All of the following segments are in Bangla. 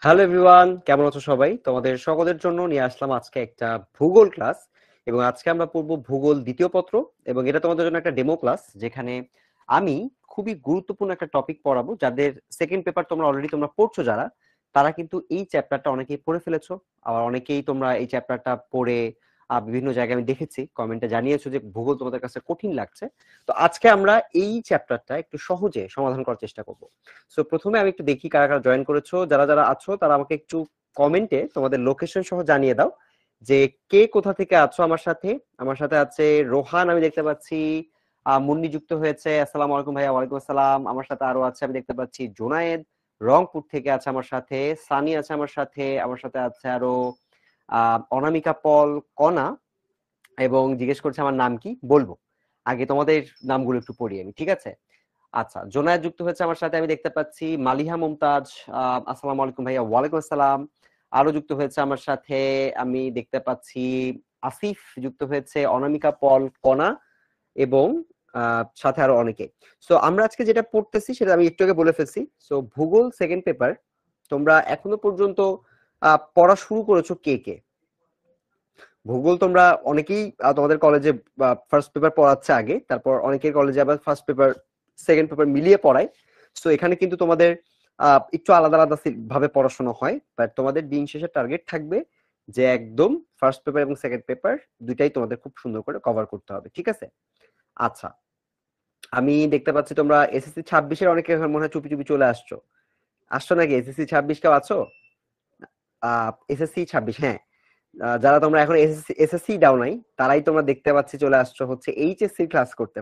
হ্যালো এভরিওয়ান, কেমন আছো সবাই? তোমাদের সকলের জন্য নিয়ে আসলাম আজকে একটা ভূগোল ক্লাস। এবং আজকে আমরা পড়বো ভূগোল দ্বিতীয় পত্র। এবং এটা তোমাদের জন্য একটা ডেমো ক্লাস, যেখানে আমি খুবই গুরুত্বপূর্ণ একটা টপিক পড়াবো। যাদের সেকেন্ড পেপার তোমরা অলরেডি পড়ছো, যারা তারা কিন্তু এই চ্যাপ্টারটা অনেকেই পড়ে ফেলেছো। আবার অনেকেই তোমরা এই চ্যাপ্টারটা পড়ে বিভিন্ন জায়গায় আমি দেখেছি কমেন্টে জানিয়েছো যে ভূগোল তোমাদের কাছে কঠিন লাগছে। তো আজকে আমরা এই চ্যাপ্টারটা একটু সহজে সমাধান করার চেষ্টা করবো। সো প্রথমে আমি একটু দেখি কারা কারা জয়েন করেছো। যারা যারা আছো তারা আমাকে একটু কমেন্টে তোমাদের লোকেশন সহ জানিয়ে দাও যে কে কোথা থেকে আছো আমার সাথে। আমার সাথে আছে রোহান, আমি দেখতে পাচ্ছি। মুন্নি যুক্ত হয়েছে, আসসালামু আলাইকুম ভাইয়া। ওয়ালাইকুম আসসালাম। আমার সাথে আরো আছে, আমি দেখতে পাচ্ছি জোনায়েদ রংপুর থেকে আছে আমার সাথে, সানি আছে আমার সাথে, আমার সাথে আছে আরো অনামিকা পল, কনা। এবং জিজ্ঞেস করছে আমার নাম কি, বলবো। আগে তোমাদের নামগুলো একটু পড়ি আমি, ঠিক আছে? আচ্ছা, জোনায়েদ যুক্ত হয়েছে আমার সাথে, আমি দেখতে পাচ্ছি। মালিহা মুমতাজ, আসসালামু আলাইকুম ভাইয়া। ওয়ালাইকুম আসসালাম। আরো যুক্ত হয়েছে আমার সাথে, আমি দেখতে পাচ্ছি আসিফ যুক্ত হয়েছে, অনামিকা পল, কণা এবং সাথে আরো অনেকে। সো আমরা আজকে যেটা পড়তেছি সেটা আমি একটু আগে বলে ফেলছি। সো ভূগোল সেকেন্ড পেপার তোমরা এখনো পর্যন্ত পড়া শুরু করেছো কে কে? ভূগোল তোমরা অনেকেই তোমাদের কলেজে ফার্স্ট পেপার পড়াচ্ছে আগে, তারপর অনেকের কলেজে আবার ফার্স্ট পেপার সেকেন্ড পেপার মিলিয়ে পড়ায়। সো এখানে কিন্তু তোমাদের একটু আলাদা আলাদা ভাবে পড়াশোনা হয়, বাট তোমাদের দিন শেষে টার্গেট থাকবে যে একদম ফার্স্ট পেপার এবং সেকেন্ড পেপার দুইটাই তোমাদের খুব সুন্দর করে কভার করতে হবে, ঠিক আছে? আচ্ছা, আমি দেখতে পাচ্ছি তোমরা এসএসসি 26-এর অনেকে মনে হয় চুপি চুপি চলে আসছো। আসছো নাকি? এসএসসি 26 কেউ আছো? এসএসসি 26, হ্যাঁ। যারা তোমরা এখন এসএসসি দাও নাই, তারাই তোমরা দেখতে পাচ্ছি চলে আসছো হচ্ছে এইচএসসি ক্লাস করতে,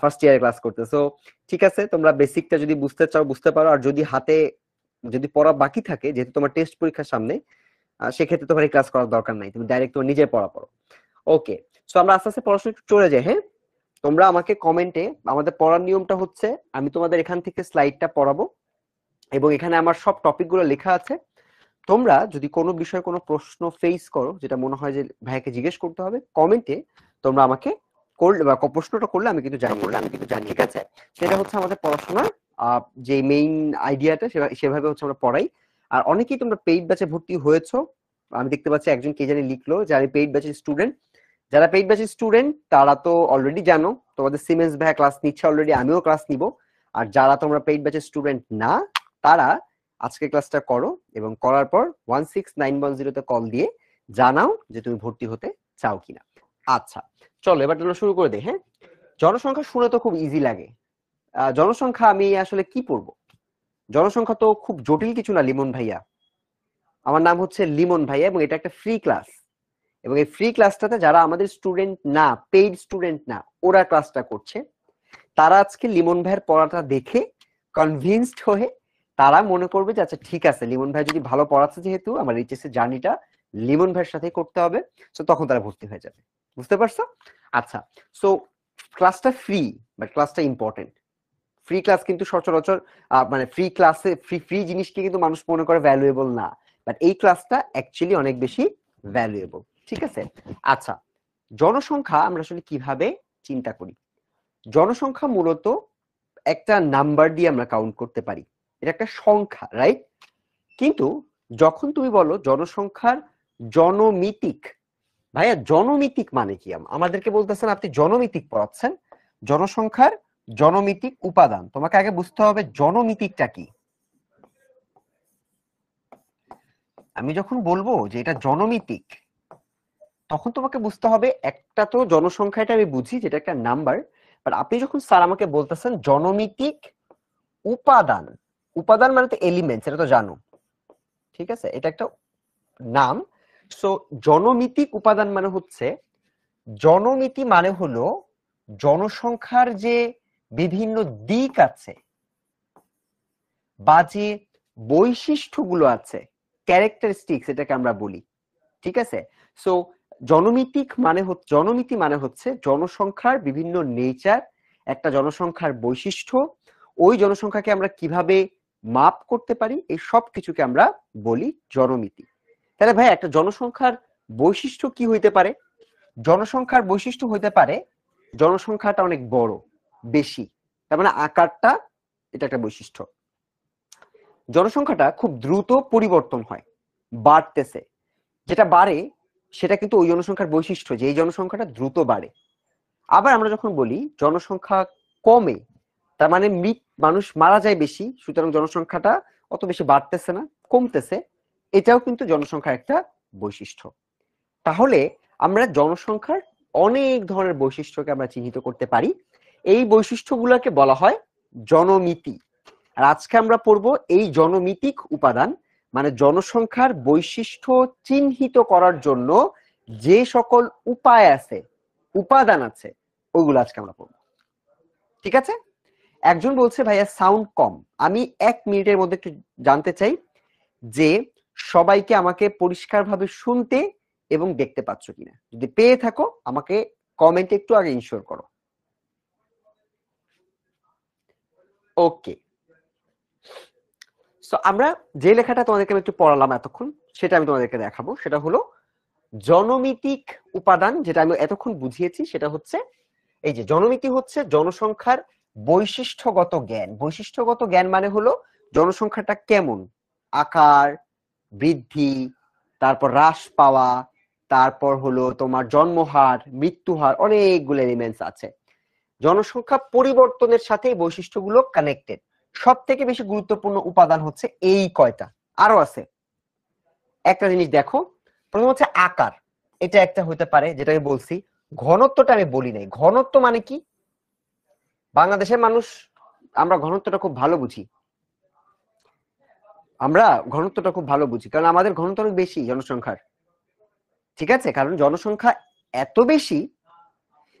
ফার্স্ট ইয়ারের ক্লাস করতে। সো ঠিক আছে, তোমরা বেসিকটা যদি বুঝতে চাও বুঝতে পারো, আর যদি হাতে যদি পড়া বাকি থাকে, যেহেতু তোমার টেস্ট পরীক্ষার সামনে, সেক্ষেত্রে তোমার এই ক্লাস করার দরকার নাই, তুমি ডাইরেক্ট তোমার নিজের পড়া পড়ো। ওকে, সো আমরা আস্তে আস্তে পড়াশোনা একটু চলে যাই, হ্যাঁ। তোমরা আমাকে কমেন্টে, আমাদের পড়ার নিয়মটা হচ্ছে আমি তোমাদের এখান থেকে স্লাইডটা পড়াবো এবং এখানে আমার সব টপিকগুলো লেখা আছে। তোমরা যদি কোনো বিষয়ে কোনো প্রশ্ন ফেস করো, যেটা মনে হয় যে ভাইকে জিজ্ঞেস করতে হবে, কমেন্টে তোমরা আমাকে করলে বা প্রশ্নটা করলে আমি কিন্তু জানি, ঠিক আছে? সেটা হচ্ছে আমাদের পড়াশোনার যে মেইন আইডিয়াটা, সেভাবে হচ্ছে আমরা পড়াই। আর অনেকেই তোমরা পেইড ব্যাচে ভর্তি হয়েছো। আমি দেখতে পাচ্ছি একজন কে জানি লিখলো যে আমি পেইড ব্যাচের স্টুডেন্ট। যারা পেইড ব্যাচের স্টুডেন্ট তারা তো অলরেডি জানো তোমাদের সিমেন্স ভাইয়া ক্লাস নিচ্ছে অলরেডি, আমিও ক্লাস নিব। আর যারা তোমরা পেইড ব্যাচের স্টুডেন্ট না, তারা আজকে ক্লাসটা করো এবং করার পর 16910-তে কল দিয়ে জানাও যে তুমি ভর্তি হতে চাও কিনা। আচ্ছা, চলো এবার আমরা শুরু করে দিই, হ্যাঁ। জনসংখ্যা শুনে তো খুব ইজি লাগে। জনসংখ্যা আমি আসলে কি পড়বো? জনসংখ্যা তো খুব জটিল কিছু না লিমন ভাইয়া। আমার নাম হচ্ছে লিমন ভাইয়া এবং এটা একটা ফ্রি ক্লাস। এবং এই ফ্রি ক্লাসটাতে যারা আমাদের স্টুডেন্ট না, পেইড স্টুডেন্ট না, ওরা ক্লাসটা করছে। তারা আজকে লিমন ভাইয়ের পড়াটা দেখে কনভিন্সড হয়ে তারা মনে করবে যে আচ্ছা ঠিক আছে, লিমন ভাই যদি ভালো পড়াচ্ছে, যেহেতু আমার এইচএসসি জার্নিটা লিমন ভাইয়ের সাথেই করতে হবে, সো তখন তারা ভর্তি হয়ে যাবে। বুঝতে পারছো? আচ্ছা, সো ক্লাসটা ফ্রি, বাট ক্লাসটা ইম্পর্টেন্ট। ফ্রি ক্লাস কিন্তু সচরাচর মানে ফ্রি ক্লাসে ফ্রি ফ্রি জিনিসকে কিন্তু মানুষ মনে করে ভ্যালুয়েবল না, বাট এই ক্লাসটা অ্যাকচুয়ালি অনেক বেশি ভ্যালুয়েবল, ঠিক আছে? আচ্ছা, জনসংখ্যা আমরা আসলে কিভাবে চিন্তা করি? জনসংখ্যা মূলত একটা নাম্বার দিয়ে আমরা কাউন্ট করতে পারি, এটা একটা সংখ্যা, রাইট? কিন্তু যখন তুমি বলো জনসংখ্যার জনমিতিক, ভাইয়া জনমিতিক মানে কি? আমাদেরকে বলতেছেন আপনি জনমিতিক পড়াচ্ছেন, জনসংখ্যার জনমিতিক উপাদান। তোমাকে আগে বুঝতে হবে জনমিতিকটা কি। আমি যখন বলবো যে এটা জনমিতিক, তখন তোমাকে বুঝতে হবে একটা তো জনসংখ্যাটা আমি বুঝি যেটা একটা নাম্বার, বাট আপনি যখন স্যার আমাকে বলতেছেন জনমিতিক উপাদান, উপাদান মানে তো এলিমেন্টস, এটা তো জানো, ঠিক আছে? এটা একটা নাম। সো জনমিতিক উপাদান মানে হচ্ছে, জনমিতি মানে হলো জনসংখ্যার যে বিভিন্ন দিক আছে বা যে বৈশিষ্ট্যগুলো আছে, ক্যারেক্টারিস্টিক্স এটাকে আমরা বলি, ঠিক আছে? সো জনমিতি মানে হচ্ছে জনসংখ্যার বিভিন্ন নেচার, একটা জনসংখ্যার বৈশিষ্ট্য, ওই জনসংখ্যাকে আমরা কিভাবে মাপ করতে পারি, এই সব কিছুকে আমরা বলি জনমিতি। তাহলে ভাই একটা জনসংখ্যার বৈশিষ্ট্য কি হইতে পারে? জনসংখ্যার বৈশিষ্ট্য হইতে পারে জনসংখ্যাটা অনেক বড়, বেশি, তার মানে আকারটা, এটা একটা বৈশিষ্ট্য। জনসংখ্যাটা খুব দ্রুত পরিবর্তন হয়, বাড়তেছে। যেটা বাড়ে সেটা কিন্তু ওই জনসংখ্যার বৈশিষ্ট্য যে এই জনসংখ্যাটা দ্রুত বাড়ে। আবার আমরা যখন বলি জনসংখ্যা কমে, তার মানে মানুষ মারা যায় বেশি, সুতরাং জনসংখ্যাটা অত বেশি বাড়তেছে না, কমতেছে। এটাও কিন্তু জনসংখ্যার একটা বৈশিষ্ট্য। তাহলে আমরা জনসংখ্যার অনেক ধরনের বৈশিষ্ট্যকে আমরা চিহ্নিত করতে পারি। এই বৈশিষ্ট্যগুলোকে বলা হয় জনমিতি। আর আজকে আমরা পড়বো এই জনমিতিক উপাদান, মানে জনসংখ্যার বৈশিষ্ট্য চিহ্নিত করার জন্য যে সকল উপায় আছে, উপাদান আছে, ওইগুলো আজকে আমরা পড়বো। ঠিক আছে? একজন বলছে ভাইয়া সাউন্ড কম, আমি 1 মিনিটের মধ্যে একটু জানতে চাই যে সবাইকে আমাকে পরিষ্কারভাবে শুনতে এবং দেখতে পাচ্ছ কিনা। যদি পেয়ে থাকো আমাকে কমেন্টে একটু আগে ইনশিওর করো। ওকে, সো আমরা যে লেখাটা তোমাদেরকে আমি একটু পড়ালাম এতক্ষণ, সেটা আমি তোমাদেরকে দেখাবো। সেটা হলো জনমিতিক উপাদান। যেটা আমি এতক্ষণ বুঝিয়েছি সেটা হচ্ছে এই যে জনমিতি হচ্ছে জনসংখ্যার বৈশিষ্ট্যগত জ্ঞান। বৈশিষ্ট্যগত জ্ঞান মানে হলো জনসংখ্যাটা কেমন, আকার, বৃদ্ধি, তারপর হ্রাস পাওয়া, তারপর হলো তোমার জন্মহার, মৃত্যুহার, অনেকগুলো এলিমেন্টস আছে। জনসংখ্যা পরিবর্তনের সাথে এই বৈশিষ্ট্যগুলো কানেক্টেড। সব থেকে বেশি গুরুত্বপূর্ণ উপাদান হচ্ছে এই কয়টা, আরো আছে। একটা জিনিস দেখো, প্রথম হচ্ছে আকার। এটা একটা হতে পারে, যেটা আমি বলছি। ঘনত্বটা আমি বলি নাই। ঘনত্ব মানে কি? বাংলাদেশের মানুষ আমরা ঘনত্বটা খুব ভালো বুঝি। আমরা ঘনত্বটা খুব ভালো বুঝি কারণ আমাদের ঘনত্ব অনেক বেশি জনসংখ্যার। ঠিক আছে, কারণ জনসংখ্যা এত বেশি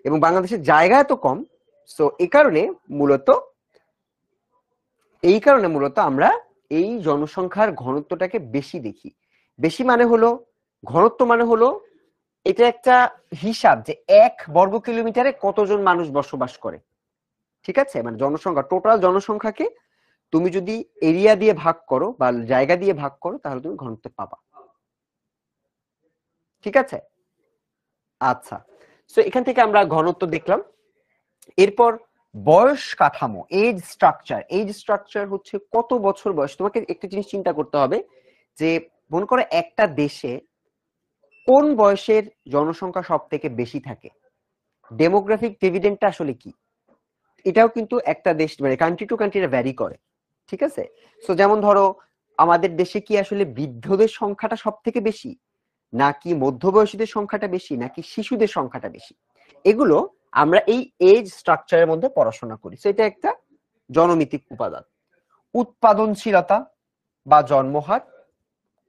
এবং বাংলাদেশের জায়গা এত কম। সো এই কারণে মূলত আমরা এই জনসংখ্যার ঘনত্বটাকে বেশি দেখি। বেশি মানে হলো, ঘনত্ব মানে হলো এটা একটা হিসাব যে 1 বর্গ কিলোমিটারে কতজন মানুষ বসবাস করে। ঠিক আছে, মানে জনসংখ্যা, টোটাল জনসংখ্যাকে তুমি যদি এরিয়া দিয়ে ভাগ করো বা জায়গা দিয়ে ভাগ করো তাহলে তুমি ঘনত্ব পাবা। ঠিক আছে, আচ্ছা। সো এখান থেকে আমরা ঘনত্ব দেখলাম। এরপর বয়স কাঠামো, এজ স্ট্রাকচার। এজ স্ট্রাকচার হচ্ছে কত বছর বয়স। তোমাকে একটা জিনিস চিন্তা করতে হবে যে মনে করো একটা দেশে কোন বয়সের জনসংখ্যা সব থেকে বেশি থাকে। ডেমোগ্রাফিক ডিভিডেন্ডটা আসলে কি, এটাও কিন্তু একটা দেশ মানে কান্ট্রি টু কান্ট্রি ভ্যারি করে। ঠিক আছে, সো যেমন ধরো আমাদের দেশে কি আসলে বৃদ্ধদের সংখ্যাটা সব থেকে বেশি, নাকি মধ্যবয়সীদের সংখ্যাটা বেশি, নাকি শিশুদের সংখ্যাটা বেশি, এগুলো আমরা এই এজ স্ট্রাকচারের মধ্যে পড়াশোনা করি। সো এটা একটা জনমিতিক উপাদান। উৎপাদনশীলতা বা জন্মহার,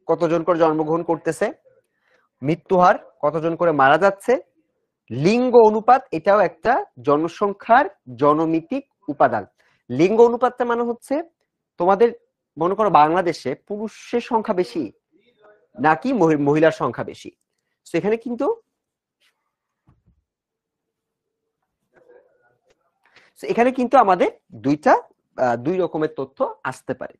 কতজন করে জন্মগ্রহণ করতেছে, মৃত্যুহার, কতজন করে মারা যাচ্ছে, লিঙ্গ অনুপাত, এটাও একটা জনসংখ্যার জনমিতিক উপাদান। লিঙ্গ অনুপাতটা মানে হচ্ছে তোমাদের মনে করো বাংলাদেশে পুরুষের সংখ্যা বেশি নাকি মহিলার সংখ্যা বেশি। সেখানে কিন্তু এখানে কিন্তু আমাদের দুই রকমের তথ্য আসতে পারে।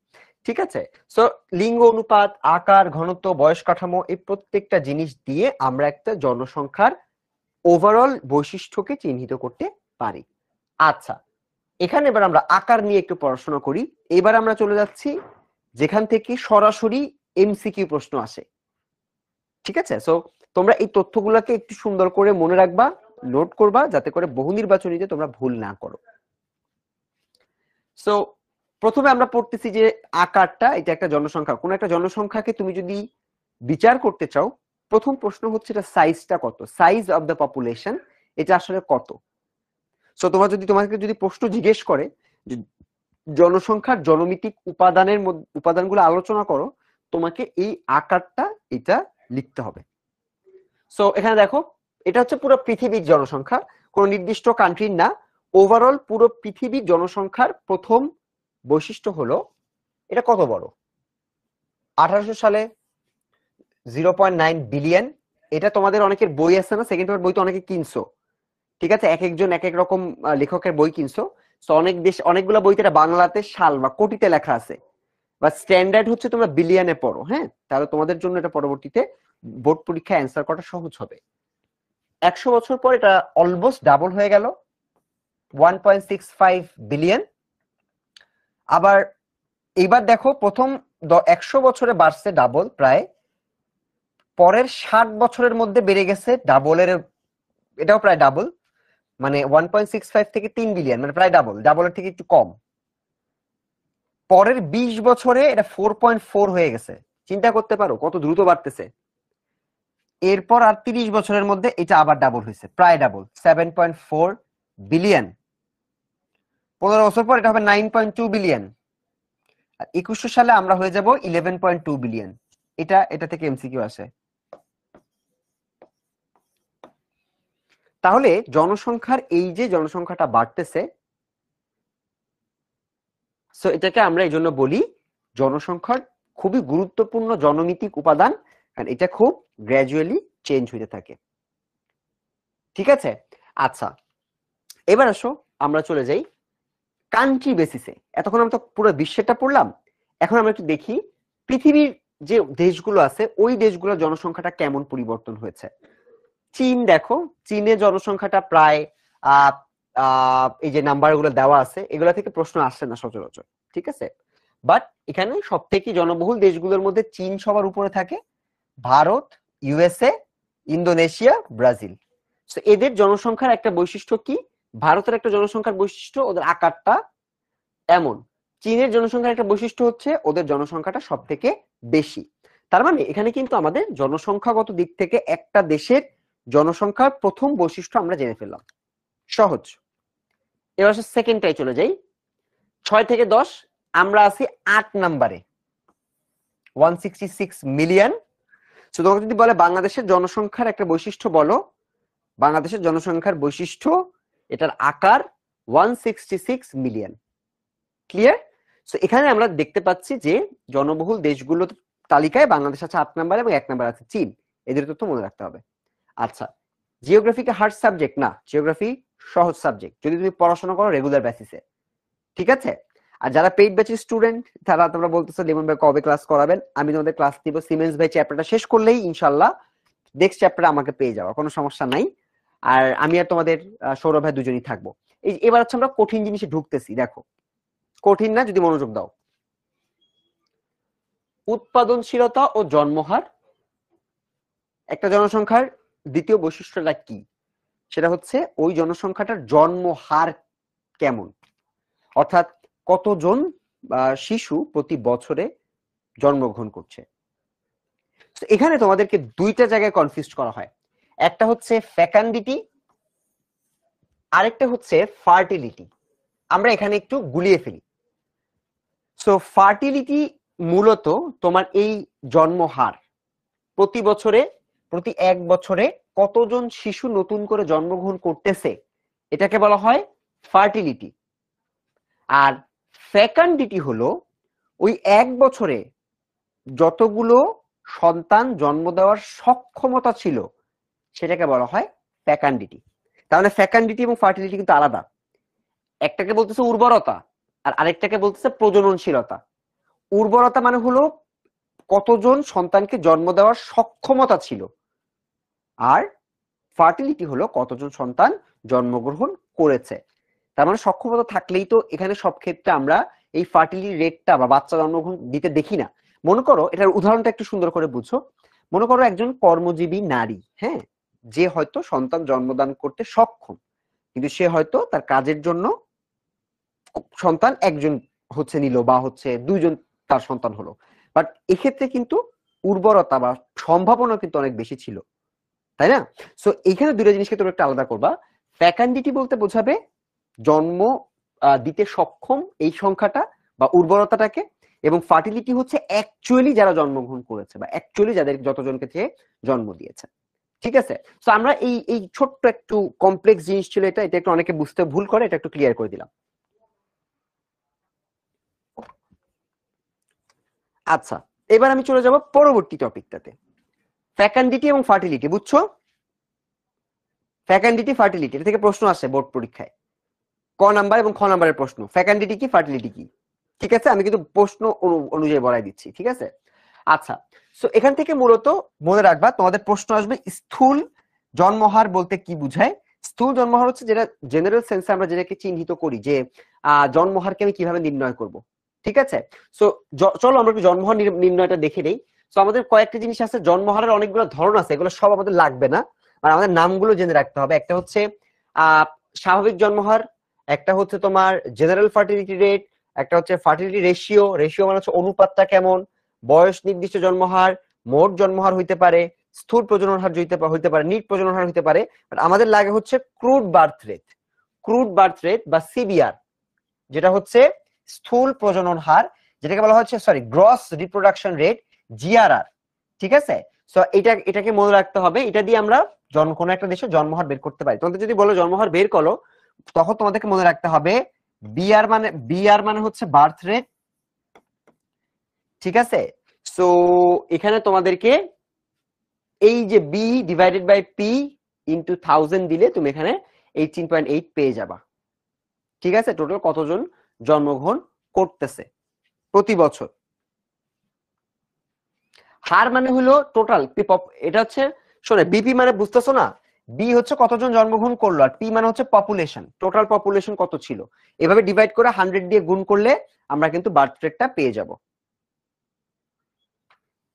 ঠিক আছে, সো লিঙ্গ অনুপাত, আকার, ঘনত্ব, বয়স কাঠামো, এই প্রত্যেকটা জিনিস দিয়ে আমরা একটা জনসংখ্যার ওভারঅল বৈশিষ্ট্যকে চিহ্নিত করতে পারি। আচ্ছা, এখানে এবার আমরা আকার নিয়ে একটু পড়াশোনা করি। এবার আমরা চলে যাচ্ছি যেখান থেকে সরাসরি এমসিকিউ প্রশ্ন আসে। ঠিক আছে, সো তোমরা এই তথ্যগুলোকে একটু সুন্দর করে মনে রাখবা, নোট করবা, যাতে করে বহু নির্বাচনীতে তোমরা ভুল না করো। সো প্রথমে আমরা পড়তেছি যে আকারটা, এটা একটা জনসংখ্যা। কোন একটা জনসংখ্যাকে তুমি যদি বিচার করতে চাও, প্রথম প্রশ্ন হচ্ছে এটা সাইজটা কত, সাইজ অফ দ্য পপুলেশন, এটা আসলে কত। সো তোমাকে যদি প্রশ্ন জিজ্ঞেস করে জনসংখ্যার জনমিতিক উপাদানগুলো আলোচনা করো, তোমাকে এই আকারটা এটা লিখতে হবে। সো এখানে দেখো, এটা হচ্ছে পুরো পৃথিবীর জনসংখ্যা, কোন নির্দিষ্ট কান্ট্রির না, ওভারঅল পুরো পৃথিবীর জনসংখ্যার প্রথম বৈশিষ্ট্য হলো এটা কত বড়। 1800 সালে 0.9 বিলিয়ন। এটা তোমাদের অনেকের বই আছে না, সেকেন্ড পেপার বই তো অনেকে কিনছো। ঠিক আছে, এক একজন এক এক রকম লেখকের বই কিনছো। তো অনেকগুলো বইতে এটা বাংলাতে সাল বা কোটিতে লেখা আছে, বা স্ট্যান্ডার্ড হচ্ছে তোমরা বিলিয়নে পড়ো। হ্যাঁ, তাহলে তোমাদের জন্য এটা পরবর্তীতে বোর্ড পরীক্ষায় অ্যান্সার করা সহজ হবে। 100 বছর পর এটা অলমোস্ট ডাবল হয়ে গেল, 1.65 বিলিয়ন। আবার এইবার দেখো প্রথম 100 বছরে বাড়ছে ডাবল প্রায়, পরের 60 বছরের মধ্যে বেড়ে গেছে ডাবলের, এটাও প্রায় ডাবল, মানে 1.65 থেকে 3 বিলিয়ন, মানে প্রায় ডাবল, ডাবলের থেকে একটু কম। পরের 20 বছরে এটা 4.4 হয়ে গেছে। চিন্তা করতে পারো কত দ্রুত বাড়তেছে। এরপর আর 30 বছরের মধ্যে এটা আবার ডাবল হয়েছে, প্রায় ডাবল, 7.4 বিলিয়ন। 15 বছর পর এটা হবে 9.2 বিলিয়ন। আর 2100 সালে আমরা হয়ে যাব 11.2 বিলিয়ন। এটা থেকে এমসিকিউ আসে। তাহলে জনসংখ্যার এই যে জনসংখ্যাটা বাড়তেছে, সো এটাকে আমরা এই জন্য বলি জনসংখ্যার খুবই গুরুত্বপূর্ণ জনমিতিক উপাদান, কারণ এটা খুব গ্র্যাজুয়ালি চেঞ্জ হতে থাকে। ঠিক আছে, আচ্ছা এবার আসো আমরা চলে যাই কান্ট্রি বেসিসে। এতক্ষণ আমরা তো পুরো বিশ্বেরটা পড়লাম, এখন আমরা একটু দেখি পৃথিবীর যে দেশগুলো আছে ওই দেশগুলোর জনসংখ্যাটা কেমন পরিবর্তন হয়েছে। চীন দেখো, চীনের জনসংখ্যাটা প্রায় এই যে নাম্বারগুলো দেওয়া আছে এগুলা থেকে প্রশ্ন আসছে না সচরাচর, ঠিক আছে। বাট এখানে সব থেকে জনবহুল দেশগুলোর মধ্যে চীন সবার উপরে থাকে, ভারত, ইউএসএ, ইন্দোনেশিয়া, ব্রাজিল। তো এদের জনসংখ্যার একটা বৈশিষ্ট্য কি, ভারতের একটা জনসংখ্যার বৈশিষ্ট্য ওদের আকারটা এমন, চীনের জনসংখ্যার একটা বৈশিষ্ট্য হচ্ছে ওদের জনসংখ্যাটা সব থেকে বেশি। তার মানে এখানে কিন্তু আমাদের জনসংখ্যাগত দিক থেকে একটা দেশের জনসংখ্যার প্রথম বৈশিষ্ট্য আমরা জেনে ফেললাম, সহজ। এবার সেকেন্ডটাই চলে যাই, 6 থেকে 10, আমরা আছি 8 নাম্বারে, 166 মিলিয়ন। তো তোমাকে যদি বলে বাংলাদেশের জনসংখ্যার একটা বৈশিষ্ট্য বলো, বাংলাদেশের জনসংখ্যার বৈশিষ্ট্য এটার আকার 166 মিলিয়ন। ক্লিয়ার? সো এখানে আমরা দেখতে পাচ্ছি যে জনবহুল দেশগুলোর তালিকায় বাংলাদেশ আছে 8 নাম্বার এবং 1 নাম্বার আছে চীন। এদের তথ্য মনে রাখতে হবে। আচ্ছা, জিওগ্রাফিকে হার্ড সাবজেক্ট না, জিওগ্রাফি সহজ সাবজেক্ট যদি তুমি পড়াশোনা করো রেগুলার বেসিসে, ঠিক আছে। আর যারা পেইড ব্যাচের স্টুডেন্ট তারা তোমরা বলতেছো লিমন ভাই কবে ক্লাস করাবেন, আমি তোমাদের ক্লাস দিব সিমেন্স ভাই চ্যাপ্টারটা শেষ করলেই ইনশাআল্লাহ নেক্সট চ্যাপ্টারে আমাকে পেয়ে যাওয়া, কোনো সমস্যা নাই। আর আমি আর তোমাদের সৌরভ ভাই দুজনই থাকবো। এবার হচ্ছে আমরা কঠিন জিনিসে ঢুকতেছি, দেখো কঠিন না যদি মনোযোগ দাও। উৎপাদনশীলতা ও জন্মহার, একটা জনসংখ্যার দ্বিতীয় বৈশিষ্ট্যটা কি, সেটা হচ্ছে ওই জনসংখ্যাটার জন্মহার কেমন, অর্থাৎ কতজন শিশু প্রতি বছরে জন্মগ্রহণ করছে। এখানে তোমাদেরকে দুইটা জায়গায় কনফিউজ করা হয়, একটা হচ্ছে ফেকান্ডিটি, আরেকটা হচ্ছে ফার্টিলিটি। আমরা এখানে একটু গুলিয়ে ফেলি। সো ফার্টিলিটি মূলত তোমার এই জন্মহার, প্রতি বছরে প্রতি 1 বছরে কতজন শিশু নতুন করে জন্মগ্রহণ করতেছে, এটাকে বলা হয় ফার্টিলিটি। আর ফেকান্ডিটি হলো ওই 1 বছরে যতগুলো সন্তান জন্ম দেওয়ার সক্ষমতা ছিল সেটাকে বলা হয় ফেকান্ডিটি। তাহলে ফেকান্ডিটি এবং ফার্টিলিটি কিন্তু আলাদা, একটাকে বলতেছে উর্বরতা আর আরেকটাকে বলতেছে প্রজননশীলতা। উর্বরতা মানে হলো কতজন সন্তানকে জন্ম দেওয়ার সক্ষমতা ছিল, আর ফার্টিলিটি হলো কতজন সন্তান জন্মগ্রহণ করেছে। তার মানে সক্ষমতা থাকলেই তো এখানে সব ক্ষেত্রে আমরা এই ফার্টিলিটি রেটটা বা বাচ্চা জন্মগ্রহণ দিতে দেখি না। মনে করো এটার উদাহরণটা একটু সুন্দর করে বুঝো, মনে করো একজন কর্মজীবী নারী, হ্যাঁ, যে হয়তো সন্তান জন্মদান করতে সক্ষম, কিন্তু সে হয়তো তার কাজের জন্য সন্তান একজন হচ্ছে নিল বা হচ্ছে 2 জন তার সন্তান হলো, বাট এক্ষেত্রে কিন্তু উর্বরতা বা সম্ভাবনা কিন্তু অনেক বেশি ছিল, তাই না? সো এইখানে দুটো জিনিসকে তোমরা একটু আলাদা করবা। ফ্যাকান্ডিটি বলতে বোঝাবে জন্ম দিতে সক্ষম এই সংখ্যাটা বা উর্বরতাটাকে, এবং ফার্টিলিটি হচ্ছে অ্যাকচুয়ালি যারা জন্মগ্রহণ করেছে বা অ্যাকচুয়ালি যাদের যতজনকে থেকে জন্ম দিয়েছে, ঠিক আছে। সো আমরা এই ছোট্ট একটু কমপ্লেক্স জিনিস ছিল এটা একটু অনেকে বুঝতে ভুল করে, এটা একটু ক্লিয়ার করে দিলাম। আচ্ছা, এবার আমি চলে যাব পরবর্তী টপিকটাতে, ফ্যাকান্ডিটি এবং ফার্টিলিটি। বুঝছো? ফ্যাকান্ডিটি ফার্টিলিটি এটা থেকে প্রশ্ন আসে বোর্ড পরীক্ষায়, ক নাম্বার এবং খ নাম্বারের প্রশ্ন, ফ্যাকান্ডিটি কি ফার্টিলিটি কি, ঠিক আছে। আমি কিন্তু প্রশ্ন অনুযায়ী বলাই দিচ্ছি, ঠিক আছে। আচ্ছা, সো এখান থেকে মূলত মনে রাখবা তোমাদের প্রশ্ন আসবে স্থূল জন্মহার বলতে কি বুঝায়। স্থূল জন্মহার হচ্ছে যেটা জেনারেল সেন্সে আমরা যেটাকে চিহ্নিত করি যে জন্মহারকে আমি কিভাবে নির্ণয় করব, ঠিক আছে? সো চলো আমরা একটু জন্মহার নির্ণয়টা দেখে নেই। সো আমাদের কয়েকটা জিনিস আছে, জন্মহারের অনেকগুলো ধরন আছে, এগুলো সব আমাদের লাগবে না, মানে আমাদের নামগুলো জেনে রাখতে হবে। একটা হচ্ছে স্বাভাবিক জন্মহার, একটা হচ্ছে তোমার জেনারেল ফার্টিলিটি রেট, একটা হচ্ছে ফার্টিলিটি রেশিও, রেশিও মানে হচ্ছে অনুপাতটা কেমন, বয়স নির্দিষ্ট জন্মহার, মোট জন্মহার হইতে পারে, স্থূল প্রজনন হার হইতে পারে, নিট প্রজনন হার হইতে পারে। বাট আমাদের লাগে হচ্ছে crude birth rate, crude birth rate বা সিবিআর, যেটা হচ্ছে স্থূল প্রজনন হার, যেটাকে বলা হচ্ছে সরি গ্রস রিপ্রোডাকশন রেট, জিআরআর। ঠিক আছে? সো এটাকে মনে রাখতে হবে, এটা দিয়ে আমরা কোন একটা দেশে জন্মহার বের করতে পারি। তোমাদের যদি বলো জন্মহার বের করো, তখন তোমাদেরকে মনে রাখতে হবে বিআর মানে হচ্ছে বার্থ রেট। ঠিক আছে? সো এখানে তোমাদেরকে এই যে B divided by P into 1000 দিলে তুমি এখানে 18.8 পেয়ে যাবা। ঠিক আছে? টোটাল কতজন জন্মগ্রহণ করতেছে প্রতি বছর। হার মানে হলো টোটাল, এটা হচ্ছে শোনে বিপি মানে বুঝতেছো না, বি হচ্ছে কতজন জন্মগ্রহণ করলো, আর পি মানে হচ্ছে পপুলেশন, টোটাল পপুলেশন কত ছিল। এভাবে ডিভাইড করে 100 দিয়ে গুণ করলে আমরা কিন্তু বার্থ রেটটা পেয়ে যাব।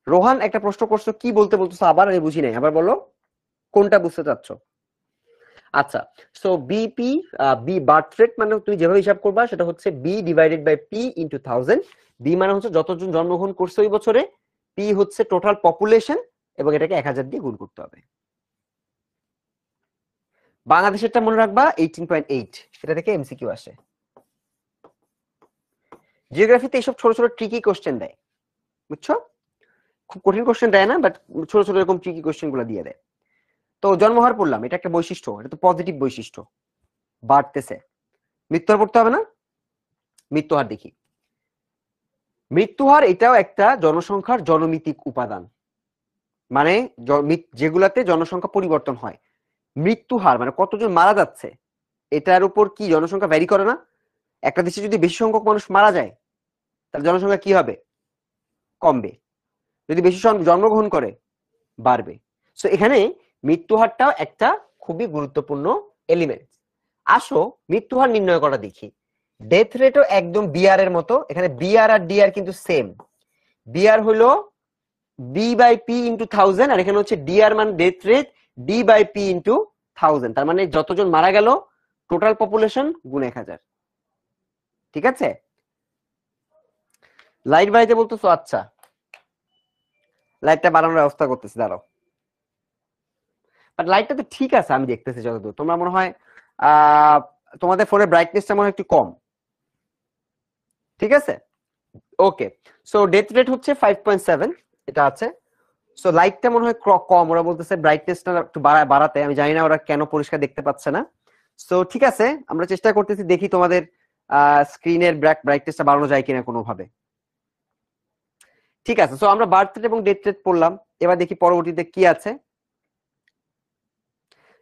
রোহান একটা প্রশ্ন করছো, কি বলতেছো আবার, আমি বুঝি নাই, আবার বলো কোনটা বুঝতে চাচ্ছ। আচ্ছা, so BP, B birth rate মানে তুমি যেভাবে হিসাব করবা সেটা হচ্ছে B divided by P into 1000। B মানে হচ্ছে যতজন জন্মগ্রহণ করছে ওই বছরে, পি হচ্ছে টোটাল পপুলেশন, এবং এটাকে 1000 দিয়ে গুণ করতে হবে। বাংলাদেশেরটা মনে রাখবা 18.8, এটা থেকে এমসিকিউ আসে। জিওগ্রাফিতে এইসব ছোট ছোট ট্রিকি কোশ্চেন দেয়, বুঝছো? খুব কঠিন কোশ্চেন দেয় না, বাট ছোট ছোট এরকম ট্রিকি কোশ্চেন গুলো দিয়ে দেয়। তো জন্মহার পড়লাম, এটা একটা বৈশিষ্ট্য, এটা তো পজিটিভ বৈশিষ্ট্য, বাড়তেছে। মৃত্যুহার পড়তে হবে না? মৃত্যুহার দেখি। মৃত্যুহার এটাও একটা জনসংখ্যার জনমিতিক উপাদান, মানে যেগুলাতে জনসংখ্যা পরিবর্তন হয়। মৃত্যুহার মানে কতজন মারা যাচ্ছে, এটার উপর কি জনসংখ্যা ভ্যারি করে না? একটা দেশে যদি বেশি সংখ্যক মানুষ মারা যায়, তাহলে জনসংখ্যা কি হবে? কমবে। যদি বেশি জন্মগ্রহণ করে, বাড়বে। সো এখানে মৃত্যুহারটাও একটা খুবই গুরুত্বপূর্ণ এলিমেন্ট। আসো মৃত্যুহার নির্ণয় করা দেখি। ডেথ রেটও একদম বিআর এর মতো, এখানে বিআর আর ডিআর কিন্তু সেম। বিআর হলো বি বাই পি ইন্টু 1000, আর এখানে হচ্ছে ডিআর মানে death rate, D by P into 1000, তার মানে যতজন মারা গেল টোটাল পপুলেশন গুণ 1000। ঠিক আছে? লাইট বাড়াইতে বলতেছো, আচ্ছা লাইটটা বাড়ানোর ব্যবস্থা করতেছি, দাঁড়াও। বাট লাইটটা তো ঠিক আছে, আমি দেখতেছি যতদূর। তোমরা মনে হয় তোমাদের ফোনের ব্রাইটনেসটা মনে হয় একটু কম। ঠিক আছে, ওকে। সো ডেথ রেট হচ্ছে 5.7, এটা আছে। সো লাইটটা মনে হয় কম, ওরা বলতেছে ব্রাইটনেসটা একটু বাড়াতে, আমি জানি না ওরা কেন পরিষ্কার দেখতে পাচ্ছে না। সো ঠিক আছে, আমরা চেষ্টা করতেছি, দেখি তোমাদের স্ক্রিনের ব্রাইটনেসটা বাড়ানো যায় কিনা কোনোভাবে। ঠিক আছে, সো আমরা বার্থ রেট এবং ডেথ রেট পড়লাম, এবার দেখি পরবর্তীতে কি আছে।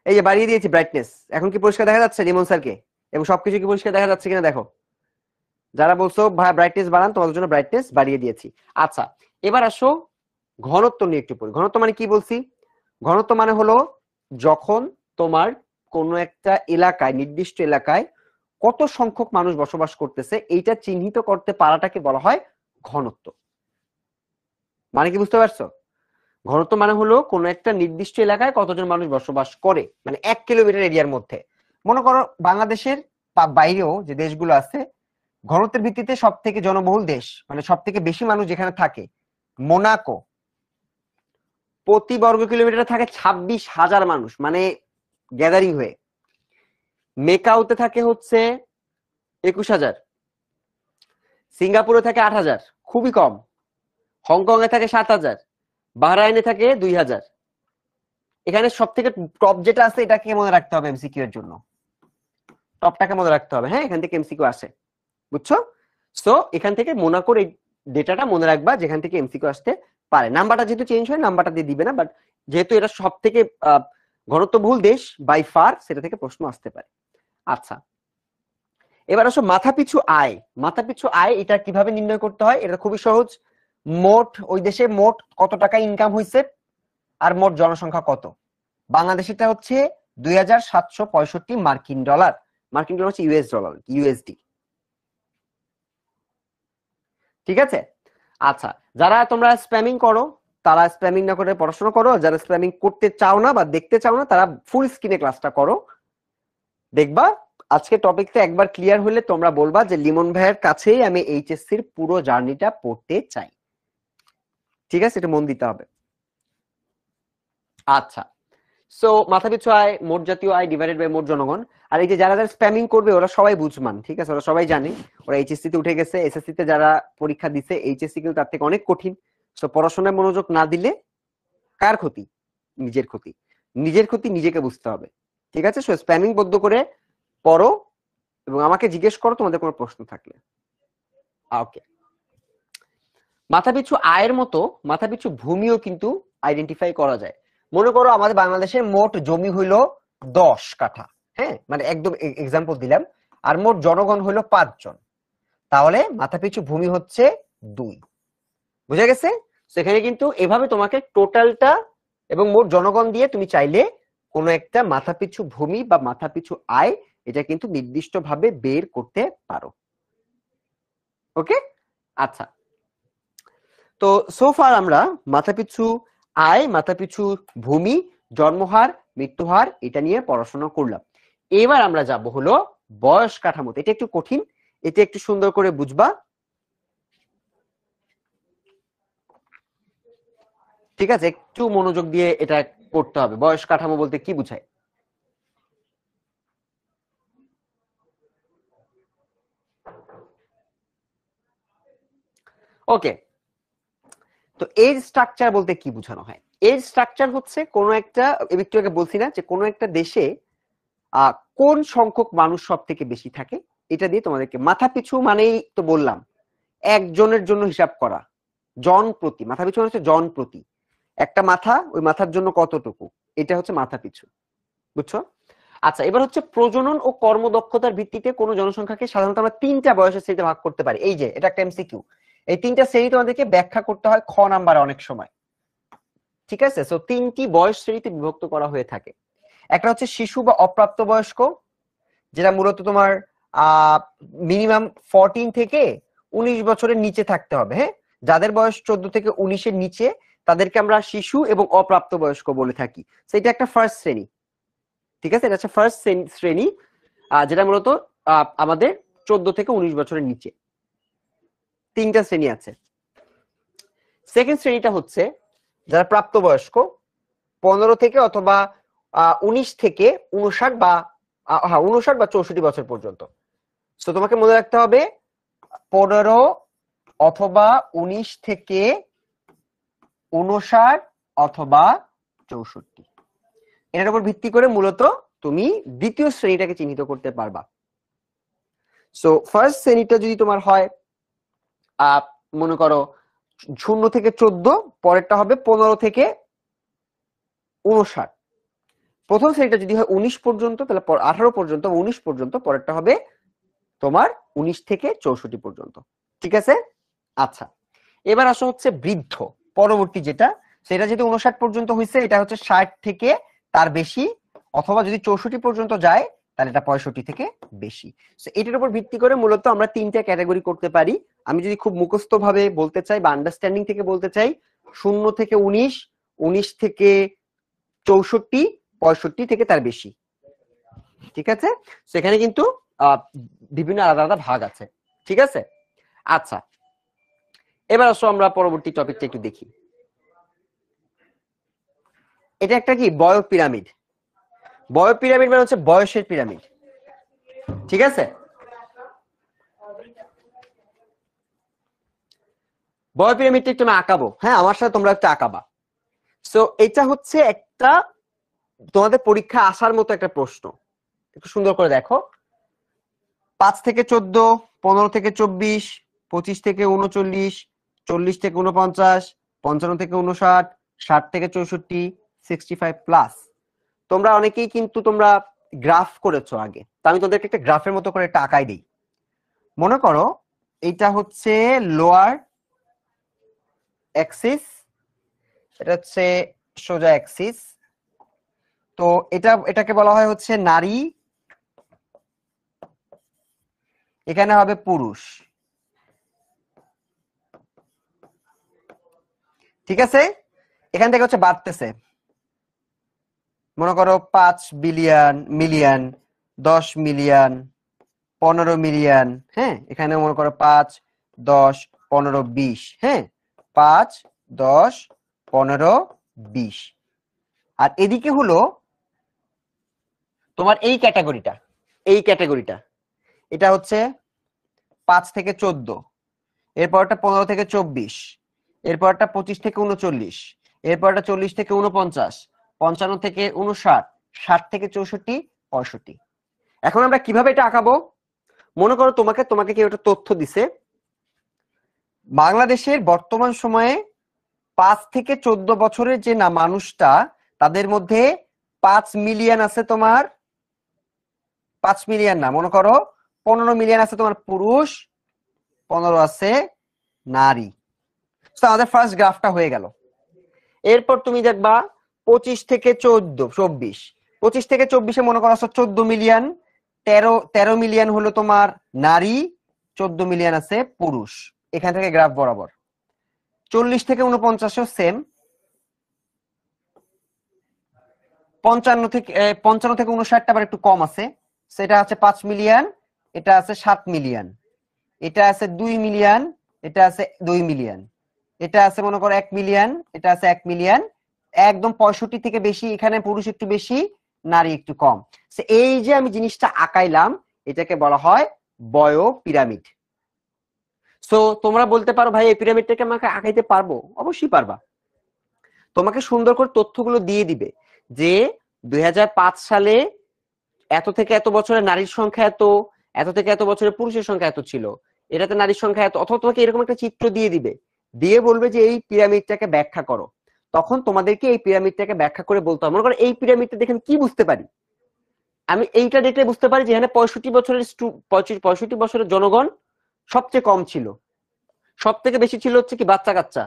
এই যে বাড়িয়ে দিয়েছি ব্রাইটনেস, এখন কি পরিষ্কার দেখা যাচ্ছে রিমন স্যারকে? এবং সবকিছু কি পরিষ্কার দেখা যাচ্ছে কিনা দেখো। যারা বলছো ভাই ব্রাইটনেস বাড়ান, তোমাদের জন্য ব্রাইটনেস বাড়িয়ে দিয়েছি। আচ্ছা, এবার আসো ঘনত্ব নিয়ে একটু পড়ি। ঘনত্ব মানে কি বলছি? ঘনত্ব মানে হলো যখন তোমার কোনো একটা এলাকায়, নির্দিষ্ট এলাকায় কত সংখ্যক মানুষ বসবাস করতেছে, এইটা চিহ্নিত করতে পারাটাকে বলা হয় ঘনত্ব। মানে কি বুঝতে পারছো? ঘনত্ব মানে হলো কোন একটা নির্দিষ্ট এলাকায় কতজন মানুষ বসবাস করে, মানে 1 কিলোমিটার এরিয়ার মধ্যে। মনে করো বাংলাদেশের বাইরেও যে দেশগুলো আছে, ঘনত্বের ভিত্তিতে সব থেকে জনবহুল দেশ, মানে সব থেকে বেশি মানুষ যেখানে থাকে, মোনাকো, প্রতি বর্গ কিলোমিটারে থাকে 26,000 মানুষ, মানে গ্যাদারিং হয়ে। মেকাওতে থাকে হচ্ছে 21,000, সিঙ্গাপুরে থাকে 8,000, খুবই কম। হংকং এ থাকে 7,000, বাহরাইনে থাকে 2,000। এখানে সব থেকে টপ যেটা আছে এটাকে মনে রাখতে হবে এমসিকিউ এর জন্য, টপটাকে মনে রাখতে হবে। হ্যাঁ, এখান থেকে এমসিকিউ আসে, বুঝছো? সো এখান থেকে মোনাকোর এই ডেটাটা মনে রাখবা, যেখান থেকে এমসিকিউ আসতে পারে। নাম্বারটা যেহেতু চেঞ্জ হয়, নাম্বারটা দিয়ে দিবে না, বাট যেহেতু এটা সব থেকে ঘনত্ববহুল দেশ বাই ফার, সেটা থেকে প্রশ্ন আসতে পারে। আচ্ছা, এবার আসো মাথাপিছু আয়। মাথাপিছু আয় এটা কিভাবে নির্ণয় করতে হয়? এটা খুবই সহজ। মোট ওই দেশে মোট কত টাকা ইনকাম হয়েছে আর মোট জনসংখ্যা কত। বাংলাদেশিটা হচ্ছে 2,765 মার্কিন ডলার। মার্কিন ডলার হচ্ছে ইউএস ডলার, ইউএসডি। ঠিক আছে? আচ্ছা, যারা তোমরা স্প্যামিং করো তারা স্প্যামিং না করে পড়াশোনা করো, যারা স্প্যামিং করতে চাও না বা দেখতে চাও না তারা ফুল স্ক্রিনে ক্লাসটা করো। দেখবা আজকে টপিকটা একবার ক্লিয়ার হলে তোমরা বলবা যে লিমন ভাইয়ের কাছেই আমি এইচএসসির পুরো জার্নিটা পড়তে চাই। ঠিক আছে, এটা মন দিতে হবে। আচ্ছা, সো মাথাপিছু আয়, মোট জাতীয় আয় ডিভাইডেড বাই মোট জনগণ। আর এই যে যারা যারা স্প্যামিং করবে ওরা সবাই বুঝমান, ঠিক আছে, ওরা সবাই জানে, ওরা এইচএসসি তে উঠে গেছে, এসএসসি তে যারা পরীক্ষা দিছে, এইচএসসি কিন্তু তার থেকে অনেক কঠিন। সো পড়াশোনায় মনোযোগ না দিলে কার ক্ষতি? নিজের ক্ষতি। নিজের ক্ষতি নিজেকে বুঝতে হবে। ঠিক আছে, সো স্প্যামিং বন্ধ করে পড়ো এবং আমাকে জিজ্ঞেস করো তোমাদের কোনো প্রশ্ন থাকলে। ওকে, মাথাপিছু আয়ের মতো মাথাপিছু ভূমিও কিন্তু আইডেন্টিফাই করা যায়। মনে করো আমাদের বাংলাদেশের মোট জমি হইল 10 কাঠা, হ্যাঁ, মানে একদম এক্সাম্পল দিলাম, আর মোট জনগণ হইল 5 জন, তাহলে মাথাপিছু ভূমি হচ্ছে 2। বুঝা গেছে? সেখানে কিন্তু এভাবে তোমাকে টোটালটা এবং মোট জনগণ দিয়ে তুমি চাইলে কোনো একটা মাথাপিছু ভূমি বা মাথাপিছু আয় এটা কিন্তু নির্দিষ্টভাবে বের করতে পারো। ওকে, আচ্ছা, তো সোফার আমরা মাথাপিছু আয়, মাথাপিছু ভূমি, জন্মহার, মৃত্যুহার এটা নিয়ে পড়াশোনা করলাম। এবার আমরা যাব হলো বয়স কাঠামোতে। এটা একটু কঠিন, এটা একটু সুন্দর করে বুঝবা। ঠিক আছে, একটু মনোযোগ দিয়ে এটা করতে হবে। বয়স কাঠামো বলতে কি বুঝায়? ওকে, তো এজ স্ট্রাকচার বলতে কি বোঝানো হয়? এজ স্ট্রাকচার হচ্ছে কোন একটা, একটু আগে বলছি না যে কোন একটা দেশে কোন সংখ্যক মানুষ সব থেকে বেশি থাকে, এটা দিয়ে তোমাদেরকে মাথাপিছু মানেই তো বললাম একজনের জন্য হিসাব করা, জন প্রতি, মাথাপিছু মানে হচ্ছে জন প্রতি, একটা মাথা, ওই মাথার জন্য কতটুকু, এটা হচ্ছে মাথাপিছু। বুঝছো? আচ্ছা, এবার হচ্ছে প্রজনন ও কর্মদক্ষতার ভিত্তিতে কোন জনসংখ্যাকে সাধারণত আমরা 3টা বয়সের শ্রেণীতে ভাগ করতে পারি। এই যে এটা একটা এমসিকিউ, এই 3টা শ্রেণী তোমাদেরকে ব্যাখ্যা করতে হয় খ নাম্বারে অনেক সময়। ঠিক আছে, সো 3টি বয়স শ্রেণীতে বিভক্ত করা হয়ে থাকে। একটা হচ্ছে শিশু বা অপ্রাপ্ত বয়স্ক, যেটা মূলত তোমার মিনিমাম 14 থেকে 19 বছরের নিচে থাকতে হবে। হ্যাঁ, যাদের বয়স 14 থেকে 19-এর নিচে তাদেরকে আমরা শিশু এবং অপ্রাপ্ত বয়স্ক বলে থাকি। সেটা একটা ফার্স্ট শ্রেণী। ঠিক আছে, এটা হচ্ছে ফার্স্ট শ্রেণী, যেটা মূলত আমাদের 14 থেকে 19 বছরের নিচে। 3টা শ্রেণী আছে। সেকেন্ড শ্রেণীটা হচ্ছে যারা প্রাপ্তবয়স্ক, 15 থেকে অথবা 19 থেকে 59 বা 59 বা 64 বছর পর্যন্ত। তো তোমাকে মনে রাখতে হবে 15 অথবা 19 থেকে 59 অথবা 64, এটার উপর ভিত্তি করে মূলত তুমি দ্বিতীয় শ্রেণীটাকে চিহ্নিত করতে পারবা। সো ফার্স্ট শ্রেণীটা যদি তোমার হয় মনে করো 0 থেকে 14, পরেরটা হবে 15 থেকে 59। প্রথম শ্রেণীটা যদি হয় 19 পর্যন্ত, তাহলে 18 পর্যন্ত, 19 পর্যন্ত, পরেরটা হবে তোমার 19 থেকে 64 পর্যন্ত। ঠিক আছে, আচ্ছা, এবার আসো হচ্ছে বৃদ্ধ পরবর্তী যেটা, সেটা যদি 59 পর্যন্ত হয়েছে এটা হচ্ছে 60 থেকে তার বেশি, অথবা যদি 64 পর্যন্ত যায় তাহলে এটা 65 থেকে বেশি। এটার উপর ভিত্তি করে মূলত আমরা 3টা ক্যাটাগরি করতে পারি। আমি যদি খুব মুখস্থ ভাবে বলতে চাই বা আন্ডারস্ট্যান্ডিং থেকে বলতে চাই, 0 থেকে 19, 19 থেকে 64, 65 থেকে তার বেশি। ঠিক আছে, সেখানে কিন্তু বিভিন্ন আলাদা আলাদা ভাগ আছে। ঠিক আছে, আচ্ছা, এবার আসো আমরা পরবর্তী টপিকটা একটু দেখি। এটা একটা কি বয় পিরামিড। বয় পিরামিড মানে হচ্ছে বয়সের পিরামিড। ঠিক আছে, বয় পিরামিডটা একটু আমি আঁকাবো, হ্যাঁ, আমার সাথে তোমরা একটু আঁকাবা। সো এটা হচ্ছে একটা তোমাদের পরীক্ষা আসার মতো একটা প্রশ্ন, একটু সুন্দর করে দেখো। 5 থেকে 14, 15 থেকে 24, 25 থেকে 39, 40 থেকে 49, 55 থেকে 59, 60 থেকে 64, 65 প্লাস। তোমরা অনেকেই কিন্তু তোমরা গ্রাফ করেছো আগে, তো আমি তোদেরকে একটা গ্রাফের মতো করে একটা আঁকাই দিই। মনে করো এটা হচ্ছে লোয়ার অ্যাক্সিস, এটা হচ্ছে সোজা অ্যাক্সিস। তো এটাকে বলা হয় হচ্ছে নারী, এখানে হবে পুরুষ। ঠিক আছে, এখান থেকে হচ্ছে বাড়তেছে, মনে করো 5 বিলিয়ন, মিলিয়ন, 10 মিলিয়ন, 15 মিলিয়ন। হ্যাঁ, এখানে মনে করো 5, 10, 15, 20। হ্যাঁ, 5, 10, 15, 20। আর এদিকে হলো তোমার এই ক্যাটাগরিটা, এটা হচ্ছে 5 থেকে 14, এরপরটা 15 থেকে 24, এরপরটা 25 থেকে 39, এরপরটা 40 থেকে 49, 55 থেকে 59, 60 থেকে 64, 65। এখন আমরা কিভাবে এটা আঁকাবো? মনে করো তোমাকে কেউ একটা তথ্য দিছে, বাংলাদেশের বর্তমান সময়ে 5 থেকে 14 বছরের যে না মানুষটা, তাদের মধ্যে 5 মিলিয়ন আছে তোমার, 5 মিলিয়ন না, মনে করো 15 মিলিয়ন আছে তোমার পুরুষ, 15 আছে নারী। তো আমাদের ফার্স্ট গ্রাফটা হয়ে গেল। এরপর তুমি দেখবা 25 থেকে 24, 25 থেকে 24-এ মনে করো 14 মিলিয়ন, 13 মিলিয়ন হলো তোমার নারী, 14 মিলিয়ন আছে পুরুষ। এখান থেকে গ্রাফ বরাবর। 40 থেকে 49-এও সেম, 55 থেকে 59টা আবার একটু কম আছে, সেটা আছে 5 মিলিয়ন, এটা আছে 7 মিলিয়ন, এটা আছে 2 মিলিয়ন, এটা আছে 2 মিলিয়ন, এটা আছে মনে করো 1 মিলিয়ন, এটা আছে 1 মিলিয়ন। একদম 65 থেকে বেশি, এখানে পুরুষ একটু বেশি, নারী একটু কম। এই যে আমি জিনিসটা আঁকাইলাম, এটাকে বলা হয় বয় পিরামিড। সো তোমরা বলতে পারো ভাই এই পিরামিডটাকে আমাকে আঁকাইতে পারবো? অবশ্যই পারবা। তোমাকে সুন্দর করে তথ্যগুলো দিয়ে দিবে যে 2005 সালে এত থেকে এত বছরে নারীর সংখ্যা এত, এত থেকে এত বছরে পুরুষের সংখ্যা এত ছিল, এটাতে নারীর সংখ্যা এত, অথবা তোমাকে এরকম একটা চিত্র দিয়ে দিবে, দিয়ে বলবে যে এই পিরামিডটাকে ব্যাখ্যা করো। তখন তোমাদেরকে এই পিরামিডটাকে ব্যাখ্যা করে বলতে হবে। মনে করো এই পিরামিডটা দেখে কি বুঝতে পারি? আমি এইটা দেখলে বুঝতে পারি যে এখানে 65 বছরের জনগণ সবচেয়ে কম ছিল, সব থেকে বেশি ছিল হচ্ছে কি বাচ্চা কাচ্চা।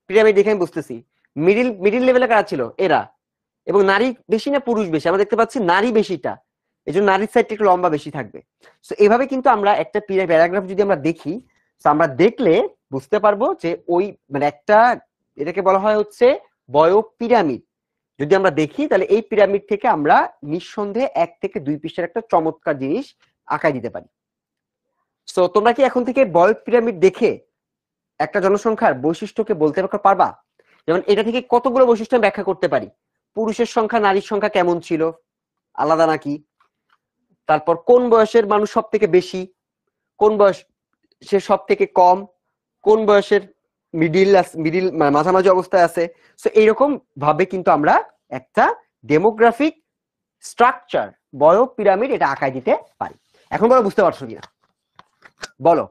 পিরামিড দেখে আমি বুঝতেছি মিডিল লেভেলে কারা ছিল, এরা। এবং নারী বেশি না পুরুষ বেশি? আমরা দেখতে পাচ্ছি নারী বেশিটা, এই জন্য নারীর সাইডটা একটু লম্বা বেশি থাকবে। তো এভাবে কিন্তু আমরা একটা প্যারাগ্রাফ যদি আমরা দেখি, আমরা দেখলে বুঝতে পারবো যে ওই মানে একটা, এটাকে বলা হয় হচ্ছে বয় পিরামিড। যদি আমরা দেখি তাহলে এই পিরামিড থেকে আমরা নিঃসন্দেহে 1 থেকে 2 পৃষ্ঠার একটা চমৎকার জিনিস আঁকাই দিতে পারি। তো তোমরা কি এখন থেকে বয় পিরামিড দেখে একটা জনসংখ্যার বৈশিষ্ট্যকে বলতে পারবা? যেমন এটা থেকে কতগুলো বৈশিষ্ট্য ব্যাখ্যা করতে পারি। পুরুষের সংখ্যা নারীর সংখ্যা কেমন ছিল, আলাদা নাকি, তারপর কোন বয়সের মানুষ সব থেকে বেশি, কোন বয়স সে সব থেকে কম, কোন বয়সের মিডিল মাঝামাঝি অবস্থায় আছে। সো এইরকম ভাবে কিন্তু আমরা একটা ডেমোগ্রাফিক স্ট্রাকচার বয় পিরামিড এটা আঁকাই দিতে পারি। এখন বলো বুঝতে পারছো কিনা বলো।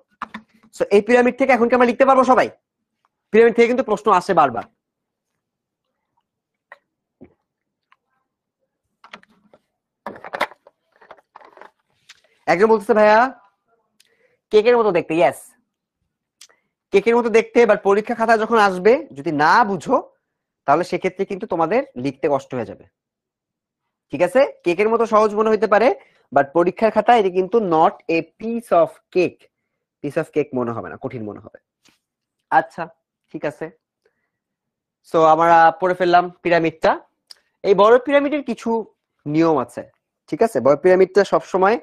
সো এই পিরামিড থেকে এখন কি আমরা লিখতে পারবো সবাই? পিরামিড থেকে কিন্তু প্রশ্ন আসে বারবার। একজন বলতেছে ভাইয়া কেকের মতো দেখতে। ইয়েস, কেকের মতো দেখতে। এবার পরীক্ষা খাতা যখন আসবে যদি না বুঝো তাহলে সেক্ষেত্রে কিন্তু তোমাদের লিখতে কষ্ট হয়ে যাবে। ঠিক আছে, কেকের মতো সহজ মনে হইতে পারে, বাট পরীক্ষার খাতা এটা কিন্তু not a piece of cake. Piece of cake মনে হবে না, কঠিন মনে হবে। আচ্ছা ঠিক আছে, সো আমরা পড়ে ফেললাম পিরামিডটা। এই বড় পিরামিডের কিছু নিয়ম আছে। ঠিক আছে, বড় পিরামিডটা সবসময়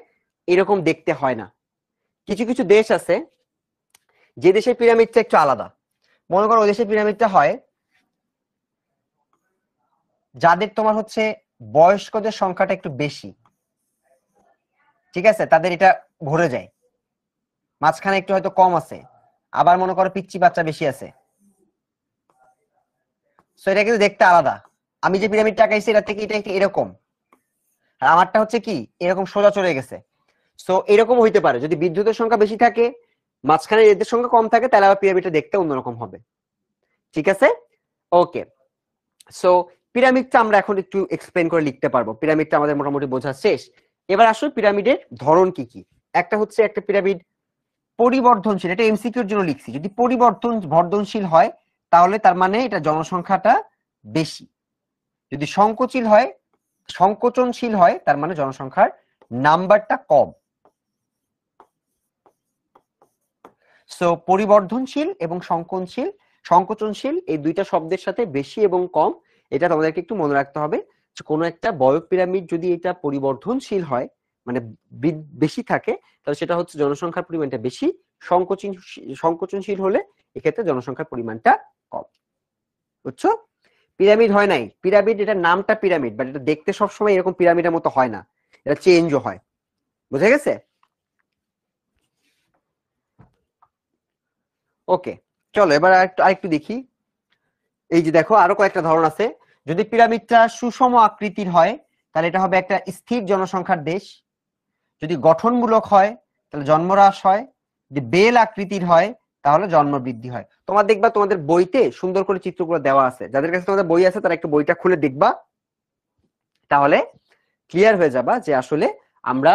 এরকম দেখতে হয় না। কিছু কিছু দেশ আছে যে দেশের পিরামিডটা একটু আলাদা। মনে করো ওই দেশের পিরামিডটা হয় যাদের তোমার হচ্ছে বয়স্কদের সংখ্যাটা একটু বেশি। ঠিক আছে, তাদের এটা ভরে যায়, মাঝখানে একটু হয়তো কম আছে, আবার মনে করো পিচ্চি বাচ্চা বেশি আছে। সো এটা কিন্তু দেখতে আলাদা। আমি যে পিরামিডটা আঁকাইছি এটা থেকে এটা একটু এরকম, আর আমারটা হচ্ছে কি এরকম সোজা চলে গেছে। সো এরকম হইতে পারে যদি বিদ্যুতের সংখ্যা বেশি থাকে, মাঝখানে এদের সংখ্যা কম থাকে, তাহলে আবার পিরামিডটা দেখতে অন্যরকম হবে। ঠিক আছে, ওকে। সো পিরামিডটা আমরা এখন একটু এক্সপ্লেন করে লিখতে পারবো। পিরামিডটা আমাদের মোটামুটি বোঝা শেষ। এবার আসলে পিরামিডের ধরন কি কি। একটা হচ্ছে একটা পিরামিড পরিবর্ধনশীল, এটা এমসিকিউর জন্য লিখছি। যদি বর্ধনশীল হয় তাহলে তার মানে এটা জনসংখ্যাটা বেশি। যদি সংকোচনশীল হয় তার মানে জনসংখ্যার নাম্বারটা কম। সো পরিবর্ধনশীল এবং সংকোচনশীল সংকোচনশীল এই দুইটা শব্দের সাথে বেশি এবং কম এটা তোমাদেরকে একটু মনে রাখতে হবে যে কোনো একটা বয়স পিরামিড যদি এটা পরিবর্ধনশীল হয় মানে বেশি থাকে তাহলে সেটা হচ্ছে জনসংখ্যার পরিমাণটা বেশি, সংকোচনশীল হলে এক্ষেত্রে জনসংখ্যার পরিমাণটা কম। বুঝছো? পিরামিড হয় নাই, পিরামিড এটা নামটা পিরামিড, বাট এটা দেখতে সবসময় এরকম পিরামিডের মতো হয় না, এটা চেঞ্জও হয়। বুঝা গেছে? ওকে, চলো এবার আরেকটু দেখি। এই যে দেখো আরো কয়েকটা ধরন আছে। যদি পিরামিডটা সুষম আকৃতির হয় তাহলে এটা হবে একটা স্থির জনসংখ্যার দেশ। যদি গঠনমূলক হয় তাহলে জন্মহ্রাস হয়। যদি বেল আকৃতির হয় তাহলে জন্ম বৃদ্ধি হয়। তোমার দেখবা তোমাদের বইতে সুন্দর করে চিত্রগুলো দেওয়া আছে, যাদের কাছে তোমাদের বই আছে তারা একটু বইটা খুলে দেখবা, তাহলে ক্লিয়ার হয়ে যাবা যে আসলে আমরা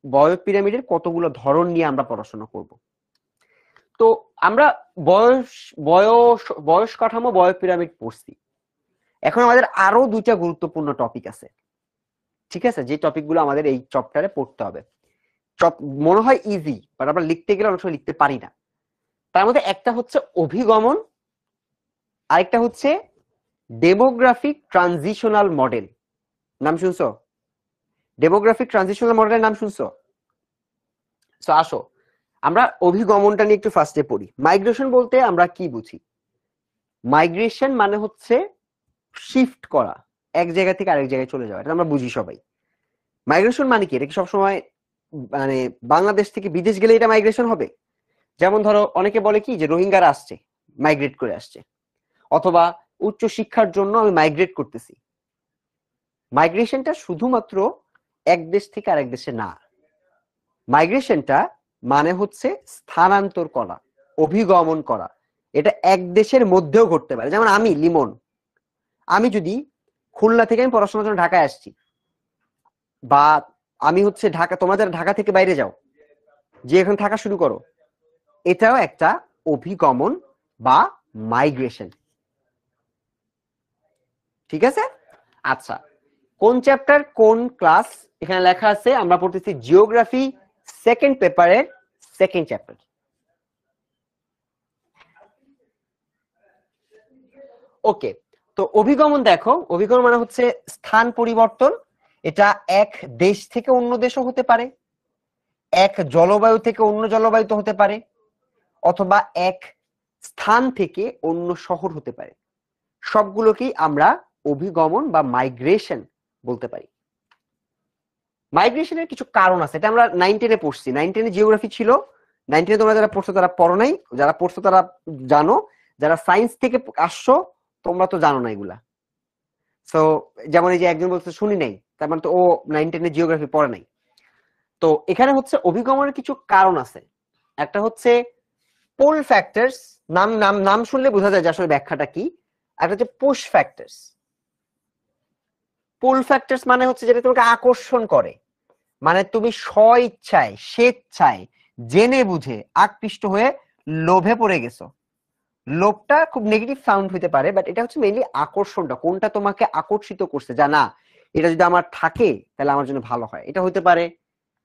বয়স পিরামিডের কতগুলো ধরন নিয়ে আমরা পড়াশোনা করব। তো আমরা বয়স কাঠামো বয়স পিরামিড পড়ছি, এখন আমাদের আরো দুইটা গুরুত্বপূর্ণ টপিক আছে, ঠিক আছে, যে টপিকগুলো আমাদের এই চ্যাপ্টারে পড়তে হবে। মনে হয় ইজি, বাট আমরা লিখতে গেলে অনেক সময় লিখতে পারি না। তার মধ্যে একটা হচ্ছে অভিগমন, আরেকটা হচ্ছে ডেমোগ্রাফিক ট্রানজিশনাল মডেল। নাম শুনছো? ডেমোগ্রাফিক ট্রানজিশনাল মডেলের নাম শুনছো? সো আসো আমরা অভিগমনটা নিয়ে একটু ফার্স্টে পড়ি। মাইগ্রেশন বলতে আমরা কি বুঝি? মাইগ্রেশন মানে হচ্ছে শিফট করা, এক জায়গা থেকে আরেক জায়গায় চলে যাওয়া, এটা আমরা বুঝি সবাই। মাইগ্রেশন মানে কি? এটা কি সবসময় মানে বাংলাদেশ থেকে বিদেশ গেলে এটা মাইগ্রেশন হবে? যেমন ধরো অনেকে বলে কি যে রোহিঙ্গারা আসছে, মাইগ্রেট করে আসছে, অথবা উচ্চ শিক্ষার জন্য আমি মাইগ্রেট করতেছি। মাইগ্রেশনটা শুধুমাত্র এক দেশ থেকে আরেক দেশে না, মাইগ্রেশনটা মানে হচ্ছে স্থানান্তর করা, অভিগমন করা। এটা এক দেশের মধ্যেও ঘটতে পারে। যেমন আমি লিমন, আমি যদি খুলনা থেকে আমি পড়াশোনার জন্য ঢাকায় আসছি, বা আমি হচ্ছে ঢাকা, তোমরা যারা ঢাকা থেকে বাইরে যাও যে এখন থাকা শুরু করো, এটাও একটা অভিগমন বা মাইগ্রেশন। ঠিক আছে? আচ্ছা, কোন চ্যাপ্টার কোন ক্লাস এখানে লেখা আছে? আমরা পড়তেছি জিওগ্রাফি সেকেন্ড পেপারের সেকেন্ড চ্যাপ্টার। ওকে, তো অভিগমন দেখো, অভিগমন মানে হচ্ছে স্থান পরিবর্তন। এটা এক দেশ থেকে অন্য দেশও হতে পারে, এক জলবায়ু থেকে অন্য জলবায়ুতে হতে পারে, অথবা এক স্থান থেকে অন্য শহর হতে পারে। সবগুলোকেই আমরা অভিগমন বা মাইগ্রেশন বলতে পারি। মাইগ্রেশনের কিছু কারণ আছে, এটা আমরা 9-10-এ পড়ছি। 9-10-এ জিওগ্রাফি ছিল, 9-10-এ তোমরা যারা পড়ছো তারা পড়ো নাই, যারা পড়ছো তারা জানো, যারা সায়েন্স থেকে আসছো তোমরা তো জানো না এগুলা। সো যেমন এই যে একজন বলছে শুনি নাই, তার মানে তো ও 9-10-এ জিওগ্রাফি পড়ে নাই। তো এখানে হচ্ছে অভিগমনের কিছু কারণ আছে। একটা হচ্ছে পুল ফ্যাক্টরস, নাম নাম নাম শুনলে বোঝা যায় যে আসলে ব্যাখ্যাটা কি। একটা হচ্ছে পুশ ফ্যাক্টরস। পুল ফ্যাক্টরস মানে হচ্ছে যেটা তোমাকে আকর্ষণ করে, মানে তুমি স্বেচ্ছায় স্বেচ্ছায় জেনে বুঝে আকৃষ্ট হয়ে লোভে পড়ে গেছো। লোভটা খুব নেগেটিভ সাউন্ড হতে পারে, বাট এটা হচ্ছে মেইনলি আকর্ষণটা, কোনটা তোমাকে আকর্ষিত করছে, যা না এটা যদি আমার থাকে তাহলে আমার জন্য ভালো হয়। এটা হতে পারে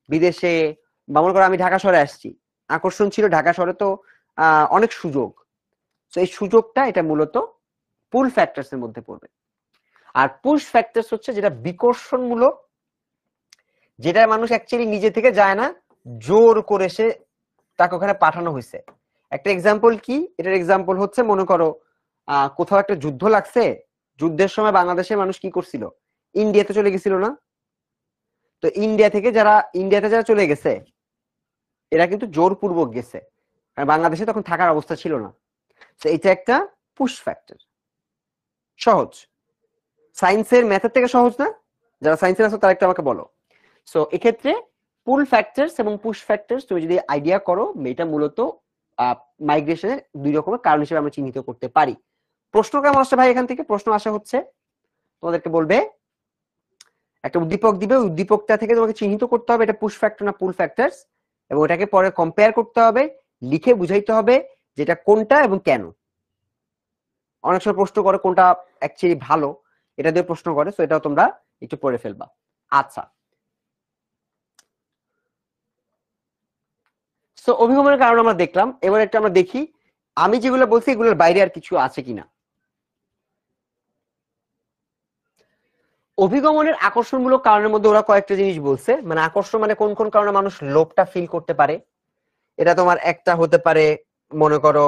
বিদেশে, বা মনে করো আমি ঢাকা শহরে আসছি, আকর্ষণ ছিল ঢাকা শহরে তো অনেক সুযোগ, তো এই সুযোগটা এটা মূলত পুল ফ্যাক্টরস এর মধ্যে পড়বে। আর পুশ ফ্যাক্টরস হচ্ছে যেটা বিকর্ষণমূলক, যেটা মানুষ অ্যাকচুয়ালি নিজে থেকে যায় না, জোর করে সে তাকে ওখানে পাঠানো হয়েছে। একটা এক্সাম্পল কি? এটার এক্সাম্পল হচ্ছে মনে করো কোথাও একটা যুদ্ধ লাগছে, যুদ্ধের সময় বাংলাদেশের মানুষ কি করছিল? ইন্ডিয়াতে চলে গেছিল না? তো ইন্ডিয়াতে যারা চলে গেছে এরা কিন্তু জোরপূর্বক গেছে, কারণ বাংলাদেশে তখন থাকার অবস্থা ছিল না। তো এটা একটা পুশ ফ্যাক্টর। সহজ, সায়েন্সের ম্যাথের থেকে সহজ না? যারা সায়েন্সের আছে তারা একটু আমাকে বলো। সো এক্ষেত্রে পুল ফ্যাক্টরস এবং পুশ ফ্যাক্টরস তুমি যদি আইডিয়া করো, এটা মূলত মাইগ্রেশনের দুই রকমের কারণ হিসেবে আমরা চিহ্নিত করতে পারি। প্রশ্ন কেমন আসছে ভাই? এখান থেকে প্রশ্ন আসা হচ্ছে, তোমাদেরকে বলবে একটা উদ্দীপক দিবে, উদ্দীপকটা থেকে তোমাকে চিহ্নিত করতে হবে এটা পুশ ফ্যাক্টর না পুল ফ্যাক্টরস, এবং ওটাকে পরে কম্পেয়ার করতে হবে, লিখে বুঝাইতে হবে যেটা কোনটা এবং কেন। অনেক সময় প্রশ্ন করে কোনটা অ্যাকচুয়ালি ভালো, এটা দিয়ে প্রশ্ন করে, তো এটাও তোমরা একটু পড়ে ফেলবা। আচ্ছা, সো অভিগমনের কারণ আমরা দেখলাম, এবার একটা আমরা দেখি আমি যেগুলো বলছি এগুলোর বাইরে আর কিছু আছে কিনা। অভিগমনের আকর্ষণমূলক কারণের মধ্যে ওরা কয়েকটা জিনিস বলছে, মানে আকর্ষণ মানে কোন কোন কারণে মানুষ লোভটা ফিল করতে পারে। এটা তোমার একটা হতে পারে, মনে করো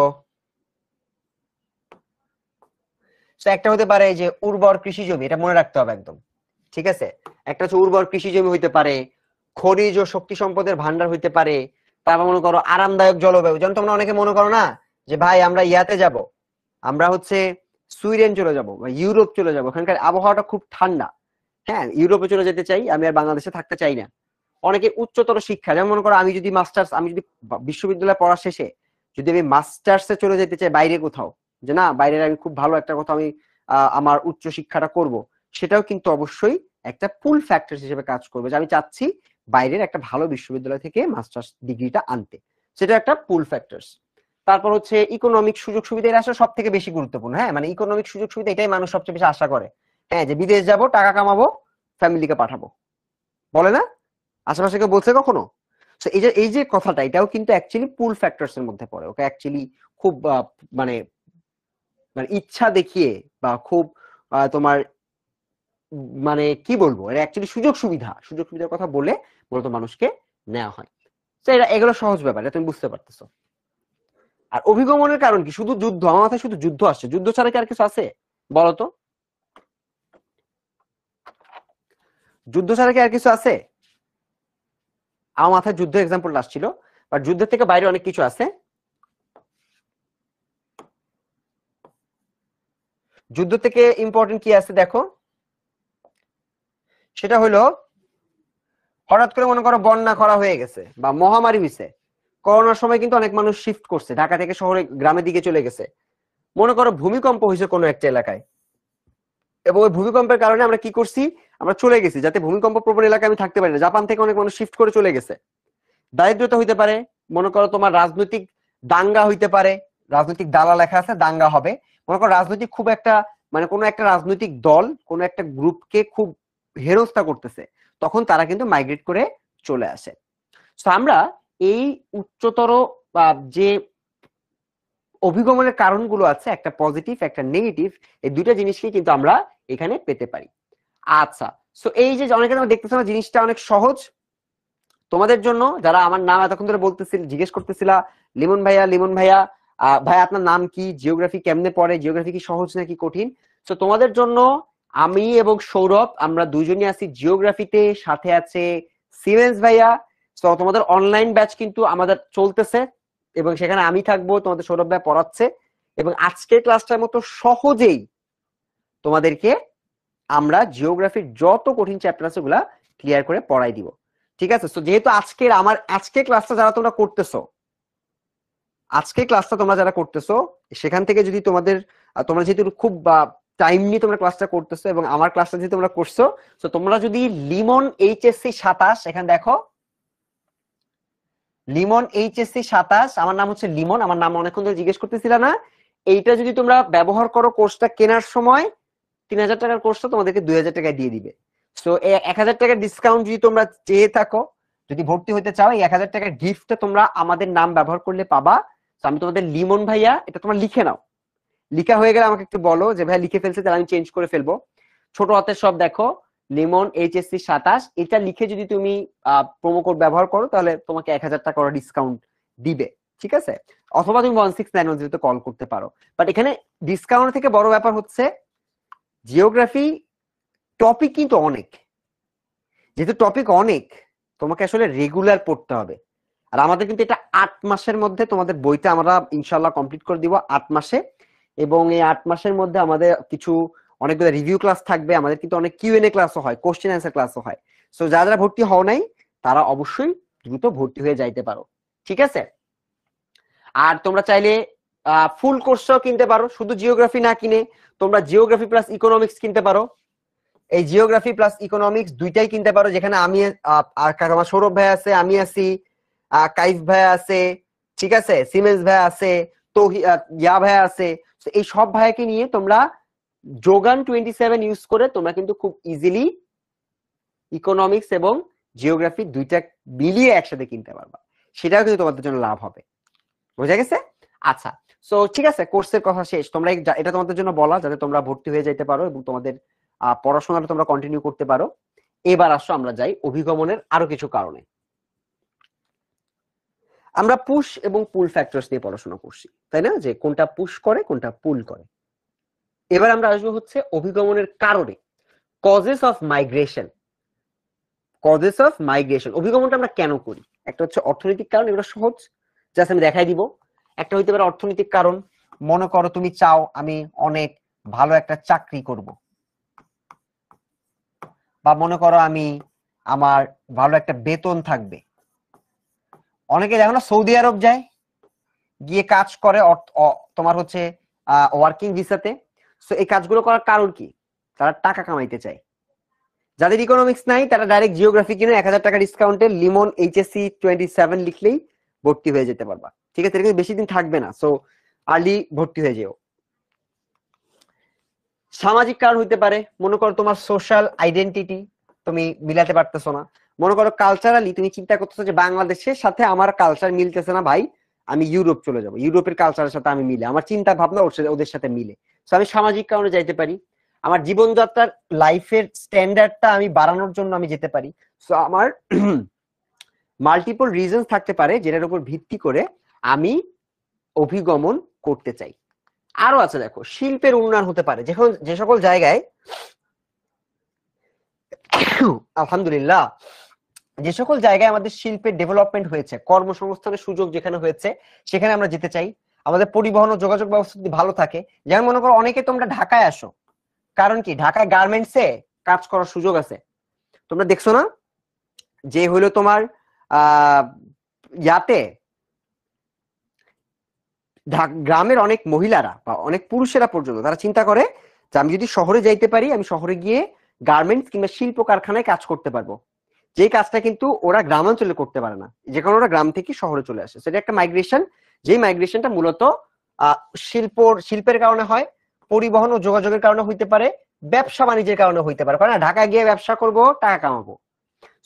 একটা হতে পারে যে উর্বর কৃষি জমি, এটা মনে রাখতে হবে একদম, ঠিক আছে। একটা হচ্ছে উর্বর কৃষি জমি হইতে পারে, খনিজ ও শক্তি সম্পদের ভান্ডার হইতে পারে, তারপর মনে করো আরামদায়ক জলবায়ু, যেমন তোমরা অনেকে মনে করো না যে ভাই আমরা ইয়াতে যাব, আমরা হচ্ছে সুইডেন চলে যাব বা ইউরোপ চলে যাব, ওখানকার আবহাওয়াটা খুব ঠান্ডা, হ্যাঁ ইউরোপে চলে যেতে চাই, আমি আর বাংলাদেশে থাকতে চাই না। অনেকে উচ্চতর শিক্ষা, যেমন মনে করো আমি যদি মাস্টার্স, আমি যদি বিশ্ববিদ্যালয় পড়া শেষে যদি আমি মাস্টার্সে চলে যেতে চাই বাইরে কোথাও, যে না বাইরের আমি খুব ভালো একটা কথা আমি আমার উচ্চ শিক্ষাটা করব, সেটাও কিন্তু অবশ্যই একটা পুল ফ্যাক্টর হিসেবে কাজ করবে, যে আমি চাচ্ছি বাইরের একটা ভালো বিশ্ববিদ্যালয় থেকে মাস্টার্স ডিগ্রিটা আনতে, সেটা একটা পুল ফ্যাক্টরস। তারপর হচ্ছে ইকোনমিক সুযোগ সুবিধা, এটা আসলে সব থেকে বেশি গুরুত্বপূর্ণ, হ্যাঁ মানে ইকোনমিক সুযোগ সুবিধা এটাই মানুষ সবচেয়ে বেশি আশা করে, হ্যাঁ যে বিদেশ যাব, টাকা কামাবো, ফ্যামিলিকে পাঠাবো, বলে না? আশেপাশে কেউ বলছে কখনো? এই যে কথাটা, এটাও কিন্তু অ্যাকচুয়ালি পুল ফ্যাক্টরস এর মধ্যে পড়ে। ওকে অ্যাকচুয়ালি খুব মানে মানে ইচ্ছা দেখিয়ে বা খুব তোমার মানে কি বলবো, এটা অ্যাকচুয়ালি সুযোগ সুবিধার কথা বলে মূলত মানুষকে নেওয়া হয়। তো এগুলো সহজ ব্যাপার, এটা তুমি বুঝতে পারতেছো। আর অভিগমনের কারণ কি? শুধু যুদ্ধ, আমার মাথায় শুধু যুদ্ধ আসছে, যুদ্ধ ছাড়া কি আর কিছু আছে বলতো? যুদ্ধ ছাড়া কি আর কিছু আছে? আমার মাথায় যুদ্ধ এক্সাম্পল আসছিল, বাট যুদ্ধের থেকে বাইরে অনেক কিছু আছে। যুদ্ধ থেকে ইম্পর্টেন্ট কি আছে দেখো, সেটা হলো হঠাৎ করে মনে করো বন্যা খরা হয়ে গেছে বা মহামারী হয়েছে, করোনার সময় কিন্তু অনেক মানুষ শিফট করছে, ঢাকা থেকে শহরে গ্রামের দিকে চলে গেছে। মনে করো ভূমিকম্প হয়েছে কোনো একটা এলাকায়, এবং ওই ভূমিকম্পের কারণে আমরা কি করছি, আমরা চলে গেছি, যাতে ভূমিকম্প প্রবণ এলাকায় আমি থাকতে পারি না, জাপান থেকে অনেক মানুষ শিফট করে চলে গেছে। দারিদ্রতা হইতে পারে, মনে করো তোমার রাজনৈতিক দাঙ্গা হইতে পারে, রাজনৈতিক দালা লেখা আছে দাঙ্গা হবে, মনে করো রাজনৈতিক খুব একটা মানে কোনো একটা রাজনৈতিক দল কোনো একটা গ্রুপকে খুব হেনস্থা করতেছে, তখন তারা কিন্তু মাইগ্রেট করে চলে আসে। তো আমরা এই উচ্চতর বা যে অভিগমনের কারণগুলো আছে, একটা পজিটিভ একটা নেগেটিভ, এই দুইটা জিনিসকে কিন্তু আমরা এখানে পেতে পারি। আচ্ছা, সো এই যে অনেকে তোমরা দেখতেছো না, জিনিসটা অনেক সহজ তোমাদের জন্য, যারা আমার নাম এতক্ষণ ধরে বলতেছিল, জিজ্ঞেস করতেছিলা লিমন ভাইয়া, লিমন ভাইয়া, ভাই আপনার নাম কি, জিওগ্রাফি কেমনে পড়ে, জিওগ্রাফি কি সহজ নাকি কঠিন? তো তোমাদের জন্য আমি এবং সৌরভ, আমরা দুজনই আছি জিওগ্রাফিতে, সাথে আছে সিমেন্স ভাইয়া। তো তোমাদের অনলাইন ব্যাচ কিন্তু আমাদের চলতেছে, এবং সেখানে আমি থাকবো, তোমাদের সৌরভ ভাই পড়াচ্ছে, এবং আজকের ক্লাসটার মতো সহজেই তোমাদেরকে আমরা জিওগ্রাফির যত কঠিন চ্যাপ্টার আছে ওগুলা ক্লিয়ার করে পড়াই দিব, ঠিক আছে? তো যেহেতু আজকে ক্লাসটা যারা তোমরা করতেছো, আজকে ক্লাসটা তোমরা যারা করতেছো, সেখান থেকে যদি তোমরা যেহেতু খুব টাইম নিয়ে তোমরা ক্লাসটা করতেছো, এবং আমার ক্লাসটা যেহেতু তোমরা করছো, তো তোমরা যদি লিমন এইচএসসি 27, এখানে দেখো লিমন এইচএসসি 27, আমার নাম হচ্ছে লিমন, আমার নাম অনেকক্ষণ ধরে জিজ্ঞেস করতেছিল না, এইটা যদি তোমরা ব্যবহার করো কোর্সটা কেনার সময়, 3000 টাকার কোর্সটা তোমাদেরকে 2000 টাকায় দিয়ে দিবে। সো 1000 টাকার ডিসকাউন্ট যদি তোমরা চেয়ে থাকো, যদি ভর্তি হতে চাও, এই 1000 টাকার গিফটটা তোমরা আমাদের নাম ব্যবহার করলে পাবা। তো আমি তোমাদের লিমন ভাইয়া, এটা তোমরা লিখে নাও, লিখা হয়ে গেলে আমাকে একটু বলো যে ভাই লিখে ফেলছে, তাহলে আমি চেঞ্জ করে ফেলবো। ছোট হাতের সব দেখো, লিমন এইচএসসি 27, এটা লিখে যদি তুমি প্রোমো কোড ব্যবহার করো, তাহলে তোমাকে 1000 টাকা ডিসকাউন্ট দিবে, ঠিক আছে? অথবা তুমি 1691 তে কল করতে পারো। বাট এখানে ডিসকাউন্ট থেকে বড় ব্যাপার হচ্ছে জিওগ্রাফি টপিক কিন্তু অনেক, যেহেতু টপিক অনেক, তোমাকে আসলে রেগুলার পড়তে হবে। আর আমাদের কিন্তু এটা 8 মাসের মধ্যে তোমাদের বইটা আমরা ইনশাল্লাহ কমপ্লিট করে দিব, 8 মাসে। এবং এই 8 মাসের মধ্যে আমাদের কিছু অনেকগুলো রিভিউ ক্লাস থাকবে, আমাদের কিন্তু অনেক কিউএনএ ক্লাসও হয়, কোশ্চেন অ্যান্সার ক্লাসও হয়। সো যারা যারা ভর্তি হও নাই, তারা অবশ্যই দ্রুত ভর্তি হয়ে যাইতে পারো, ঠিক আছে? আর তোমরা চাইলে ফুল কোর্সটাও কিনতে পারো, শুধু জিওগ্রাফি না কিনে তোমরা জিওগ্রাফি প্লাস ইকোনমিক্স কিনতে পারো। এই জিওগ্রাফি প্লাস ইকোনমিক্স দুইটাই কিনতে পারো, যেখানে আমি আমার সৌরভ ভাই আছে, আমি আছি, কাইফ ভাই আছে, ঠিক আছে, সিমেন্স ভাই আছে, তো ইয়া ভাই আছে। এই সব ভাইকে নিয়ে তোমরা যোগান 27 ইউজ করে তোমরা কিন্তু খুব ইজিলি ইকোনমিক্স এবং জিওগ্রাফি দুইটা মিলিয়ে একসাথে কিনতে পারবা, সেটাও কিন্তু তোমাদের জন্য লাভ হবে। বোঝা গেছে? আচ্ছা, সো ঠিক আছে, কোর্সের কথা শেষ। তোমরা এটা তোমাদের জন্য বলা যাতে তোমরা ভর্তি হয়ে যাইতে পারো এবং তোমাদের পড়াশোনাটা তোমরা কন্টিনিউ করতে পারো। এবার আসো আমরা যাই অভিগমনের আরো কিছু কারণে। আমরা পুশ এবং পুল ফ্যাক্টরস নিয়ে পড়াশোনা করছি, তাই না, যে কোনটা পুশ করে কোনটা পুল করে। এবার আমরা আসবো হচ্ছে অভিগমনের কারণে, causes of migration. Causes of migration, অভিগমনটা আমরা কেন করি? একটা হচ্ছে অর্থনৈতিক কারণ, এগুলো সহজ, জাস্ট আমি দেখাই দিব। একটা হইতে পারে অর্থনৈতিক কারণ, মনে করো তুমি চাও আমি অনেক ভালো একটা চাকরি করব, বা মনে করো আমি আমার ভালো একটা বেতন থাকবে। অনেকে দেখো না সৌদি আরব যায়, গিয়ে কাজ করে তোমার হচ্ছে ওয়ার্কিং ভিসাতে। সো এই কাজগুলো করার কারণ কি? তারা টাকা কামাইতে চায়। যাদের ইকোনমিক্স নাই তারা ডাইরেক্ট জিওগ্রাফি কিনে 1000 টাকা ডিসকাউন্টে লিমন এইচএসসি 27 লিখলেই ভর্তি হয়ে যেতে পারবা। ঠিক আছে, এটা কিন্তু বেশি দিন থাকবে না, সো আর্লি ভর্তি হয়ে যেও। সামাজিক কারণ হইতে পারে, মনে করো তোমার সোশ্যাল আইডেন্টিটি তুমি মিলাতে পারতেছো না। মনে করো কালচারালি তুমি চিন্তা করতেছো যে বাংলাদেশের সাথে আমার কালচার মিলতেছে না ভাই, আমি ইউরোপ চলে যাব, ইউরোপের কালচারের সাথে আমি মিলে, আমার চিন্তা ভাবনা ওদের সাথে মিলে, সো আমি সামাজিক কারণে যাইতে পারি। আমার জীবনযাত্রার লাইফের স্ট্যান্ডার্ডটা আমি বাড়ানোর জন্য আমি যেতে পারি। সো আমার মাল্টিপল রিজনস থাকতে পারে যেটার উপর ভিত্তি করে আমি অভিগমন করতে চাই। আরো আছে, দেখো শিল্পের উন্নয়ন হতে পারে, যে সকল জায়গায় আলহামদুলিল্লাহ যে সকল জায়গায় আমাদের শিল্পের ডেভেলপমেন্ট হয়েছে, কর্মসংস্থানের সুযোগ যেখানে হয়েছে সেখানে আমরা যেতে চাই। আমাদের পরিবহন ও যোগাযোগ ব্যবস্থা যদি ভালো থাকে, যেমন মনে করো অনেকে তোমরা ঢাকায় আসো, কারণ কি ঢাকায় গার্মেন্টসে কাজ করার সুযোগ আছে। তোমরা দেখছো না যে হইলো তোমার ইয়াতে গ্রামের অনেক মহিলারা বা অনেক পুরুষেরা পর্যন্ত তারা চিন্তা করে যে আমি যদি শহরে যাইতে পারি, আমি শহরে গিয়ে গার্মেন্টস কিংবা শিল্প কারখানায় কাজ করতে পারবো, যে কাজটা কিন্তু ওরা গ্রামাঞ্চলে করতে পারে না, যে কারণে ওরা গ্রাম থেকে শহরে চলে আসে। সেটা একটা মাইগ্রেশন, যে মাইগ্রেশনটা মূলত শিল্পের কারণে হয়, পরিবহন ও যোগাযোগের কারণে হইতে পারে, ব্যবসা বাণিজ্যের কারণে হইতে পারে। কারণ ঢাকায় গিয়ে ব্যবসা করব, টাকা কামাবো।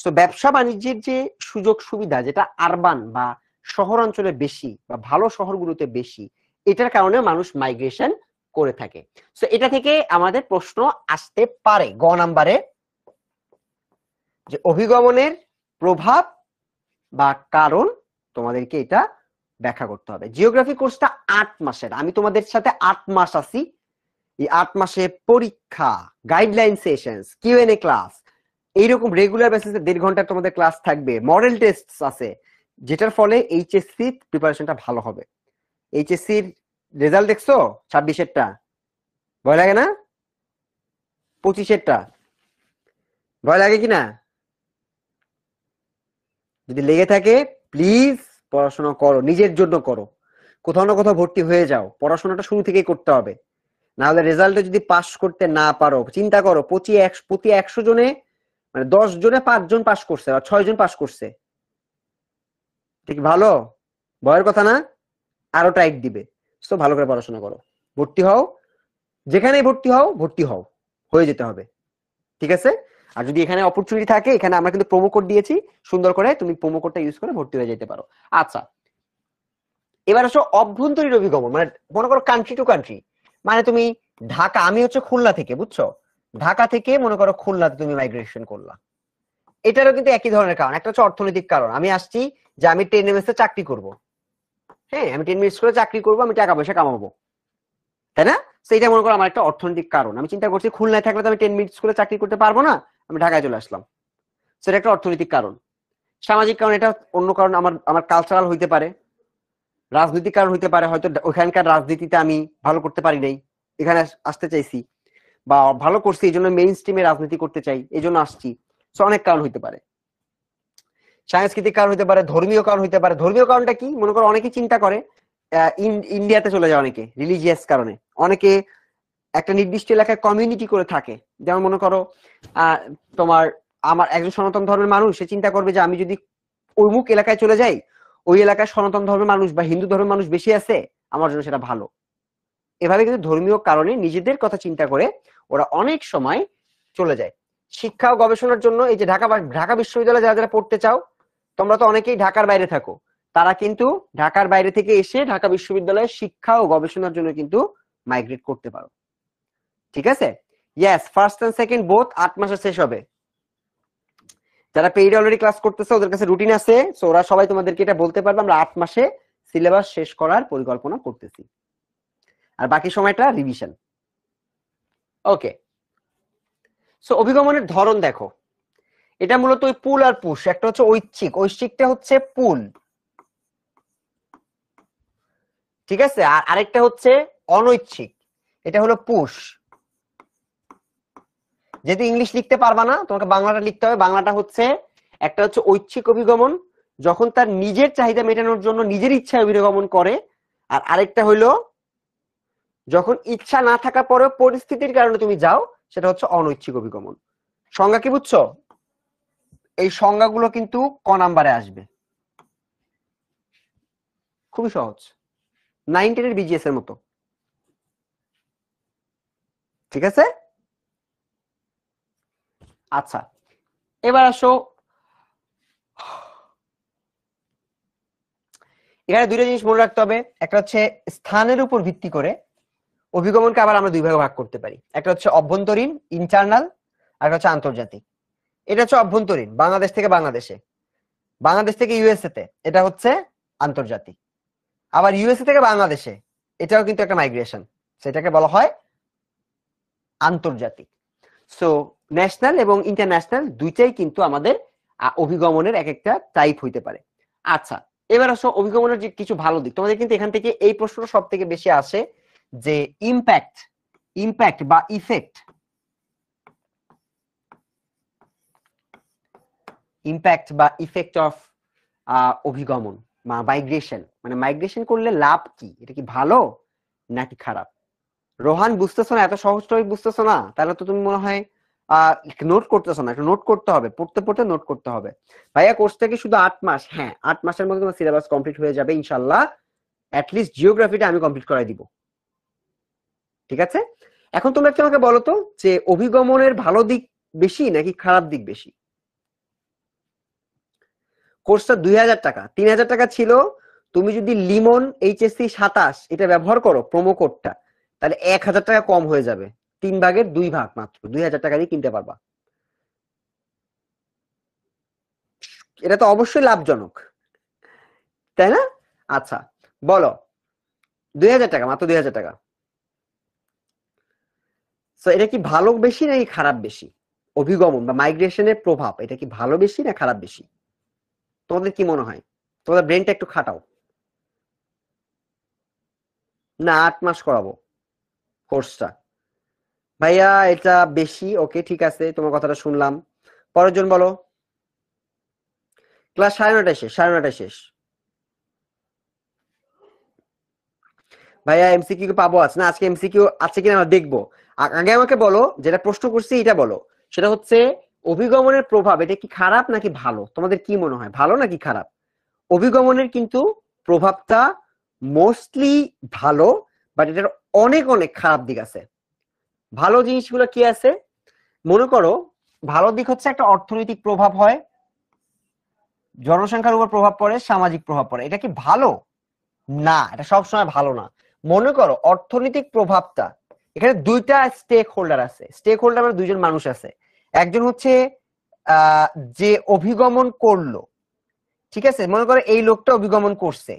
তো ব্যবসা বাণিজ্যের যে সুযোগ সুবিধা যেটা আরবান বা শহরাঞ্চলে বেশি বা ভালো শহরগুলোতে বেশি, এটার কারণে মানুষ মাইগ্রেশন করে থাকে। তো এটা থেকে আমাদের প্রশ্ন আসতে পারে গ নাম্বারে, যে অভিগমনের প্রভাব বা কারণ তোমাদেরকে এটা ব্যাখ্যা করতে হবে। জিওগ্রাফি কোর্সটা 8 মাসের, আমি তোমাদের সাথে 8 মাস আছি। এই 8 মাসে পরীক্ষা, গাইডলাইন সেশনস, কিউএনএ ক্লাস, এইরকম রেগুলার বেসিসে 1.5 ঘন্টা তোমাদের ক্লাস থাকবে, মডেল টেস্ট আছে, যেটার ফলে এইচএসসি প্রিপারেশনটা ভালো হবে। এইচএসসির রেজাল্ট দেখছো 26-এরটা, ভয় লাগে না? 25-এরটা ভয় লাগে কিনা? যদি লেগে থাকে প্লিজ পড়াশোনা করো, নিজের জন্য করো, কোথাও না কোথাও ভর্তি হয়ে যাও। পড়াশোনাটা শুরু থেকেই করতে হবে, না হলে রেজাল্টে যদি পাস করতে না পারো, চিন্তা করো প্রতি 100 জনে মানে 10 জনে 5 জন পাস করছে আর 6 জন পাস করছে, ঠিক ভালো? ভয়ের কথা না, আরো টাইট দিবে। তো ভালো করে পড়াশোনা করো, ভর্তি হও, যেখানেই ভর্তি হও, হয়ে যেতে হবে, ঠিক আছে? আর যদি এখানে অপরচুনিটি থাকে, এখানে আমরা কিন্তু প্রোমো কোড দিয়েছি, সুন্দর করে তুমি প্রোমো কোডটা ইউজ করে ভর্তি হয়ে যেতে পারো। আচ্ছা, এবার আসো অভ্যন্তরীণ অভিগমন, মানে মনে করো কান্ট্রি টু কান্ট্রি, মানে তুমি ঢাকা, আমি হচ্ছে খুলনা থেকে, বুঝছো, ঢাকা থেকে মনে করো খুলনাতে তুমি মাইগ্রেশন করলা, এটারও কিন্তু একই ধরনের কারণ। একটা হচ্ছে অর্থনৈতিক কারণ, আমি আসছি যে আমি 10 মিনিটসে চাকরি করব, হ্যাঁ আমি 10 মিনিটস করে চাকরি করবো, আমি টাকা পয়সা কামাবো, তাই না? সেইটা মনে করো আমার একটা অর্থনৈতিক কারণ। আমি চিন্তা করছি খুলনায় থাকলে তো আমি 10 মিনিটস করে চাকরি করতে পারবো না, আমি ঢাকায় চলে আসলাম, সেটা একটা অর্থনৈতিক কারণ। সামাজিক কারণ, এটা অন্য কারণ, আমার কালচারাল হইতে পারে, রাজনৈতিক কারণ হইতে পারে, হয়তো ওখানকার রাজনীতিতে আমি ভালো করতে পারি নাই, এখানে আসতে চাইছি, বা ভালো করছি এই জন্য মেইন স্ট্রিমে রাজনীতি করতে চাই, এই জন্য আসছি। অনেক কারণ হইতে পারে। সাংস্কৃতিক কারণ হইতে পারে, ধর্মীয় কারণ হইতে পারে। ধর্মীয় কারণটা কি? মনে করো অনেকে চিন্তা করে ইন্ডিয়াতে চলে যায়, অনেকে রিলিজিয়াস কারণে, অনেকে একটা নির্দিষ্ট এলাকায় কমিউনিটি করে থাকে। যেমন মনে করো তোমার আমার একজন সনাতন ধর্মের মানুষ, সে চিন্তা করবে যে আমি যদি অমুক এলাকায় চলে যাই, ওই এলাকায় সনাতন ধর্মের মানুষ বা হিন্দু ধর্মের মানুষ বেশি আছে, আমার জন্য সেটা ভালো। এভাবে কিন্তু ধর্মীয় কারণে নিজেদের কথা চিন্তা করে ওরা অনেক সময় চলে যায়। শিক্ষা ও গবেষণার জন্য এই যে ঢাকা বিশ্ববিদ্যালয়ে যারা যারা পড়তে চাও, তোমরা তো অনেকেই ঢাকার বাইরে থাকো, তারা কিন্তু ঢাকার বাইরে থেকে এসে ঢাকা বিশ্ববিদ্যালয়ে শিক্ষা ও গবেষণার জন্য কিন্তু মাইগ্রেট করতে পারো। ঠিক আছে, yes, first and second both 8 মাসে শেষ হবে। যারা পেইড অলরেডি ক্লাস করতেছে ওদের কাছে রুটিন আছে, সো ওরা সবাই তোমাদেরকে এটা বলতে পারবে আমরা 8 মাসে সিলেবাস শেষ করার পরিকল্পনা করতেছি, আর বাকি সময়টা রিভিশন। ওকে, সো অভিগমনের ধরন দেখো, এটা মূলত ওই পুল আর পুশ। একটা হচ্ছে ঐচ্ছিক, ঐচ্ছিকটা হচ্ছে পুল, ঠিক আছে, আর আরেকটা হচ্ছে অনৈচ্ছিক, এটা হলো পুশ। যেহেতু ইংলিশ লিখতে পারবা না, তোমাকে বাংলাটা লিখতে হবে। বাংলাটা হচ্ছে, একটা হচ্ছে ঐচ্ছিক অভিগমন, যখন তার নিজের চাহিদা মেটানোর জন্য নিজের ইচ্ছায় অভিগমন করে, আর আরেকটা হইলো যখন ইচ্ছা না থাকা পরেও পরিস্থিতির কারণে তুমি যাও, সেটা হচ্ছে অনৈচ্ছিক অভিগমন। সংজ্ঞা কি বুঝছো? এই সংজ্ঞাগুলো কিন্তু ক নাম্বারে আসবে, খুবই সহজ, 9 10 এর বিজিএস এর মতো। ঠিক আছে, আচ্ছা এবার আসো, এখানে দুইটা জিনিস মনে রাখতে হবে। একটা হচ্ছে স্থানের উপর ভিত্তি করে অভিগমনকে আবার আমরা দুই ভাগে ভাগ করতে পারি। একটা হচ্ছে অভ্যন্তরীণ, ইন্টারনাল, আর একটা হচ্ছে আন্তর্জাতিক। এটা হচ্ছে অভ্যন্তরীণ, বাংলাদেশ থেকে বাংলাদেশে, বাংলাদেশ থেকে ইউএসএ তে, এটা হচ্ছে আন্তর্জাতিক। আবার ইউএসএ থেকে বাংলাদেশে, এটাও কিন্তু একটা মাইগ্রেশন, সেটাকে বলা হয় আন্তর্জাতিক। সো ন্যাশনাল এবং ইন্টারন্যাশনাল দুইটাই কিন্তু আমাদের অভিগমনের এক একটা টাইপ হইতে পারে। আচ্ছা এবার আসো অভিগমনের যে কিছু ভালো দিক, তোমাদের কিন্তু এখান থেকে এই প্রশ্নটা সব থেকে বেশি আসে যে ইম্প্যাক্ট, ইম্প্যাক্ট বা ইফেক্ট, ইম্প্যাক্ট বা ইফেক্ট অফ অভিগমন বা মাইগ্রেশন। মানে মাইগ্রেশন করলে লাভ কি, এটা কি ভালো নাকি খারাপ? রোহান বুঝতেছো না, এত সহজ টপিক বুঝতেছো না, তাহলে তো তুমি মনে হয় নোট করতেছো না। একটু নোট করতে হবে, পড়তে পড়তে নোট করতে হবে। ভাইয়া কোর্স থেকে শুধু 8 মাস, হ্যাঁ 8 মাসের মধ্যে তোমার সিলেবাস কমপ্লিট হয়ে যাবে ইনশাআল্লাহ। অ্যাটলিস্ট জিওগ্রাফিটা আমি কমপ্লিট করাই দিব। ঠিক আছে, এখন তোমরা একটু আমাকে বলো তো যে অভিগমনের ভালো দিক বেশি নাকি খারাপ দিক বেশি? কোর্সটা 2000 টাকা, 3000 টাকা ছিল। তুমি যদি লিমন এইচএসসি 27 এটা ব্যবহার করো প্রোমো কোডটা, তাহলে 1000 টাকা কম হয়ে যাবে, 3 ভাগের 2 ভাগ মাত্র 2000 টাকা দিয়ে কিনতে পারবা। এটা তো অবশ্যই লাভজনক, তাই না? আচ্ছা বলো, 2000 টাকা, মাত্র 2000 টাকা। তো এটা কি ভালো বেশি নাকি খারাপ বেশি? অভিগমন বা মাইগ্রেশনের প্রভাব, এটা কি ভালো বেশি না খারাপ বেশি? তোমাদের কি মনে হয়? তোমাদের ব্রেনটা একটু খাটাও। না 8 মাস করাবো কোর্সটা? ভাইয়া এটা বেশি। ওকে ঠিক আছে, তোমার কথাটা শুনলাম। পরের জন বলো। ক্লাস 9:30 শেষ, 9:30 শেষ। ভাইয়া এমসিকিউ পাবো আজ না? আজকে এমসিকিউ আছে কিনা আমরা দেখবো। আগে আমাকে বলো, যেটা প্রশ্ন করছি এটা বলো। সেটা হচ্ছে অভিগমনের প্রভাব, এটা কি খারাপ নাকি ভালো? তোমাদের কি মনে হয়, ভালো নাকি খারাপ? অভিগমনের কিন্তু প্রভাবটা মোস্টলি ভালো, বাট এটার অনেক অনেক খারাপ দিক আছে। ভালো জিনিসগুলো কি আছে মনে করো? ভালো দিক হচ্ছে একটা অর্থনৈতিক প্রভাব হয়, জনসংখ্যার উপর প্রভাব পড়ে, সামাজিক প্রভাব পড়ে। এটা কি ভালো? না, এটা সবসময় ভালো না। মনে করো অর্থনৈতিক প্রভাবটা, এখানে দুইটা স্টেক হোল্ডার আছে। স্টেক হোল্ডার মানে দুইজন মানুষ আছে। একজন হচ্ছে যে অভিগমন করলো, ঠিক আছে, মনে করো এই লোকটা অভিগমন করছে,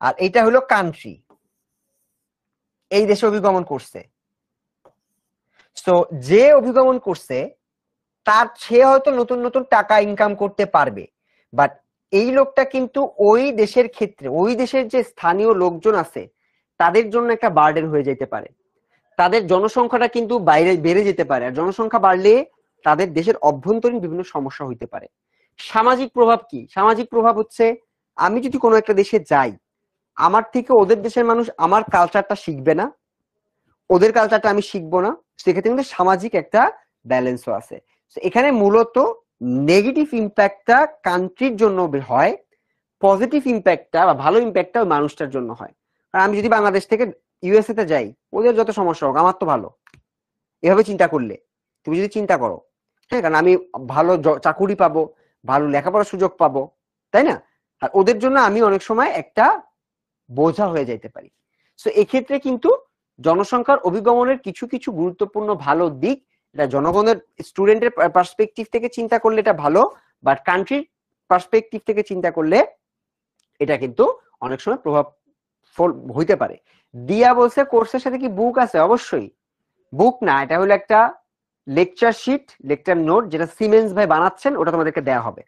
আর এইটা হলো কান্ট্রি, এই দেশে অভিগমন করছে। তো যে অভিগমন করছে তার, সে হয়তো নতুন নতুন টাকা ইনকাম করতে পারবে, বাট এই লোকটা কিন্তু ওই দেশের ক্ষেত্রে, ওই দেশের যে স্থানীয় লোকজন আছে তাদের জন্য একটা বার্ডেন হয়ে যেতে পারে। তাদের জনসংখ্যাটা কিন্তু বাইরে বেড়ে যেতে পারে, আর জনসংখ্যা বাড়লে তাদের দেশের অভ্যন্তরীণ বিভিন্ন সমস্যা হইতে পারে। সামাজিক প্রভাব কি? সামাজিক প্রভাব হচ্ছে আমি যদি কোনো একটা দেশে যাই, আমার থেকে ওদের দেশের মানুষ আমার কালচারটা শিখবে না, ওদের কালচারটা আমি শিখবো না, সেক্ষেত্রে কিন্তু সামাজিক একটা ব্যালেন্সও আছে। এখানে মূলত নেগেটিভ ইম্প্যাক্টটা কান্ট্রির জন্য হয়, পজিটিভ ইম্প্যাক্টটা বা ভালো ইম্প্যাক্টটা ওই মানুষটার জন্য হয়। কারণ আমি যদি বাংলাদেশ থেকে ইউএসএ তে যাই, ওদের যত সমস্যা হোক আমার তো ভালো, এভাবে চিন্তা করলে, তুমি যদি চিন্তা করো, হ্যাঁ, কারণ আমি ভালো চাকুরি পাবো, ভালো লেখাপড়ার সুযোগ পাবো, তাই না? আর ওদের জন্য আমি অনেক সময় একটা বোঝা হয়ে যাইতে পারি। সো এক্ষেত্রে কিন্তু জনসংখ্যার অভিগমনের কিছু কিছু গুরুত্বপূর্ণ ভালো দিক, এটা জনগণের স্টুডেন্টের পার্সপেক্টিভ থেকে চিন্তা করলে এটা ভালো, বাট কান্ট্রির পার্সপেক্টিভ থেকে চিন্তা করলে এটা কিন্তু অনেক সময় প্রভাব হইতে পারে। দিয়া বলছে কোর্সের সাথে কি বুক আছে? অবশ্যই। বুক না, এটা হলো একটা লেকচার শিট, লেকচার নোট, যেটা সিমেন্স ভাই বানাচ্ছেন, ওটা তোমাদেরকে দেয়া হবে।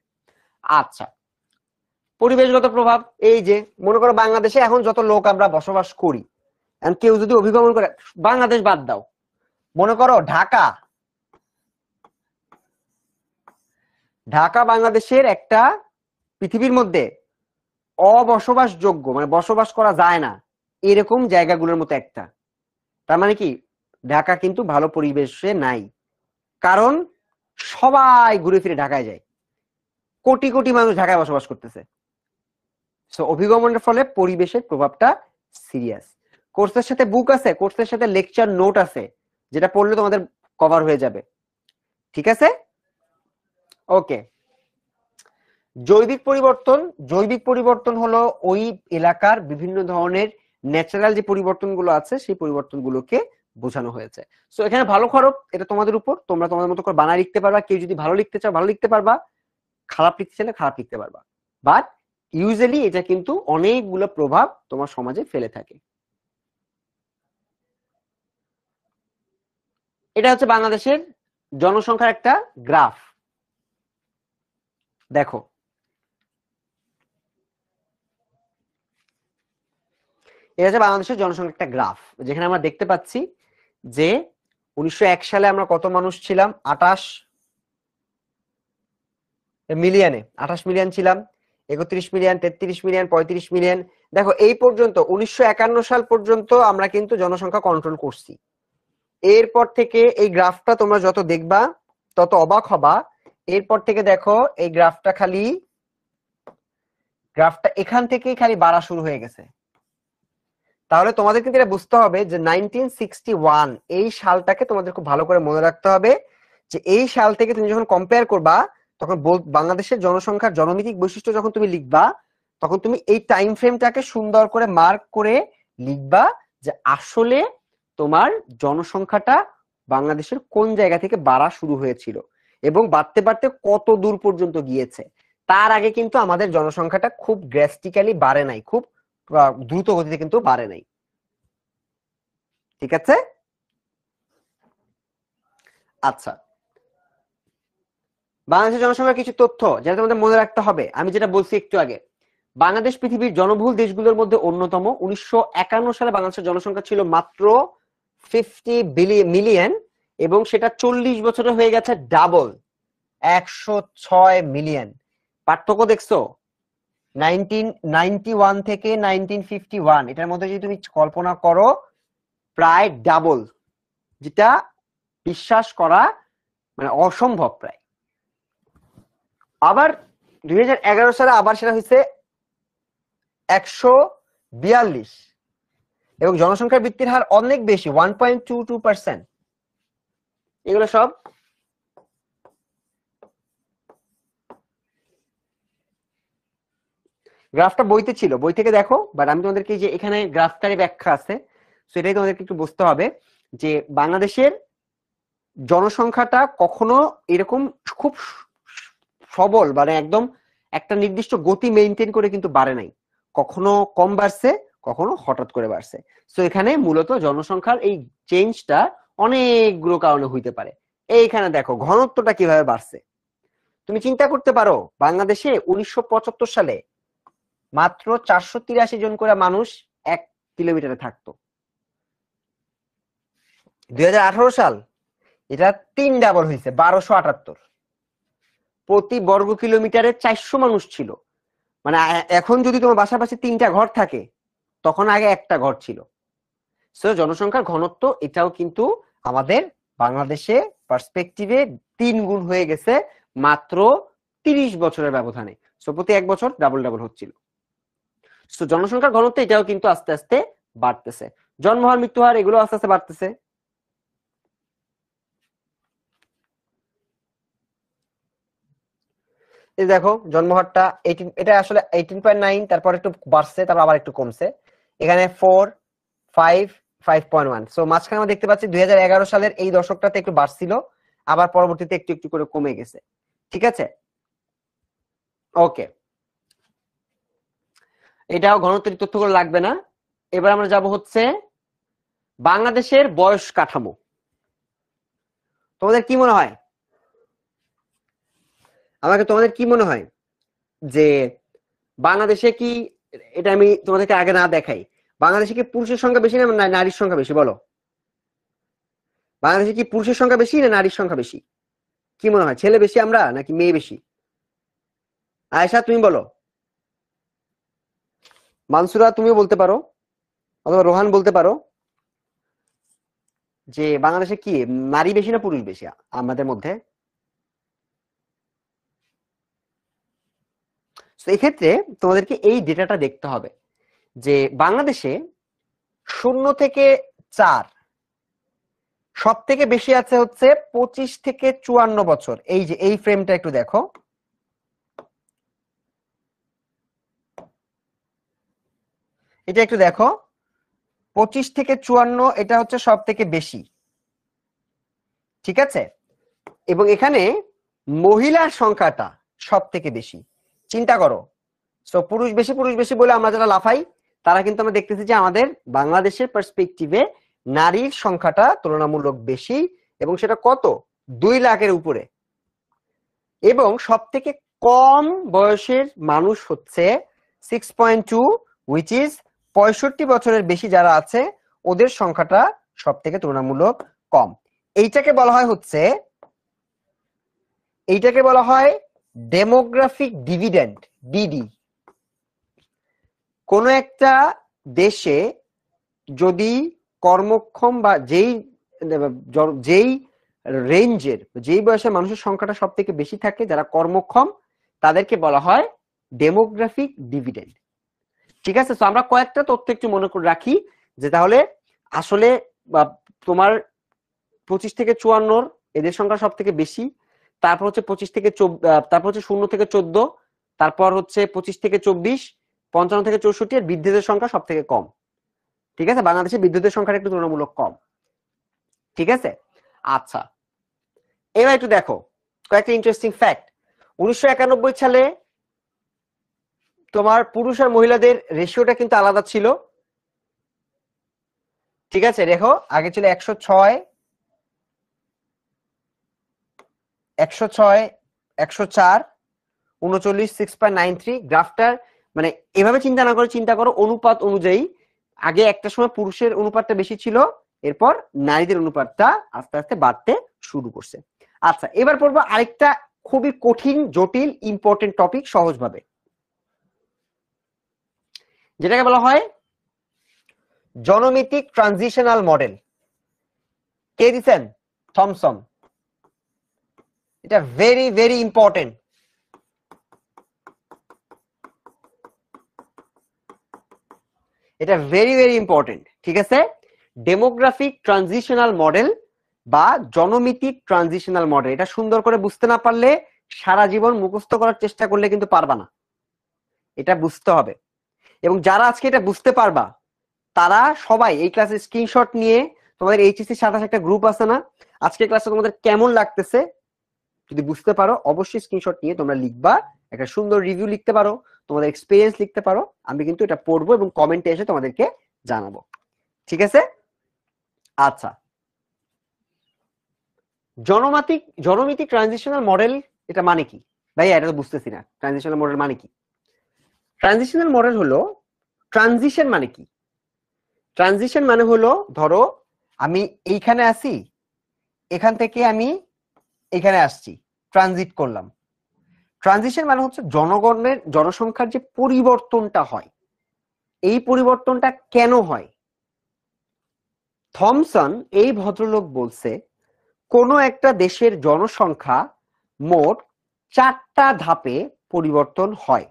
আচ্ছা, পরিবেশগত প্রভাব, এই যে মনে করো বাংলাদেশে এখন যত লোক আমরা বসবাস করি, কেউ যদি অভিগমন করে, বাংলাদেশ বাদ দাও, মনে করো ঢাকা, ঢাকা বাংলাদেশের একটা পৃথিবীর মধ্যে অবসবাসযোগ্য, মানে বসবাস করা যায় না এরকম জায়গাগুলোর মতো একটা। তার মানে কি ঢাকা কিন্তু ভালো পরিবেশে নাই, কারণ সবাই ঘুরে ফিরে ঢাকায় যায়, কোটি কোটি মানুষ ঢাকায় বসবাস করতেছে। সো অভিগমনের ফলে পরিবেশের প্রভাবটা সিরিয়াস। কোর্সের সাথে বুক আছে, কোর্সের সাথে লেকচার নোট আছে, যেটা পড়লে তোমাদের কভার হয়ে যাবে। ঠিক আছে, ওকে। জৈবিক পরিবর্তন, জৈবিক পরিবর্তন হলো ওই এলাকার বিভিন্ন ধরনের ন্যাচারাল যে পরিবর্তনগুলো আছে সেই পরিবর্তনগুলোকে বোঝানো হয়েছে। সো এখানে ভালো খারাপ এটা তোমাদের উপর, তোমরা তোমাদের মতো করে বানায় লিখতে পারবা। কেউ যদি ভালো লিখতে চাও ভালো লিখতে পারবা, খারাপ লিখতে চাইলে খারাপ লিখতে পারবা, বাট ইউজুয়ালি এটা কিন্তু অনেকগুলো প্রভাব তোমার সমাজে ফেলে থাকে। এটা হচ্ছে বাংলাদেশের জনসংখ্যার একটা গ্রাফ। দেখো, এটা হচ্ছে বাংলাদেশের জনসংখ্যার একটা গ্রাফ, যেখানে আমরা দেখতে পাচ্ছি যে 1901 সালে আমরা কত মানুষ ছিলাম? 28 মিলিয়নে, 28 মিলিয়ন ছিলাম, 31 মিলিয়ন, 33 মিলিয়ন, 35 মিলিয়ন। দেখো এই পর্যন্ত 1951 সাল পর্যন্ত আমরা কিন্তু জনসংখ্যা কন্ট্রোল করছি। এরপর থেকে এই গ্রাফটা তোমরা যত দেখবা তত অবাক হবা। এরপর থেকে দেখো এই গ্রাফটা এখান থেকেই খালি বাড়া শুরু হয়ে গেছে। তাহলে তোমাদের কিন্তু এটা বুঝতে হবে যে 1961 এই সালটাকে তোমাদের খুব ভালো করে মনে রাখতে হবে, যে এই সাল থেকে তুমি যখন কম্পেয়ার করবা তখন বাংলাদেশের জনসংখ্যার জনমিতিক বৈশিষ্ট্য যখন তুমি লিখবা, তখন তুমি এই টাইম ফ্রেমটাকে সুন্দর করে মার্ক করে লিখবা যে আসলে তোমার জনসংখ্যাটা বাংলাদেশের কোন জায়গা থেকে বাড়া শুরু হয়েছিল এবং বাড়তে বাড়তে কত দূর পর্যন্ত গিয়েছে। তার আগে কিন্তু আমাদের জনসংখ্যাটা খুব ড্রাস্টিক্যালি বাড়ে নাই, খুব দ্রুত গতিতে কিন্তু বাড়ে নাই। ঠিক আছে, আচ্ছা। বাংলাদেশের জনসংখ্যার কিছু তথ্য যেটা তোমাদের মনে রাখতে হবে, আমি যেটা বলছি একটু আগে, বাংলাদেশ পৃথিবীর জনবহুল দেশগুলোর মধ্যে অন্যতম। 1951 সালে বাংলাদেশের জনসংখ্যা ছিল মাত্র 50 মিলিয়ন এবং সেটা 40 বছরে হয়ে গেছে ডাবল, 106 মিলিয়ন। পার্থক্য দেখছো? 1991 থেকে 1951, এটার মধ্যে যদি তুমি কল্পনা করো প্রায় ডাবল, যেটা বিশ্বাস করা মানে অসম্ভব প্রায়। আবার 2011 সালে আবার সেটা হয়েছে 142 এবং জনসংখ্যার বৃদ্ধির হার অনেক বেশি, 1.22%। এগুলো সব গ্রাফটা বইতে ছিল, বই থেকে দেখো, বাট আমি তোমাদেরকে যে এখানে গ্রাফটারই ব্যাখ্যা আছে, সেটাই তোমাদেরকে একটু বুঝতে হবে যে বাংলাদেশের জনসংখ্যাটা কখনো এরকম খুব সবল মানে একদম একটা নির্দিষ্ট গতি মেইনটেইন করে কিন্তু বাড়ে নাই, কখনো কম বাড়ছে, কখনো হঠাৎ করে বাড়ছে। সো এখানে মূলত জনসংখ্যার এই চেঞ্জটা অনেকগুলো কারণে হইতে পারে। এইখানে দেখো ঘনত্বটা কিভাবে বাড়ছে। তুমি চিন্তা করতে পারো বাংলাদেশে 1975 সালে মাত্র 483 জন করে মানুষ 1 কিলোমিটারে থাকতো। 2018 সাল এটা 3 ডাবল হয়েছে, 1278। প্রতি বর্গ কিলোমিটারে 400 মানুষ ছিল। মানে এখন যদি তোমার বাসার পাশে 3টা ঘর থাকে, তখন আগে একটা ঘর ছিল। সো জনসংখ্যার ঘনত্ব এটাও কিন্তু আমাদের বাংলাদেশে পার্সপেক্টিভে 3 গুণ হয়ে গেছে মাত্র 30 বছরের ব্যবধানে। সো প্রতি 1 বছর ডাবল ডাবল হচ্ছিল। সো জনসংখ্যার ঘনত্ব এটাও কিন্তু আস্তে আস্তে বাড়তেছে, জন্মহার মৃত্যুহার এগুলো আস্তে আস্তে বাড়তেছে। এই দেখো জন্মহারটা 18, এটা আসলে 18.9, তারপর একটু বাড়ছে, তারপর আবার একটু কমছে। এখানে 4, 5, 5.1। সো মাঝখানে আমরা দেখতে পাচ্ছি 2011 সালের এই দশকটাতে একটু বাড়ছিল, আবার পরবর্তীতে একটু একটু করে কমে গেছে। ঠিক আছে, ওকে, এটাও ঘনত্বের তথ্যগুলো লাগবে না। এবার আমরা যাব হচ্ছে বাংলাদেশের বয়স কাঠামো। তোমাদের কি মনে হয়, তোমাদের কি মনে হয় যে বাংলাদেশে কি, এটা আমি তোমাদেরকে আগে না দেখাই, বাংলাদেশে কি পুরুষের সংখ্যা বেশি না নারীর সংখ্যা বেশি? বলো, বাংলাদেশে কি পুরুষের সংখ্যা বেশি না নারীর সংখ্যা বেশি? কি মনে হয়, ছেলে বেশি আমরা নাকি মেয়ে বেশি? আয়েশা তুমি বলো, মানসুরা তুমিও বলতে পারো, অথবা রোহান বলতে পারো যে বাংলাদেশে কি নারী বেশি না পুরুষ বেশি আমাদের মধ্যে? এক্ষেত্রে তোমাদেরকে এই ডেটাটা দেখতে হবে যে বাংলাদেশে 0 থেকে 4 সব থেকে বেশি আছে হচ্ছে 25 থেকে 54 বছর। এই যে এই ফ্রেমটা একটু দেখো, এটা একটু দেখো, 25 থেকে 54 এটা হচ্ছে সব থেকে বেশি। ঠিক আছে, এবং এখানে মহিলার সংখ্যাটা সব থেকে বেশি। চিন্তা করো, সো পুরুষ বেশি বলে আমরা যারা লাফাই, তারা কিন্তু আমরা দেখতেছি যে আমাদের বাংলাদেশের পার্সপেক্টিভে নারীর সংখ্যাটা তুলনামূলক বেশি, এবং সেটা কত, 2 লাখের উপরে। এবং সব থেকে কম বয়সের মানুষ হচ্ছে 6.2, হুইচ ইজ 65 বছরের বেশি যারা আছে ওদের সংখ্যাটা সব থেকে তুলনামূলক কম। এইটাকে বলা হয় ডেমোগ্রাফিক ডিভিডেন্ড, ডিডি। কোন একটা দেশে যদি কর্মক্ষম বা যেই রেঞ্জের, যেই বয়সে মানুষের সংখ্যাটা সব থেকে বেশি থাকে, যারা কর্মক্ষম, তাদেরকে বলা হয় ডেমোগ্রাফিক ডিভিডেন্ড। ঠিক আছে, তো আমরা কয়েকটা তথ্য একটু মনে করে রাখি যে তাহলে আসলে তোমার 25 থেকে 54 এদের সংখ্যা সব থেকে বেশি, তারপর হচ্ছে 25 থেকে 24, তারপর হচ্ছে 0 থেকে 14, তারপর হচ্ছে 25 থেকে 24, 55 থেকে 64, এর বৃদ্ধদের সংখ্যা সব থেকে কম। ঠিক আছে, বাংলাদেশে বৃদ্ধদের সংখ্যাটা একটু তুলনামূলক কম। ঠিক আছে, আচ্ছা, এবার একটু দেখো কয়েকটা ইন্টারেস্টিং ফ্যাক্ট। 1991 সালে তোমার পুরুষ আর মহিলাদের রেশিওটা কিন্তু আলাদা ছিল। ঠিক আছে, দেখো আগে ছিল 106, 104, 39, 6.93। গ্রাফটার মানে এভাবে চিন্তা না করে চিন্তা করো অনুপাত অনুযায়ী, আগে একটা সময় পুরুষের অনুপাতটা বেশি ছিল, এরপর নারীদের অনুপাতটা আস্তে আস্তে বাড়তে শুরু করছে। আচ্ছা, এবার পড়বো আরেকটা খুবই কঠিন, জটিল, ইম্পর্টেন্ট টপিক সহজভাবে, যেটাকে বলা হয় জনমিতিক ট্রানজিশনাল মডেল। কে দিচ্ছেন? থমসন। এটা ভেরি ভেরি ইম্পর্টেন্ট। এটা ভেরি ভেরি ইম্পর্টেন্ট। ঠিক আছে, ডেমোগ্রাফিক ট্রানজিশনাল মডেল বা জনমিতিক ট্রানজিশনাল মডেল, এটা সুন্দর করে বুঝতে না পারলে, সারা জীবন মুখস্থ করার চেষ্টা করলে কিন্তু পারবা না, এটা বুঝতে হবে। এবং যারা আজকে এটা বুঝতে পারবা, তারা সবাই এই ক্লাসের স্ক্রিনশট নিয়ে, তোমাদের এইচএসসি 27 একটা গ্রুপ আছে না, আজকে ক্লাসে তোমাদের কেমন লাগতেছে যদি বুঝতে পারো, অবশ্যই স্ক্রিনশট নিয়ে তোমরা লিখবা, একটা সুন্দর রিভিউ লিখতে পারো, তোমাদের এক্সপেরিয়েন্স লিখতে পারো, আমি কিন্তু এটা পড়বো এবং কমেন্টে এসে তোমাদেরকে জানাবো। ঠিক আছে, আচ্ছা, জনমিতিক ট্রানজিশনাল মডেল এটা মানে কি ভাইয়া? এটা তো বুঝতেছি না, ট্রানজিশনাল মডেল মানে কি? ট্রানজিশনাল মডেল হলো, ট্রানজিশন মানে কি? ট্রানজিশন মানে হলো, ধরো আমি এইখানে আছি, এখান থেকে আমি এখানে আসছি, ট্রানজিট করলাম। ট্রানজিশন মানে হচ্ছে জনসংখ্যার যে পরিবর্তনটা হয়, এই পরিবর্তনটা কেন হয়? থমসন, এই ভদ্রলোক বলছে, কোন একটা দেশের জনসংখ্যা মোট 4টা ধাপে পরিবর্তন হয়।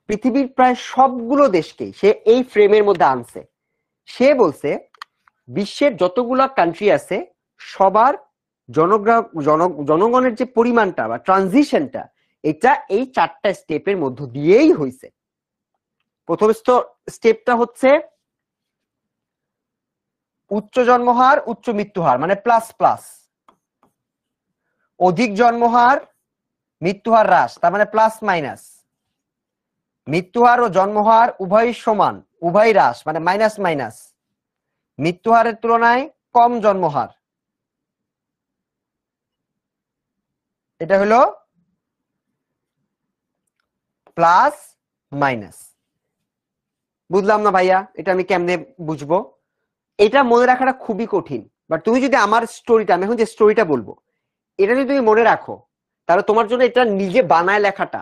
পৃথিবীর প্রায় সবগুলো দেশকেই সে এই ফ্রেমের মধ্যে আনছে। সে বলছে বিশ্বের যতগুলা কান্ট্রি আছে, সবার জনগণের যে পরিমাণটা বা ট্রানজিশনটা, এটা এই 4টা স্টেপের মধ্য দিয়েই হয়েছে। প্রথম স্টেপটা হচ্ছে উচ্চ জন্মহার উচ্চ মৃত্যুহার, মানে প্লাস প্লাস। অধিক জন্মহার মৃত্যুহার হ্রাস, তার মানে প্লাস মাইনাস। মৃত্যুহার ও জন্মহার উভয় সমান, উভয় হ্রাস, মানে মাইনাস মাইনাস। মৃত্যুহারের তুলনায় কম জন্মহার, এটা হলো প্লাস মাইনাস। বুঝলাম না ভাইয়া, এটা আমি কেমনে বুঝবো? এটা মনে রাখাটা খুবই কঠিন, বাট তুমি যদি আমার স্টোরিটা, আমি এখন যে স্টোরিটা বলবো, এটা যদি তুমি মনে রাখো, তাহলে তোমার জন্য এটা নিজে বানায় লেখাটা,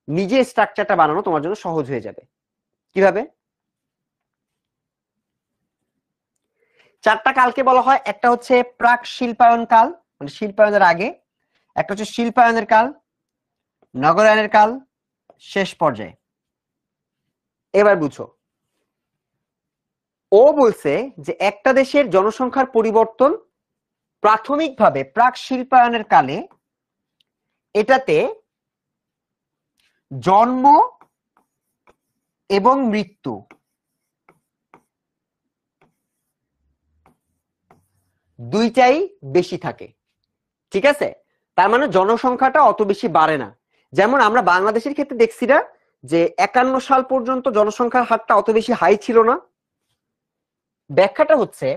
নিজে স্ট্রাকচারটা বানানো তোমার জন্য সহজ হয়ে যাবে। কিভাবে? 4টা কালকে বলা হয়, একটা হচ্ছে প্রাক শিল্পায়ন কাল, মানে শিল্পায়নের আগে, একটা হচ্ছে শিল্পায়নের কাল, নগরায়নের কাল, শেষ পর্যায়ে। এবার বুঝো, ও বলছে যে একটা দেশের জনসংখ্যার পরিবর্তন প্রাথমিকভাবে প্রাক শিল্পায়নের কালে, এটাতে জন্ম এবং মৃত্যু দুইটাই বেশি থাকে। ঠিক আছে? তার মানে জনসংখ্যাটা অত বেশি বাড়ে না। যেমন আমরা বাংলাদেশের ক্ষেত্রে দেখছি না যে 51 সাল পর্যন্ত জনসংখ্যার হারটা অত বেশি হাই ছিল না। ব্যাখ্যাটা হচ্ছে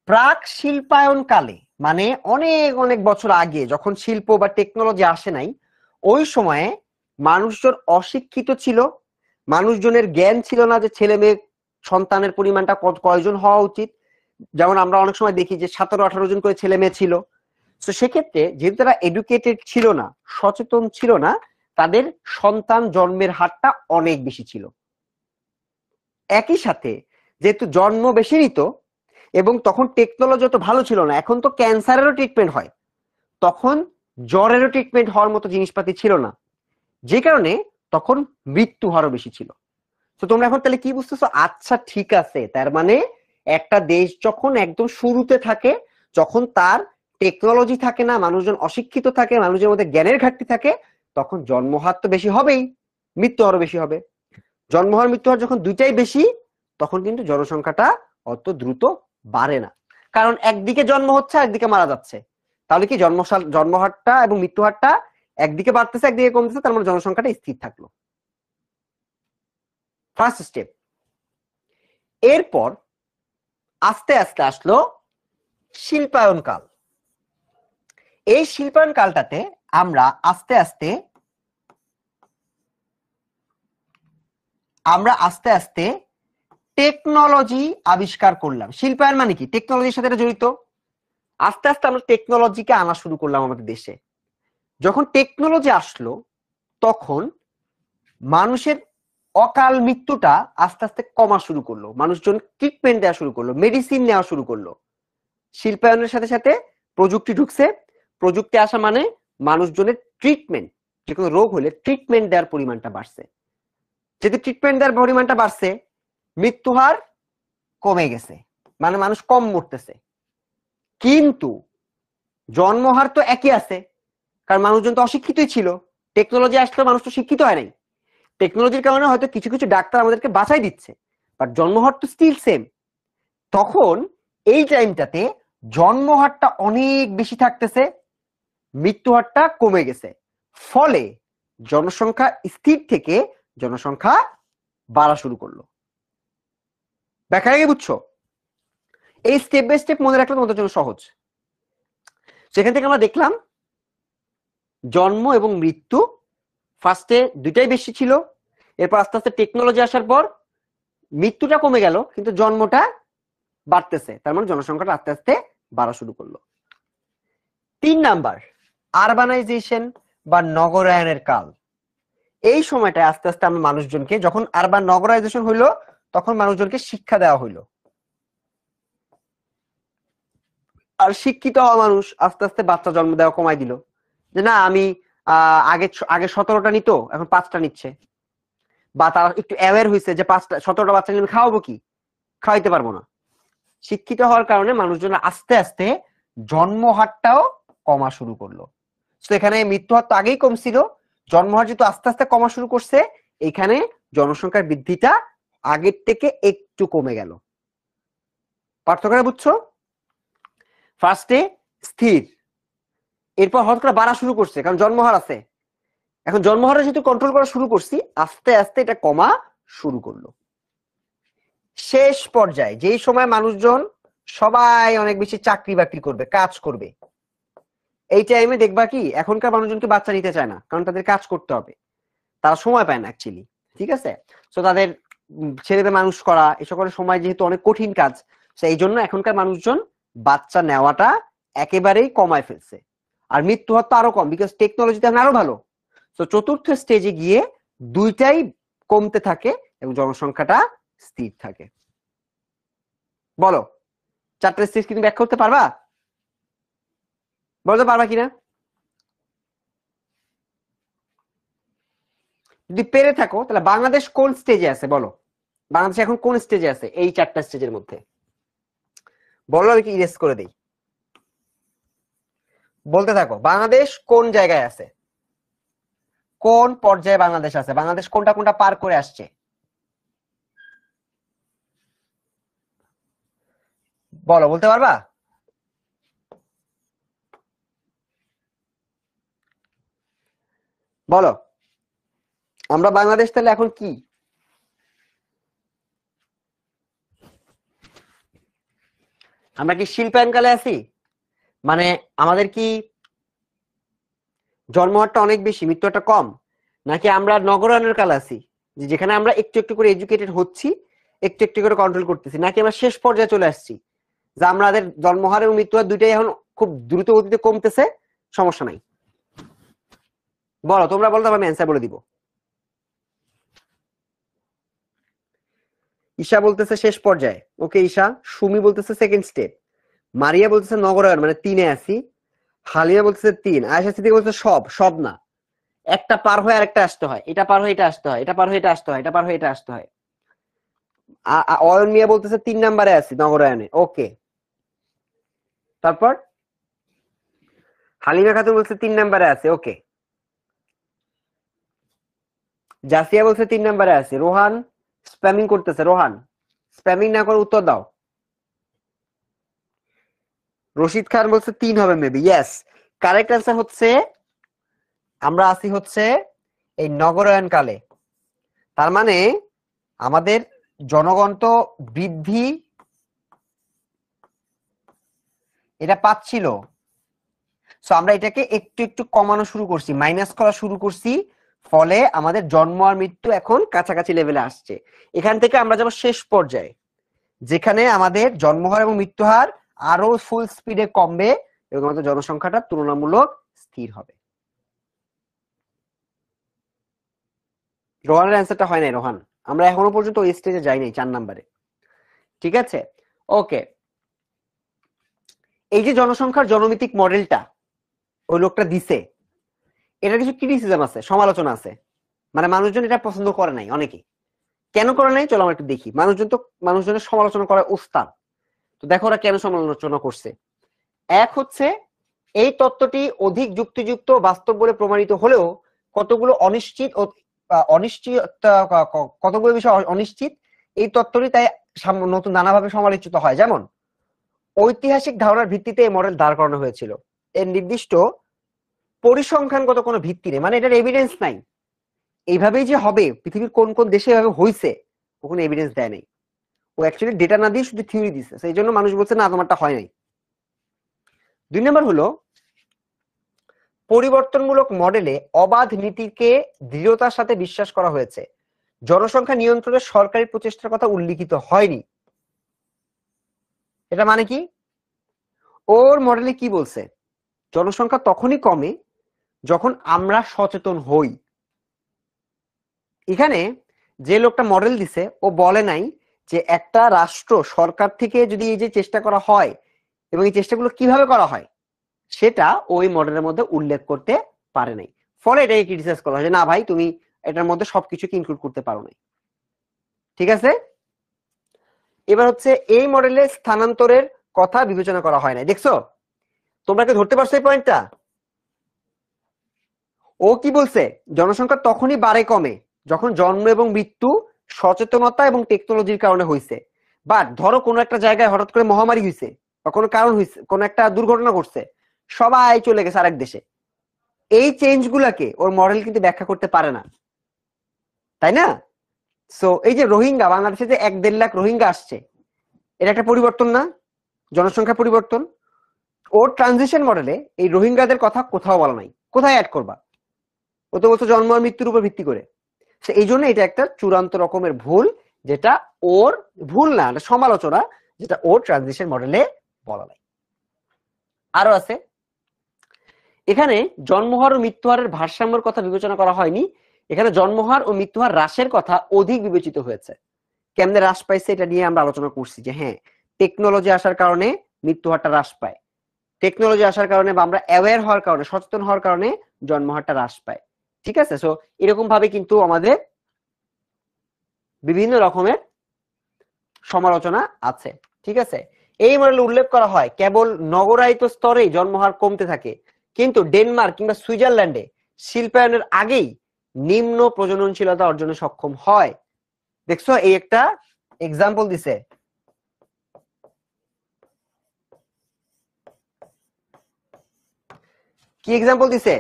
প্রাক শিল্পায়ন কালে, মানে অনেক অনেক বছর আগে, যখন শিল্প বা টেকনোলজি আসে নাই, ওই সময়ে মানুষজন অশিক্ষিত ছিল, মানুষজনের জ্ঞান ছিল না যে ছেলে মেয়ে সন্তানের পরিমাণটা কয়জন হওয়া উচিত। যেমন আমরা অনেক সময় দেখি যে 17-18 জন করে ছেলে মেয়ে ছিল। তো সেক্ষেত্রে যেহেতু তারা এডুকেটেড ছিল না, সচেতন ছিল না, তাদের সন্তান জন্মের হারটা অনেক বেশি ছিল। একই সাথে যেহেতু জন্ম বেশি নিত এবং তখন টেকনোলজি অত ভালো ছিল না, এখন তো ক্যান্সারেরও ট্রিটমেন্ট হয়, তখন জ্বরেরও ট্রিটমেন্ট হওয়ার মতো জিনিসপাতি ছিল না, যে কারণে তখন মৃত্যু হারও বেশি ছিল। তো তোমরা এখন তাহলে কি বুঝতেছো? আচ্ছা ঠিক আছে, তার মানে একটা দেশ যখন একদম শুরুতে থাকে, যখন তার টেকনোলজি থাকে না, মানুষজন অশিক্ষিত থাকে, মানুষের মধ্যে জ্ঞানের ঘাটতি থাকে, তখন জন্মহার তো বেশি হবেই, মৃত্যু হারও বেশি হবে। জন্মহার মৃত্যু হার যখন দুইটাই বেশি, তখন কিন্তু জনসংখ্যাটা অত দ্রুত বাড়ে না, কারণ একদিকে জন্ম হচ্ছে একদিকে মারা যাচ্ছে। তাহলে কি জন্মহারটা এবং মৃত্যু হারটা একদিকে বাড়তেছে একদিকে কমতেছে, তার মানে জনসংখ্যাটা স্থির থাকলো। First step. এরপর আস্তে আস্তে আসলো শিল্পায়ন কাল। এই শিল্পায়ন কালটাতে আমরা আস্তে আস্তে টেকনোলজি আবিষ্কার করলাম। শিল্পায়ন মানে কি? টেকনোলজির সাথে জড়িত। আস্তে আস্তে আমরা টেকনোলজিকে আনা শুরু করলাম আমাদের দেশে। যখন টেকনোলজি আসলো, তখন মানুষের অকাল মৃত্যুটা আস্তে আস্তে কমা শুরু করলো, মানুষজন ট্রিটমেন্ট দেওয়া শুরু করলো, মেডিসিন নেওয়া শুরু করলো। শিল্পায়নের সাথে সাথে প্রযুক্তি ঢুকছে। প্রযুক্তি আসা মানে মানুষজনের ট্রিটমেন্ট, যে কোনো রোগ হলে ট্রিটমেন্ট দেওয়ার পরিমাণটা বাড়ছে। যেহেতু ট্রিটমেন্ট দেওয়ার পরিমাণটা বাড়ছে, মৃত্যু হার কমে গেছে, মানে মানুষ কম মরতেছে। কিন্তু জন্মহার তো একই আছে, কারণ মানুষজন তো অশিক্ষিতই ছিল। টেকনোলজি আসলে মানুষ তো শিক্ষিত হয় নাই। টেকনোলজির কারণে হয়তো কিছু কিছু ডাক্তার আমাদেরকে বাঁচাই দিচ্ছে, বাট জন্মহার তো স্টিল সেম। তখন এই টাইমটাতে জন্মহারটা অনেক বেশি থাকতেছে, মৃত্যু হারটা কমে গেছে, ফলে জনসংখ্যা স্থির থেকে জনসংখ্যা বাড়া শুরু করলো। ব্যাখ্যা কি বুঝছো? এই স্টেপ বাই স্টেপ মনে রাখলে তোমাদের জন্য সহজ। সেখান থেকে আমরা দেখলাম জন্ম এবং মৃত্যু ফার্স্টে দুইটাই বেশি ছিল, এরপর আস্তে আস্তে টেকনোলজি আসার পর মৃত্যুটা কমে গেল কিন্তু জন্মটা বাড়তেছে, তার মানে জনসংখ্যাটা আস্তে আস্তে বাড়া শুরু করলো। 3 নাম্বার, আরবানাইজেশন বা নগরায়নের কাল। এই সময়টায় আস্তে আস্তে আমরা মানুষজনকে, যখন আরবান নগরাইজেশন হইলো, তখন মানুষজনকে শিক্ষা দেওয়া হইলো। আর শিক্ষিত হওয়া মানুষ আস্তে আস্তে বাচ্চা জন্ম দেওয়া কমাই দিল, যে না আমি আগে 17টা নিত, এখন 5টা নিচ্ছে। বা তারা একটু অ্যাওয়্যার হয়েছে যে 17টা বাচ্চা নিয়ে খাওয়াবো কি, খাওয়াইতে পারবো না। শিক্ষিত হওয়ার কারণে মানুষজন আস্তে আস্তে জন্ম হারটাও কমা শুরু করলো। তো এখানে মৃত্যু হার তো আগেই কমছিল, জন্মহার যেহেতু আস্তে আস্তে কমা শুরু করছে, এখানে জনসংখ্যার বৃদ্ধিটা আগের থেকে একটু কমে গেল। পার্থক্যটা বুঝছো? ফার্স্টে স্থির, এরপর হঠাৎ করে বাড়া শুরু করছে, কারণ জন্মহার আছে। এখন জন্মহারে যেহেতু কন্ট্রোল করা শুরু করছি, আস্তে আস্তে এটা কমা শুরু করলো। শেষ পর্যায়ে যেই সময় মানুষজন সবাই অনেক বেশি চাকরি বাকরি করবে, কাজ করবে, এই টাইমে দেখবা কি এখনকার মানুষজনকে বাচ্চা নিতে চায় না, কারণ তাদের কাজ করতে হবে, তারা সময় পায় না অ্যাকচুয়ালি। ঠিক আছে, তো তাদের ছেলেদের মানুষ করা এ সকলের সময় যেহেতু অনেক কঠিন কাজ, এই জন্য এখনকার মানুষজন বাচ্চা নেওয়াটা একেবারেই কমায় ফেলছে। আর মৃত্যু হার তো আরো কম, বিকজ টেকনোলজিতে আরো ভালো। তো চতুর্থ স্টেজে গিয়ে দুইটাই কমতে থাকে এবং জনসংখ্যাটা স্থির থাকে। বলো, চারটা স্টেজ কি তুমি ব্যাখ্যা করতে পারবা? বলতে পারবা কিনা? যদি পেরে থাকো তাহলে বাংলাদেশ কোন স্টেজে আছে বলো, বাংলাদেশ এখন কোন স্টেজে আছে এই চারটা স্টেজের মধ্যে? বলো, আমি কি ইরেজ করে দেই। বলতে থাকো, বাংলাদেশ কোন জায়গায় আছে, কোন পর্যায়ে বাংলাদেশ আছে, বাংলাদেশ কোনটা কোনটা পার করে আসছে? বলো, বলতে পারবা? বলো, আমরা বাংলাদেশ তাহলে এখন কি? আমরা কি শিল্পায়নকালে আছি? মানে আমাদের কি জন্মহারটা অনেক বেশি, মৃত্যুটা কম? নাকি আমরা নগরায়নের কালে আছি, যেখানে আমরা একটু একটু করে এডুকেটেড হচ্ছি, একটু একটু করে কন্ট্রোল করতেছি? নাকি আমরা শেষ পর্যায়ে চলে আসছি, যে আমাদের জন্মহার এবং মৃত্যুহার দুইটাই এখন খুব দ্রুত গতিতে কমতেছে, সমস্যা নাই? বলো, তোমরা বলতে, আমি অ্যান্সার বলে দিব। ঈশা বলতেছে শেষ পর্যায়ে, ওকে ঈশা। সুমি বলতেছে সেকেন্ড স্টেপ। মারিয়া বলতেছে নগরায়ন, মানে 3-এ আছি। হালিমা বলতেছে 3। আয়েশা সিদ্দিকা বলতেছে সব সব না, একটা পার হয়ে আরেকটা আসতে হয়, এটা পার হয়ে এটা আসতে হয়, এটা পার হয়ে এটা আসতে হয়, এটা পার হয়ে এটা আসতে হয়। অয়ন মিয়া বলতেছে 3 নাম্বারে আছি নগরায়নে, ওকে। তারপর হালিমা খাতুন বলছে 3 নাম্বারে আছে, ওকে। জাসিয়া বলছে 3 নাম্বারে আছে। রোহান স্প্যামিং করতেছে, রোহান স্প্যামিং না করে উত্তর দাও। রশিদ খান বলছে 3 হবে মেবি, ইয়েস। কারেক্ট অ্যান্সার হচ্ছে আমরা আছি হচ্ছে এই নগরায়ন কালে। তার মানে আমাদের জনগণ তো বৃদ্ধি এটা পাচ্ছিল, সো আমরা এটাকে একটু একটু কমানো শুরু করছি, মাইনাস করা শুরু করছি, ফলে আমাদের জন্ম আর মৃত্যু এখন কাছাকাছি লেভেলে আসছে। এখান থেকে আমরা যাব শেষ পর্যায়ে, যেখানে আমাদের জন্মহার এবং মৃত্যুহার আরো ফুল স্পিডে কমবে এবং আমাদের জনসংখ্যাটা তুলনামূলক স্থির হবে। রোহানের অ্যান্সারটা হয় নাই, রোহান আমরা এখনো পর্যন্ত ওই স্টেজে যাই নাই, 4 নাম্বারে। ঠিক আছে, ওকে। এই যে জনসংখ্যার জনমিতিক মডেলটা ওই লোকটা দিছে, এটা কিছু ক্রিটিসিজম আছে, সমালোচনা আছে, মানে মানুষজন এটা পছন্দ করে নাই অনেকে। কেন করে নাই চলো আমরা একটু দেখি। মানুষজনের সমালোচনা করার উস্তাদ। তো দেখো ওরা কেন সমালোচনা করছে। এক হচ্ছে এই তত্ত্বটি অধিক যুক্তিযুক্ত বাস্তব বলে প্রমাণিত হলেও কতগুলো অনিশ্চিত ও অনিশ্চিত কতগুলো বিষয় অনিশ্চিত, এই তত্ত্বটি তাই নতুন নানাভাবে সমালোচিত হয়। যেমন ঐতিহাসিক ধারণার ভিত্তিতে এই মডেল দাঁড় করানো হয়েছিল, এর নির্দিষ্ট পরিসংখ্যানগত কোনো ভিত্তি নেই, মানে এটার এভিডেন্স নাই এইভাবেই যে হবে, পৃথিবীর কোন কোন দেশে এভাবে হয়েছে কোনো এভিডেন্স দেয় নাই। ও অ্যাকচুয়ালি ডেটা না দিয়ে শুধু থিওরি দিছে, সেই জন্য মানুষ বলছে না তোমারটা হয় নাই। 2 নম্বর হলো পরিবর্তনমূলক মডেলে অবাধ নীতিকে দৃঢ়তার সাথে বিশ্বাস করা হয়েছে, জনসংখ্যা নিয়ন্ত্রণের সরকারি প্রচেষ্টার কথা উল্লিখিত হয়নি। এটা মানে কি? ওর মডেলে কি বলছে, জনসংখ্যা তখনই কমে যখন আমরা সচেতন হই। এখানে যে লোকটা মডেল দিছে ও বলে নাই যে একটা রাষ্ট্র সরকার থেকে যদি এই যে চেষ্টা করা হয় এবং এই চেষ্টাগুলো কিভাবে করা হয় সেটা ওই মডেলের মধ্যে উল্লেখ করতে পারে নাই, ফলে এটাকে ক্রিটিসাইজ করা হয় যে না ভাই তুমি এটার মধ্যে সবকিছু ইনক্লুড করতে পারো নাই। ঠিক আছে, এবার হচ্ছে এই মডেলে স্থানান্তরের কথা বিবেচনা করা হয় নাই। দেখছো তোমরা কি ধরতে পারছো এই পয়েন্টটা? ও কি বলছে, জনসংখ্যা তখনই বাড়ে কমে যখন জন্ম এবং মৃত্যু সচেতনতা এবং টেকনোলজির কারণে হয়েছে। বাট ধরো কোনো একটা জায়গায় হঠাৎ করে মহামারী হয়েছে বা কোনো কারণ হয়েছে, কোনো একটা দুর্ঘটনা ঘটছে, সবাই চলে গেছে আরেক দেশে, এই চেঞ্জ গুলাকে ওর মডেল কিন্তু ব্যাখ্যা করতে পারে না, তাই না? সো এই যে রোহিঙ্গা, বাংলাদেশে যে 1-1.5 লাখ রোহিঙ্গা আসছে, এটা একটা পরিবর্তন না, জনসংখ্যা পরিবর্তন। ওর ট্রানজিশন মডেলে এই রোহিঙ্গাদের কথা কোথাও বলা নাই, কোথায় অ্যাড করবা? ও তো বলছো জন্ম আর মৃত্যুর উপর ভিত্তি করে। এই জন্য এটা একটা চূড়ান্ত রকমের ভুল, যেটা ওর ভুল না, সমালোচনা, যেটা ওর ট্রানজিশন মডেলে বলা নাই। আরো আছে, এখানে জন্মহার ও মৃত্যুহারের ভারসাম্যের কথা বিবেচনা করা হয়নি, এখানে জন্মহার ও মৃত্যুহার হ্রাসের কথা অধিক বিবেচিত হয়েছে। কেমনে হ্রাস পাইছে এটা নিয়ে আমরা আলোচনা করছি, যে হ্যাঁ টেকনোলজি আসার কারণে মৃত্যুহারটা হ্রাস পায়, টেকনোলজি আসার কারণে বা আমরা অ্যাওয়্যার হওয়ার কারণে, সচেতন হওয়ার কারণে জন্মহারটা হ্রাস পায়। ঠিক আছে, সো এরকম ভাবে কিন্তু আমাদের বিভিন্ন রকমের সমালোচনা আছে। ঠিক আছে, এই মডেল উল্লেখ করা হয় কেবল নগরায়িত স্তরেই জন্মহার কমতে থাকে, কিন্তু ডেনমার্ক কিংবা সুইজারল্যান্ডে শিল্পায়নের আগেই নিম্ন প্রজননশীলতা অর্জনে সক্ষম হয়। দেখছো, এই একটা এক্সাম্পল দিছে। কি এক্সাম্পল দিছে?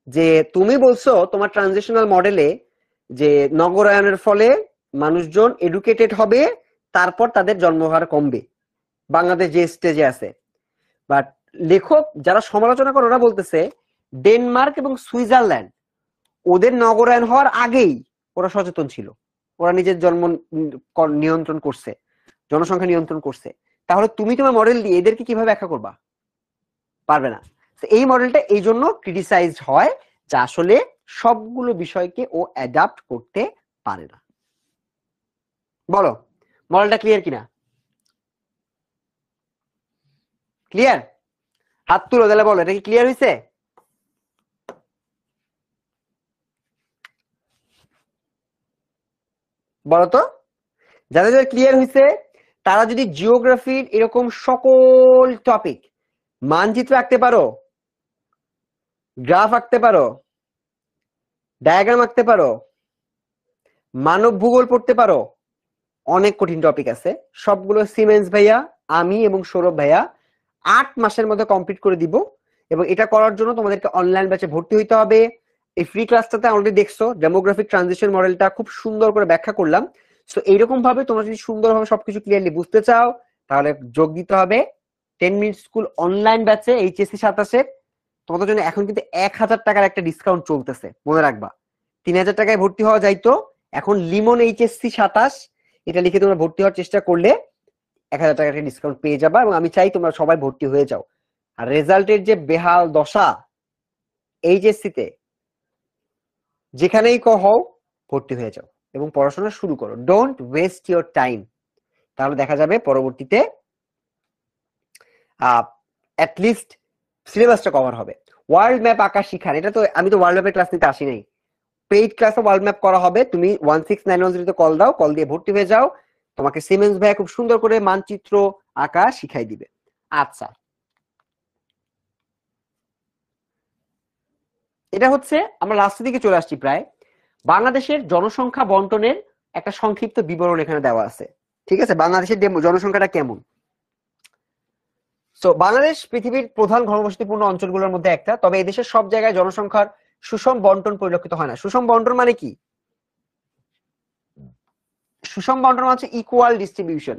যে তুমি বলছো তোমার ট্রানজিশনাল মডেলে যে নগরায়নের ফলে মানুষজন এডুকেটেড হবে, তারপর তাদের জন্মহার কমবে, বাংলাদেশ যে স্টেজে আছে। বাট লেখক যারা সমালোচনা করে ওরা বলতেছে ডেনমার্ক এবং সুইজারল্যান্ড ওদের নগরায়ন হওয়ার আগেই ওরা সচেতন ছিল, ওরা নিজের জন্ম নিয়ন্ত্রণ করছে, জনসংখ্যা নিয়ন্ত্রণ করছে। তাহলে তুমি তোমার মডেল দিয়ে এদেরকে কিভাবে ব্যাখ্যা করবা? পারবে না। এই মডেলটা এই জন্য ক্রিটিসাইজড হয় যে আসলে সবগুলো বিষয়কে ও অ্যাডাপ্ট করতে পারে না। বলো মডেলটা ক্লিয়ার কিনা? ক্লিয়ার? হাত তুলো তাহলে বলো, এটা কি ক্লিয়ার হয়েছে? বলতো, যাদের যাদের ক্লিয়ার হয়েছে তারা যদি জিওগ্রাফির এরকম সকল টপিক, মানচিত্র আঁকতে পারো, গ্রাফ আঁকতে পারো, ডায়াগ্রাম আঁকতে পারো, মানব ভূগোল পড়তে পারো, অনেক কঠিন টপিক আছে, সবগুলো সিমেন্স ভাইয়া, আমি এবং সৌরভ ভাইয়া 8 মাসের মধ্যে কমপ্লিট করে দিব। এবং এটা করার জন্য তোমাদেরকে অনলাইন ব্যাচে ভর্তি হইতে হবে। এই ফ্রি ক্লাসটাতে অলরেডি দেখছো ডেমোগ্রাফিক ট্রানজিশন মডেলটা খুব সুন্দর করে ব্যাখ্যা করলাম। সো এইরকম ভাবে তোমরা যদি সুন্দরভাবে সবকিছু ক্লিয়ারলি বুঝতে চাও তাহলে যোগ দিতে হবে 10 মিনিট স্কুল অনলাইন ব্যাচে এইচএসসি 27। তোমাদের জন্য এখন কিন্তু 1000 টাকার একটা ডিসকাউন্ট চলতেছে, মনে রাখবা। 3000 টাকায় ভর্তি হওয়া যাইতো, এখন লিমন এইচএসসি 27 এটা লিখে তোমরা ভর্তি হওয়ার চেষ্টা করলে 1000 টাকার একটা ডিসকাউন্ট পেয়ে যাবা। এবং আমি চাই তোমরা সবাই ভর্তি হয়ে যাও। আর রেজাল্টের যে বেহাল দশা এইচএসসিতে, যেখানেই হও ভর্তি হয়ে যাও এবং পড়াশোনা শুরু করো, ডোন্ট ওয়েস্ট ইওর টাইম। তাহলে দেখা যাবে পরবর্তীতে অ্যাটলিস্ট সিলেবাসটা কভার হবে। ওয়ার্ল্ড ম্যাপ আঁকা শিখান, এটা তো আমি তো ওয়ার্ল্ড ম্যাপের ক্লাস নিতে আসি নাই, পেইড ক্লাসে ওয়ার্ল্ড ম্যাপ করা হবে। তুমি 16910 তে কল দাও, কল দিয়ে ভর্তি হয়ে যাও, তোমাকে সিমেন্স ভাইয়া খুব সুন্দর করে মানচিত্র আঁকা শিখাই দিবে। আচ্ছা, এটা হচ্ছে আমরা লাস্টের দিকে চলে আসছি প্রায়। বাংলাদেশের জনসংখ্যা বন্টনের একটা সংক্ষিপ্ত বিবরণ এখানে দেওয়া আছে। ঠিক আছে, বাংলাদেশের জনসংখ্যাটা কেমন। সো বাংলাদেশ পৃথিবীর প্রধান ঘনবসতিপূর্ণ অঞ্চলগুলোর মধ্যে একটা, তবে এদেশের সব জায়গায় জনসংখ্যার সুষম বন্টন পরিলক্ষিত হয় না। সুষম বন্টন মানে কি? সুষম বন্টন হচ্ছে ইকুয়াল ডিস্ট্রিবিউশন।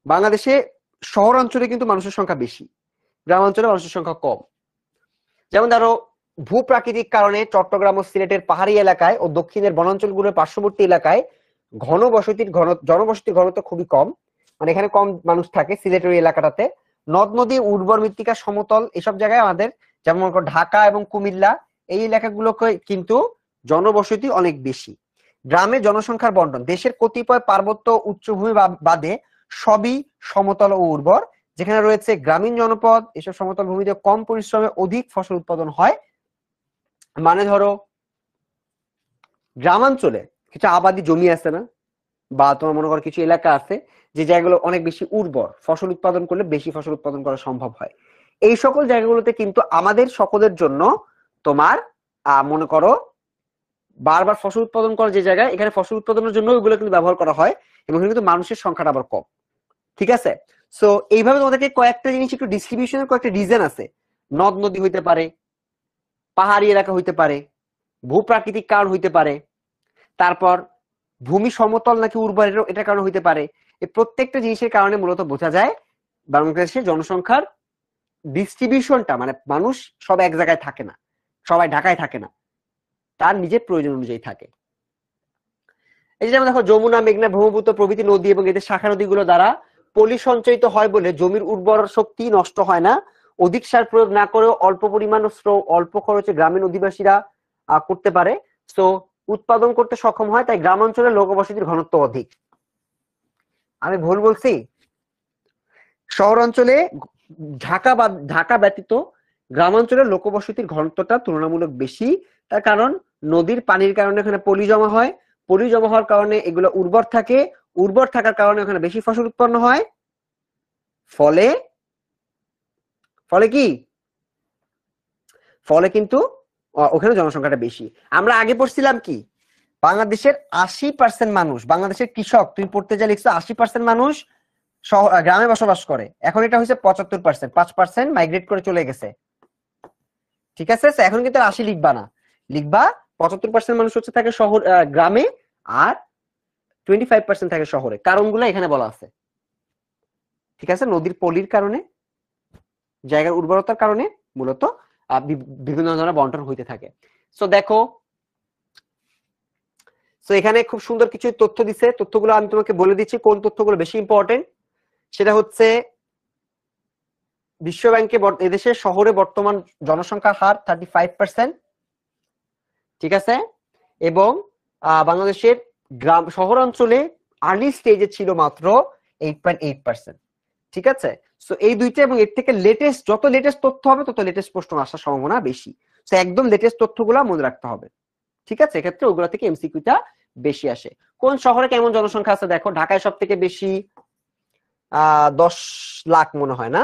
বাংলাদেশে শহর অঞ্চলে কিন্তু মানুষের সংখ্যা বেশি, গ্রাম অঞ্চলে মানুষের সংখ্যা কম। যেমন ধরো ভূপ্রাকৃতিক কারণে চট্টগ্রাম ও সিলেটের পাহাড়ি এলাকায় ও দক্ষিণের বনাঞ্চলগুলোর পার্শ্ববর্তী এলাকায় জনবসতির ঘনত্ব খুবই কম, মানে এখানে কম মানুষ থাকে সিলেটের এলাকাটাতে। নদ নদী, উর্বর মৃত্তিকা, সমতল, এসব জায়গায় আমাদের যেমন ঢাকা এবং কুমিল্লা এই এলাকাগুলোকে কিন্তু জনবসতি অনেক বেশি। গ্রামে জনসংখ্যার বন্টন দেশের কতিপয় পার্বত্য উচ্চভূমি বাদে সবই সমতল ও উর্বর। যেখানে রয়েছে গ্রামীণ জনপদ, এসব সমতল ভূমিতে কম পরিশ্রমে অধিক ফসল উৎপাদন হয়। মানে ধরো গ্রামাঞ্চলে কিছু আবাদি জমি আছে না, বা তোমার মনে করো কিছু এলাকা আছে যে জায়গাগুলো অনেক বেশি উর্বর, ফসল উৎপাদন করলে বেশি ফসল উৎপাদন করা সম্ভব হয়। এই সকল জায়গাগুলোতে কিন্তু আমাদের সকলের জন্য তোমার মনে করো বারবার ফসল উৎপাদন করা যে জায়গায়, এখানে ফসল উৎপাদনের জন্য ওইগুলো কিন্তু ব্যবহার করা হয় এবং এখানে কিন্তু মানুষের সংখ্যাটা আবার কম। ঠিক আছে, সো এইভাবে তোমাদেরকে কয়েকটা জিনিস একটু ডিস্ট্রিবিউশনের কয়েকটা রিজন আছে। নদ নদী হইতে পারে, পাহাড়ি এলাকা হইতে পারে, ভূপ্রাকৃতিক কারণ হইতে পারে, তারপর ভূমি সমতল নাকি উর্বর এটার কারণে হইতে পারে। এই প্রত্যেকটা জিনিসের কারণে মূলত বোঝা যায় বাংলাদেশের জনসংখ্যার ডিস্ট্রিবিউশনটা, মানে মানুষ সব এক জায়গায় থাকে না, সবাই ঢাকায় থাকে না, তার নিজের প্রয়োজন অনুযায়ী থাকে। এই যে যেমন দেখো যমুনা, মেঘনা, ব্রহ্মপুত্র প্রভৃতি নদী এবং এদের শাখা নদীগুলো দ্বারা পলি সঞ্চয়িত হয় বলে জমির উর্বর শক্তি নষ্ট হয় না। অধিক সার প্রয়োগ না করেও অল্প পরিমাণ অল্প খরচে গ্রামীণ অধিবাসীরা করতে পারে, সো উৎপাদন করতে সক্ষম হয়, তাই গ্রামাঞ্চলে লোকবসতির ঘনত্ব অধিক। আমি ভুল বলছি? শহরাঞ্চলে ঢাকা ব্যতীত গ্রামাঞ্চলের লোকবসতির ঘনত্বটা তুলনামূলক বেশি। তার কারণ নদীর পানির কারণে এখানে পলি জমা হয়, পলি জমা হওয়ার কারণে এগুলো উর্বর থাকে, উর্বর থাকার কারণে ওখানে বেশি ফসল উৎপন্ন হয়, ফলে কি ফলে কিন্তু ওখানে জনসংখ্যাটা বেশি। আমরা আগে পড়ছিলাম কি বাংলাদেশের 80% মানুষ, বাংলাদেশের কৃষক, তুমি পড়তে যা লিখছো 80% মানুষ গ্রামে বসবাস করে, এখন এটা হচ্ছে 75%, 5% মাইগ্রেট করে চলে গেছে। ঠিক আছে, এখন কিন্তু 80 লিখবা না, লিখবা 75% মানুষ হচ্ছে থাকে শহর গ্রামে আর 25% থাকে শহরে। কারণগুলো এখানে বলা আছে। ঠিক আছে, নদীর পলির কারণে, জায়গার উর্বরতার কারণে মূলত বিভিন্ন ধরনের বন্টন হইতে থাকে। সো দেখো, সো এখানে খুব সুন্দর কিছু তথ্য দিছে, তথ্যগুলো আমি তোমাকে বলে দিচ্ছি কোন তথ্যগুলো বেশি ইম্পর্টেন্ট। সেটা হচ্ছে বিশ্ব ব্যাংকে এদেশের শহরে বর্তমান জনসংখ্যার হার 35%। ঠিক আছে, এবং বাংলাদেশের শহরাঞ্চলে আর্লি স্টেজে ছিল মাত্র 8.8%। ঠিক আছে, সো এই দুইটা এবং এর থেকে লেটেস্ট, যত লেটেস্ট তথ্য হবে তত লেটেস্ট প্রশ্ন আসার সম্ভাবনা বেশি। সো একদম লেটেস্ট তথ্যগুলো মনে রাখতে হবে। ঠিক আছে, এক্ষেত্রে ওগুলা থেকে এমসিকিউটা বেশি আসে। কোন শহরে কেমন জনসংখ্যা আছে দেখো, ঢাকায় সব থেকে বেশি 10 লাখ মনে হয় না,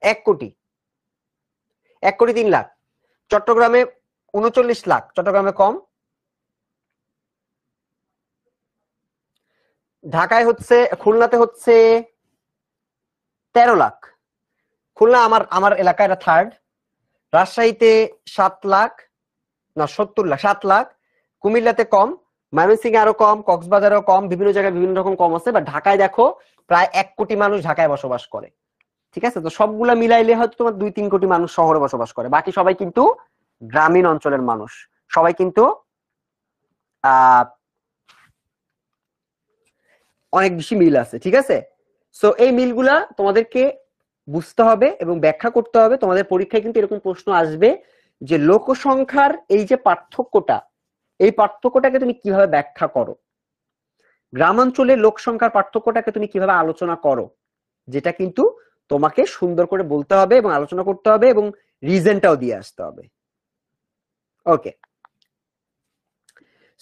1 কোটি, 3 লাখ। চট্টগ্রামে 39 লাখ, চট্টগ্রামে কম। ঢাকায় হচ্ছে, খুলনাতে হচ্ছে 13 লাখ, খুলনা আমার এলাকা, এটা থার্ড। রাজশাহীতে 7 লাখ, না 70 লাখ, 7 লাখ। কুমিল্লাতে কম, ময়মনসিংহে আরো কম, কক্সবাজারেও কম, বিভিন্ন জায়গায় বিভিন্ন রকম কম আছে। বা ঢাকায় দেখো প্রায় 1 কোটি মানুষ ঢাকায় বসবাস করে। ঠিক আছে, তো সবগুলা মিলাইলে হয়তো তোমার 2-3 কোটি মানুষ শহরে বসবাস করে, বাকি সবাই কিন্তু গ্রামীণ অঞ্চলের মানুষ, সবাই কিন্তু অনেক বেশি মিল আছে। ঠিক আছে, সো এই মিলগুলা তোমাদেরকে বুঝতে হবে এবং ব্যাখ্যা করতে হবে। তোমাদের পরীক্ষায় কিন্তু এরকম প্রশ্ন আসবে যে লোকসংখ্যার এই যে পার্থক্যটা, এই পার্থক্যটাকে তুমি কিভাবে ব্যাখ্যা করো, গ্রামাঞ্চলের লোক সংখ্যার পার্থক্যটাকে তুমি কিভাবে আলোচনা করো, যেটা কিন্তু তোমাকে সুন্দর করে বলতে হবে এবং আলোচনা করতে হবে এবং রিজনটাও দিয়ে আসতে হবে। ওকে,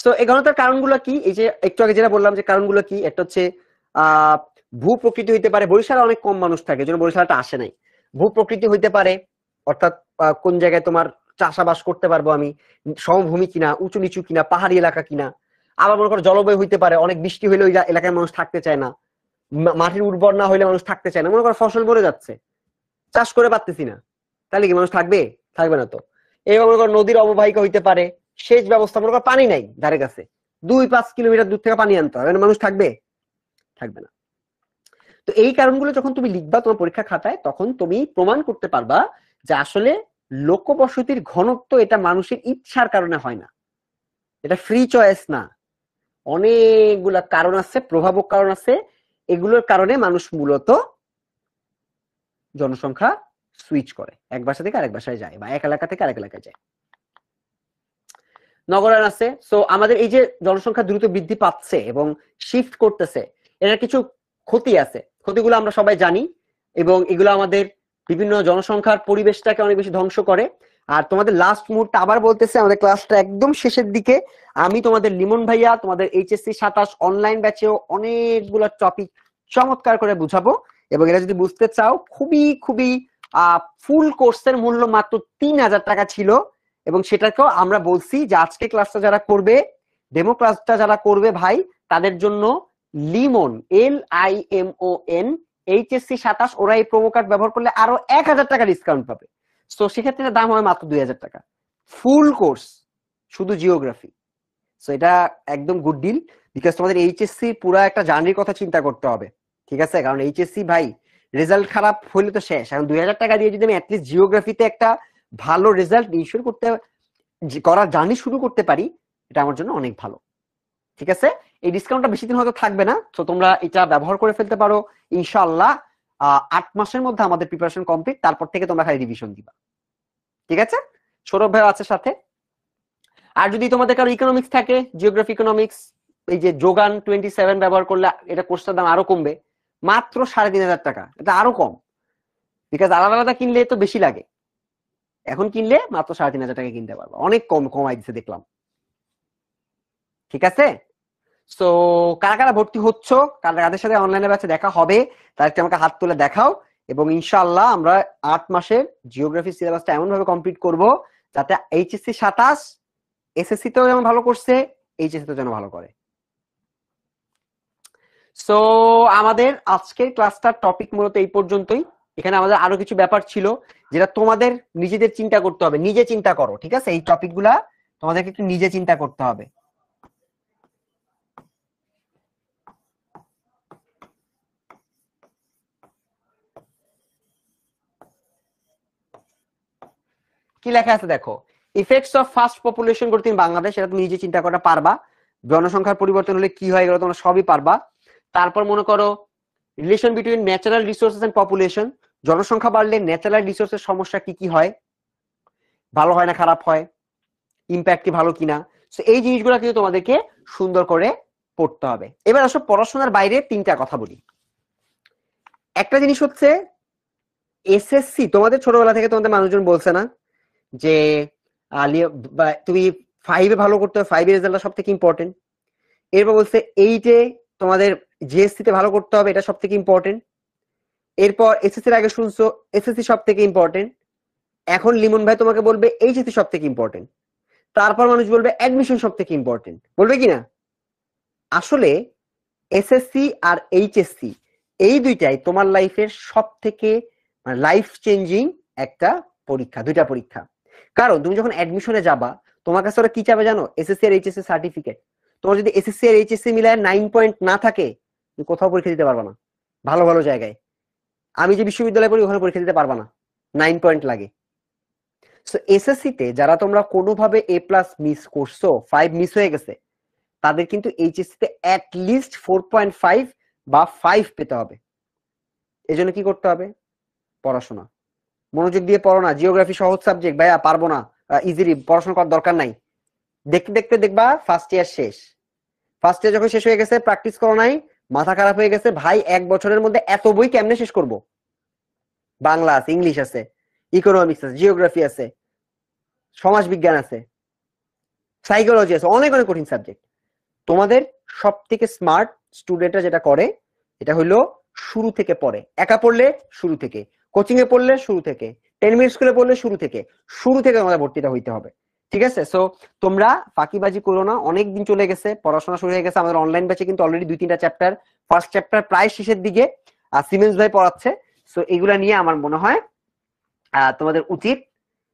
সো এই ঘনতার কারণগুলো কি? এই যে একটু আগে যেটা বললাম যে কারণগুলো কি, একটা হচ্ছে ভূ প্রকৃতি হইতে পারে, বরিশালে অনেক কম মানুষ থাকে, জন্য বরিশালটা আসে নাই। ভূ প্রকৃতি হইতে পারে, অর্থাৎ কোন জায়গায় তোমার চাষাবাস করতে পারবো আমি, সমভূমি কিনা, উঁচু নিচু কিনা, পাহাড়ি এলাকা কিনা। আবার মনে করো জলবায়ু হইতে পারে, অনেক বৃষ্টি হইলে ওই এলাকায় মানুষ থাকতে চায় না, মাটির উর্বর না হইলে মানুষ থাকতে চায় না। মনে করো ফসল মরে যাচ্ছে, চাষ করে পারতেছি না, তাহলে কি মানুষ থাকবে? থাকবে না তো। এবার মনে করো নদীর অববাহিকা হইতে পারে, সেচ ব্যবস্থা, মনে করো পানি নাই ধারে কাছে, 2-5 কিলোমিটার দূর থেকে পানি আনতে হবে, মানুষ থাকবে? থাকবে না। তো এই কারণগুলো যখন তুমি লিখবা তোমার পরীক্ষা খাতায়, তখন তুমি প্রমাণ করতে পারবা যে আসলে লোকবসতির ঘনত্ব এটা মানুষের ইচ্ছার কারণে হয় না, এটা ফ্রি চয়েস না, অনেকগুলা কারণ আছে, প্রভাবক কারণ আছে। এগুলোর কারণে মানুষ মূলত জনসংখ্যা সুইচ করে, এক বাসা থেকে আরেক বাসায় যায় বা এক এলাকা থেকে আরেক এলাকায় যায়। নগরায়ণ আছে। সো আমাদের এই যে জনসংখ্যা দ্রুত বৃদ্ধি পাচ্ছে এবং শিফট করতেছে, এটার কিছু ক্ষতি আছে, ক্ষতিগুলো আমরা সবাই জানি এবং এগুলো আমাদের বিভিন্ন জনসংখ্যার পরিবেশটাকে অনেক বেশি ধ্বংস করে। আর তোমাদের লাস্ট মুহূর্তে আবার বলতেছে, আমাদের ক্লাসটা একদম শেষের দিকে, আমি তোমাদের লিমন ভাইয়া তোমাদের এইচএসসি 27 অনলাইন ব্যাচেও অনেকগুলো টপিক চমৎকার করে বুঝাবো, এবং এটা যদি বুঝতে চাও খুবই খুবই ফুল কোর্সের মূল্য মাত্র 3000 টাকা ছিল, এবং সেটাকেও আমরা বলছি যে আজকে ক্লাসটা যারা করবে, ডেমো ক্লাসটা যারা করবে ভাই, তাদের জন্য লিমন LIMON HSC 27 ওরা এই প্রোমো কার্ড ব্যবহার করলে আরো 1000 টাকা ডিসকাউন্ট পাবে। তো সেক্ষেত্রে দাম হবে মাত্র 2000 টাকা ফুল কোর্স, শুধু জিওগ্রাফি। সো এটা একদম গুড ডিল, বিকজ তোমাদের এইচএসসি পুরো একটা জার্নির কথা চিন্তা করতে হবে, ঠিক আছে? কারণ এইচএসসি ভাই রেজাল্ট খারাপ হইলে তো শেষ। এখন 2000 টাকা দিয়ে যদি আমি অ্যাটলিস্ট জিওগ্রাফিতে একটা ভালো রেজাল্ট ইনশিওর করার জার্নি শুরু করতে পারি, এটা আমার জন্য অনেক ভালো, ঠিক আছে? এই ডিসকাউন্টটা বেশি দিন হয়তো থাকবে না, তো তোমরা এটা ব্যবহার করে ফেলতে পারো ইনশাআল্লাহ। 8 মাসের মধ্যে আমাদের প্রিপারেশন কমপ্লিট, তারপর থেকে তোমরা খালি রিভিশন দিবা, ঠিক আছে? সৌরভ ভাই আছে সাথে। আর যদি তোমাদের কারো ইকোনমিক্স থাকে, জিওগ্রাফি ইকোনমিক্স, এই যে যোগান 27 ব্যবহার করলে এটা কোর্সটার দাম আরো কমবে, মাত্র 3500 টাকা, এটা আরো কম, বিকজ আলাদা আলাদা কিনলে তো বেশি লাগে, এখন কিনলে মাত্র 3500 টাকা কিনতে পারবো, অনেক কমাই দিচ্ছে দেখলাম, ঠিক আছে? সো কারা কারা ভর্তি হচ্ছ, কাদের সাথে অনলাইনে ব্যাচে দেখা হবে, তাদেরকে আমাকে হাত তুলে দেখাও, এবং ইনশাআল্লাহ আমরা 8 মাসের জিওগ্রাফি সিলেবাসটা এমন ভাবে কমপ্লিট করব যাতে এইচএসসি 27 এসএসসি তেও যেমন ভালো করছে, এইচএসসি তেও যেন ভালো করে। সো আমাদের আজকের ক্লাসটার টপিক মূলত এই পর্যন্তই। এখানে আমাদের আরো কিছু ব্যাপার ছিল যেটা তোমাদের নিজেদের চিন্তা করতে হবে, নিজে চিন্তা করো, ঠিক আছে? এই টপিকগুলা তোমাদেরকে একটু নিজে চিন্তা করতে হবে। কি লেখা আছে দেখো, effects of fast population growth in Bangladesh, এটা তুমি নিজে চিন্তা করতে পারবা। জনসংখ্যার পরিবর্তন হলে কি হয়, এগুলো তোমরা সবই পারবা। তারপর মনে করো relation between natural resources and population, জনসংখ্যা বাড়লে ন্যাচারাল রিসোর্সের সমস্যা কি কি হয়, ভালো হয় না খারাপ হয়, ইম্প্যাক্ট কি ভালো কিনা। সো এই জিনিসগুলো কিন্তু তোমাদেরকে সুন্দর করে পড়তে হবে। এবার আসো পড়াশোনার বাইরে 3টা কথা বলি। একটা জিনিস হচ্ছে এসএসসি, তোমাদের ছোটবেলা থেকে তোমাদের মানুষজন বলছে না যে তুমি 5-এ ভালো করতে হবে, 5-এর রেজাল্টটা সব থেকে ইম্পর্টেন্ট। এরপর বলছে 8-এ তোমাদের জিএসসি তে ভালো করতে হবে, এটা সব থেকে ইম্পর্টেন্ট। এরপর এসএসসির আগে শুনছো এসএসসি সব থেকে ইম্পর্টেন্ট, এখন লিমন ভাই তোমাকে বলবে এইচএসসি সব থেকে ইম্পর্টেন্ট, তারপর মানুষ বলবে অ্যাডমিশন সব থেকে ইম্পর্টেন্ট, বলবে কিনা? আসলে এসএসসি আর এইচএসসি এই দুইটাই তোমার লাইফের সব থেকে লাইফ চেঞ্জিং একটা পরীক্ষা, দুইটা পরীক্ষা। কারণ তুমি যখন অ্যাডমিশনে যাবা, তোমার কাছে ওরা কি চাবে জানো? এসএসসি আর এইচএসসি সার্টিফিকেট। তোমার যদি এসএসসি আর এইচএসসি মিলায় 9 পয়েন্ট না থাকে, তুমি কোথাও পরীক্ষা দিতে পারবা না, ভালো ভালো জায়গায়। আমি যে বিশ্ববিদ্যালয়ে পড়ি ওখানে পরীক্ষা দিতে পারবা না, 9 পয়েন্ট লাগে। সো এসএসসি তে যারা তোমরা কোনোভাবে A+ মিস করছো, 5 মিস হয়ে গেছে, তাদের কিন্তু এইচএসসি তে অ্যাটলিস্ট 4.5 বা 5 পেতে হবে। এজন্য কি করতে হবে? পড়াশোনা মনোযোগ দিয়ে পড়ো না। জিওগ্রাফি সহজ সাবজেক্ট ভাইয়া, পারবো না, ইজিলি পড়াশোনা করার দরকার নাই। দেখতে দেখতে দেখবা ফার্স্ট ইয়ার শেষ। ফার্স্ট ইয়ার যখন শেষ হয়ে গেছে, প্র্যাকটিস করো নাই, মাথা খারাপ হয়ে গেছে, ভাই 1 বছরের মধ্যে এত বই কেমনে শেষ করব? বাংলা আছে, ইংলিশ আছে, ইকোনমিক্স আছে, জিওগ্রাফি আছে, সমাজ বিজ্ঞান আছে, সাইকোলজি আছে, অনেক অনেক কঠিন সাবজেক্ট। তোমাদের সব থেকে স্মার্ট স্টুডেন্টরা যেটা করে, এটা হলো শুরু থেকে পড়ে। একা পড়লে শুরু থেকে, কোচিং এ পড়লে শুরু থেকে, 10 মিনিট স্কুলে পড়লে শুরু থেকে তোমাদের ভর্তিটা হইতে হবে, ঠিক আছে? সো তোমরা ফাঁকিবাজি করো না, অনেক দিন চলে গেছে, পড়াশোনা শুরু হয়ে গেছে। আমাদের অনলাইন ব্যাচে কিন্তু অলরেডি 2-3টা চ্যাপ্টার, ফার্স্ট চ্যাপ্টার প্রায় শেষের দিকে সিমেন্স ভাই পড়াচ্ছে। সো এগুলা নিয়ে আমার মনে হয় তোমাদের উচিত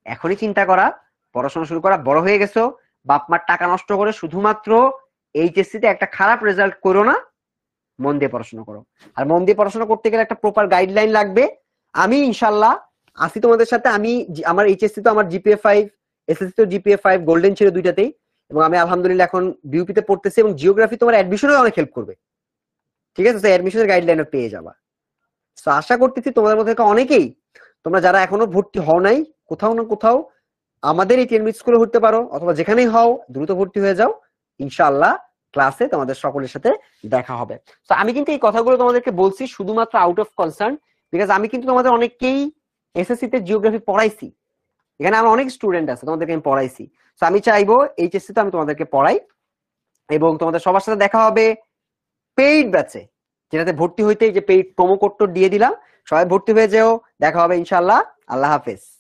এখনই চিন্তা করা, পড়াশোনা শুরু করা। বড় হয়ে গেছো, বাপ মার টাকা নষ্ট করে শুধুমাত্র এইচএসসি তে একটা খারাপ রেজাল্ট করো না, মন দিয়ে পড়াশোনা করো। আর মন দিয়ে পড়াশোনা করতে গেলে একটা প্রপার গাইডলাইন লাগবে। আমি ইনশাল্লাহ আসি তোমাদের সাথে। আমি আমার এইচএসসি তো আমার জিপিএ 5, এসএসসি তো জিপিএ 5 গোল্ডেন ছিল দুইটাতেই, এবং আমি আলহামদুলিল্লাহ এখন বিউপি তে পড়তেছি, এবং জিওগ্রাফি তোমার অ্যাডমিশনে অনেক হেল্প করবে, ঠিক আছে? অ্যাডমিশনের গাইডলাইনও পেয়ে যাবা। তো আশা করতেছি তোমাদের মধ্যে অনেকেই, তোমরা যারা এখনো ভর্তি হও নাই, কোথাও না কোথাও আমাদের এই 10 মিনিট স্কুলে ভর্তি পারো, অথবা যেখানেই হও দ্রুত ভর্তি হয়ে যাও। ইনশাআল্লাহ ক্লাসে তোমাদের সকলের সাথে দেখা হবে। তো আমি কিন্তু এই কথাগুলো তোমাদেরকে বলছি শুধুমাত্র আউট অফ কনসার্ন, বিকজ আমি কিন্তু তোমাদের অনেককেই এসএসসি তে জিওগ্রাফি পড়াইছি, এখানে আমার অনেক স্টুডেন্ট আছে, তোমাদেরকে আমি পড়াইছি। তো আমি চাইবো এইচএসসি তে আমি তোমাদেরকে পড়াই, এবং তোমাদের সবার সাথে দেখা হবে পেইড ব্যাচে, যেটাতে ভর্তি হইতে যে পেইড প্রোমো কোড দিয়ে দিলাম, সবাই ভর্তি হয়ে যেও, দেখা হবে ইনশাআল্লাহ। আল্লাহ হাফেজ।